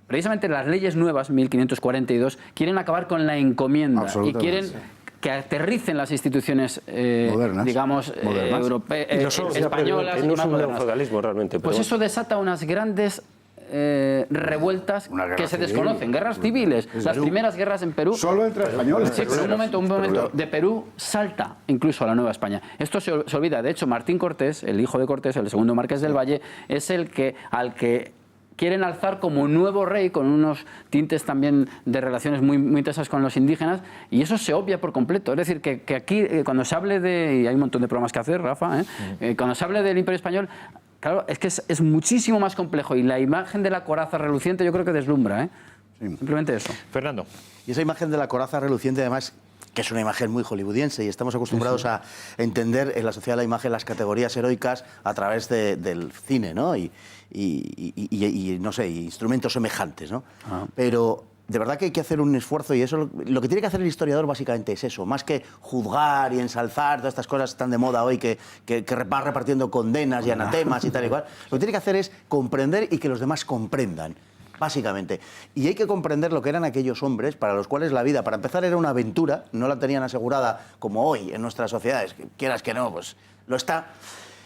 Precisamente las leyes nuevas, 1542, quieren acabar con la encomienda y quieren que aterricen las instituciones modernas, digamos, europeas, españolas y más modernas. Realmente, pues eso desata unas grandes revueltas que se desconocen, guerras civiles, las primeras guerras en Perú. Solo entre españoles. Sí, un momento, de Perú salta incluso a la Nueva España. Esto se olvida. De hecho, Martín Cortés, el hijo de Cortés, el segundo marqués del Valle, es al que quieren alzar como nuevo rey, con unos tintes también de relaciones muy intensas con los indígenas, y eso se obvia por completo. Es decir, que aquí, cuando se hable de... y hay un montón de programas que hacer, Rafa, cuando se hable del Imperio Español, claro, es que es muchísimo más complejo, y la imagen de la coraza reluciente yo creo que deslumbra, simplemente eso. Fernando. Y esa imagen de la coraza reluciente, además, que es una imagen muy hollywoodiense, y estamos acostumbrados a entender en la sociedad de la imagen las categorías heroicas a través del cine, ¿no? Y no sé, instrumentos semejantes, ¿no? Pero de verdad que hay que hacer un esfuerzo, y eso lo que tiene que hacer el historiador básicamente es eso, más que juzgar y ensalzar todas estas cosas tan de moda hoy que va repartiendo condenas y anatemas y tal y cual. Lo que tiene que hacer es comprender y que los demás comprendan, básicamente. Y hay que comprender lo que eran aquellos hombres para los cuales la vida, para empezar, era una aventura, no la tenían asegurada como hoy en nuestras sociedades, quieras que no, pues lo está.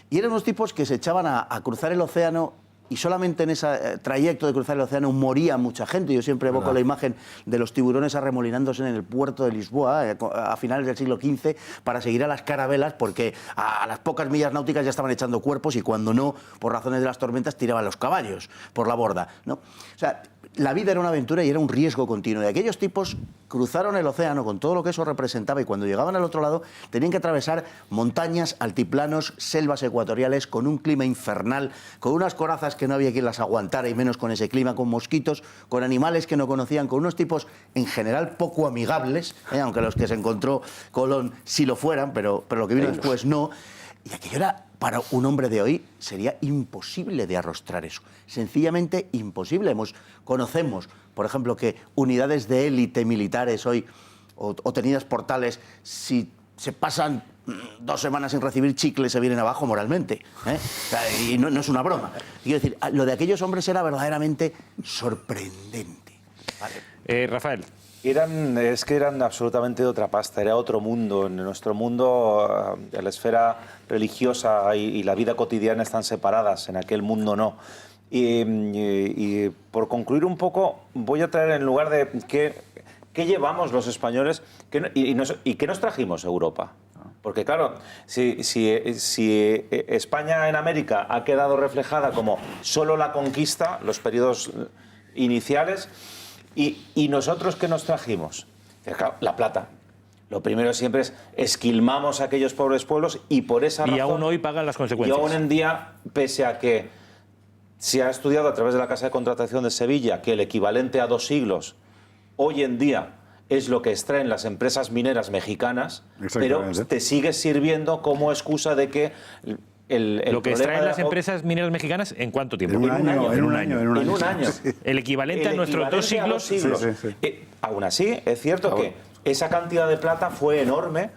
Y eran unos tipos que se echaban a cruzar el océano, y solamente en ese trayecto de cruzar el océano moría mucha gente. Yo siempre evoco la imagen de los tiburones arremolinándose en el puerto de Lisboa a finales del siglo XV para seguir a las carabelas, porque a las pocas millas náuticas ya estaban echando cuerpos, y cuando no, por razones de las tormentas, tiraban los caballos por la borda, ¿no? O sea, la vida era una aventura y era un riesgo continuo. Y aquellos tipos cruzaron el océano con todo lo que eso representaba, y cuando llegaban al otro lado tenían que atravesar montañas, altiplanos, selvas ecuatoriales, con un clima infernal, con unas corazas que no había quien las aguantara, y menos con ese clima, con mosquitos, con animales que no conocían, con unos tipos en general poco amigables, aunque los que se encontró Colón sí lo fueran, pero lo que vino después no. Y aquello era, para un hombre de hoy, sería imposible de arrostrar eso. Sencillamente imposible. Conocemos, por ejemplo, que unidades de élite militares hoy, o tenidas por tales, si se pasan 2 semanas sin recibir chicle, se vienen abajo moralmente, ¿eh? O sea, y no es una broma. Quiero decir, lo de aquellos hombres era verdaderamente sorprendente. Vale. Rafael. Es que eran absolutamente de otra pasta, era otro mundo. En nuestro mundo la esfera religiosa y la vida cotidiana están separadas, en aquel mundo no. Y por concluir un poco, voy a traer en lugar de qué llevamos los españoles y qué nos trajimos a Europa. Porque claro, si España en América ha quedado reflejada como solo la conquista, los periodos iniciales, ¿y nosotros qué nos trajimos? Claro, la plata. Lo primero siempre es esquilmamos a aquellos pobres pueblos, y por esa razón... Y aún hoy pagan las consecuencias. Y aún en día, pese a que se ha estudiado a través de la Casa de Contratación de Sevilla que el equivalente a 2 siglos hoy en día es lo que extraen las empresas mineras mexicanas, pero te sigue sirviendo como excusa de que... Lo que extraen las empresas mineras mexicanas, ¿en cuánto tiempo? En un año. El equivalente a nuestros 2 siglos. Sí. Aún así, es cierto que esa cantidad de plata fue enorme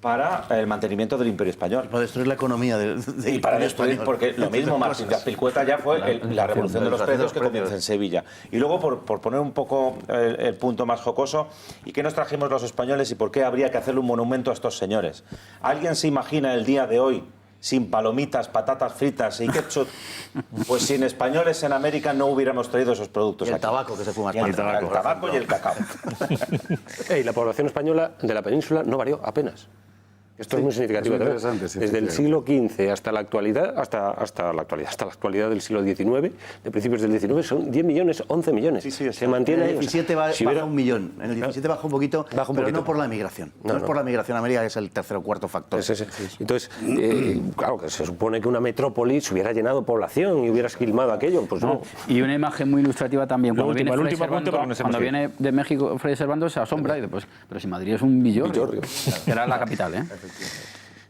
para el mantenimiento del Imperio Español. Para destruir la economía y para destruir, porque lo mismo Martín de Azpilicueta ya fue la revolución de los precios que comienza en Sevilla. Y luego, por poner un poco el punto más jocoso, ¿y qué nos trajimos los españoles y por qué habría que hacerle un monumento a estos señores? ¿Alguien se imagina el día de hoy sin palomitas, patatas fritas y ketchup? Pues sin españoles en América no hubiéramos traído esos productos. Y el tabaco que se fuma. El tabaco y el cacao. Y la población española de la península no varió apenas. Esto es muy significativo. Desde el siglo XV hasta la actualidad, hasta la actualidad del siglo XIX, de principios del XIX, son 10 millones, 11 millones. Se mantiene. En el 17 baja 1 millón. En el 17 baja un poquito, pero no por la migración. No es por la migración a América, que es el tercer o cuarto factor. Entonces, claro, que se supone que una metrópoli se hubiera llenado de población y hubiera esquilmado aquello. Pues no. Y una imagen muy ilustrativa también. Cuando viene de México Fray Servando, se asombra y dice, pues, pero si Madrid es un villorrio. Que era la capital, ¿eh?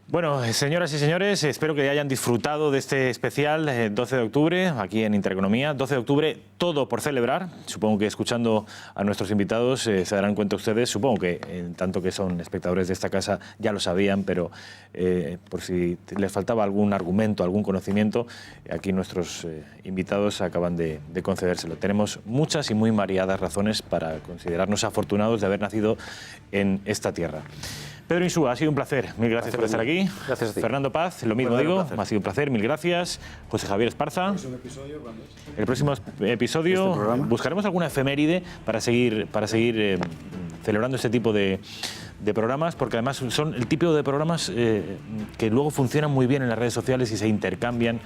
Bueno, señoras y señores, espero que hayan disfrutado de este especial 12 de octubre, aquí en Intereconomía. 12 de octubre, todo por celebrar. Supongo que escuchando a nuestros invitados se darán cuenta ustedes, supongo que en tanto que son espectadores de esta casa ya lo sabían, pero por si les faltaba algún argumento, algún conocimiento, aquí nuestros invitados acaban de concedérselo. Tenemos muchas y muy variadas razones para considerarnos afortunados de haber nacido en esta tierra. Pedro Insúa, ha sido un placer. Mil gracias por estar aquí. Gracias a ti. Fernando Paz, lo mismo digo. Ha sido un placer, mil gracias. José Javier Esparza. El próximo episodio buscaremos alguna efeméride para seguir celebrando este tipo de programas, porque además son el tipo de programas que luego funcionan muy bien en las redes sociales y se intercambian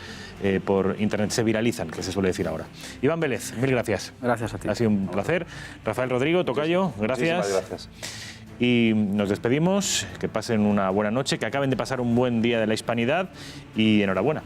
por internet, se viralizan, que se suele decir ahora. Iván Vélez, mil gracias. Gracias a ti. Ha sido un placer. Rafael Rodrigo, tocayo, gracias. Muchísimas gracias. Y nos despedimos, que pasen una buena noche, que acaben de pasar un buen día de la Hispanidad y enhorabuena.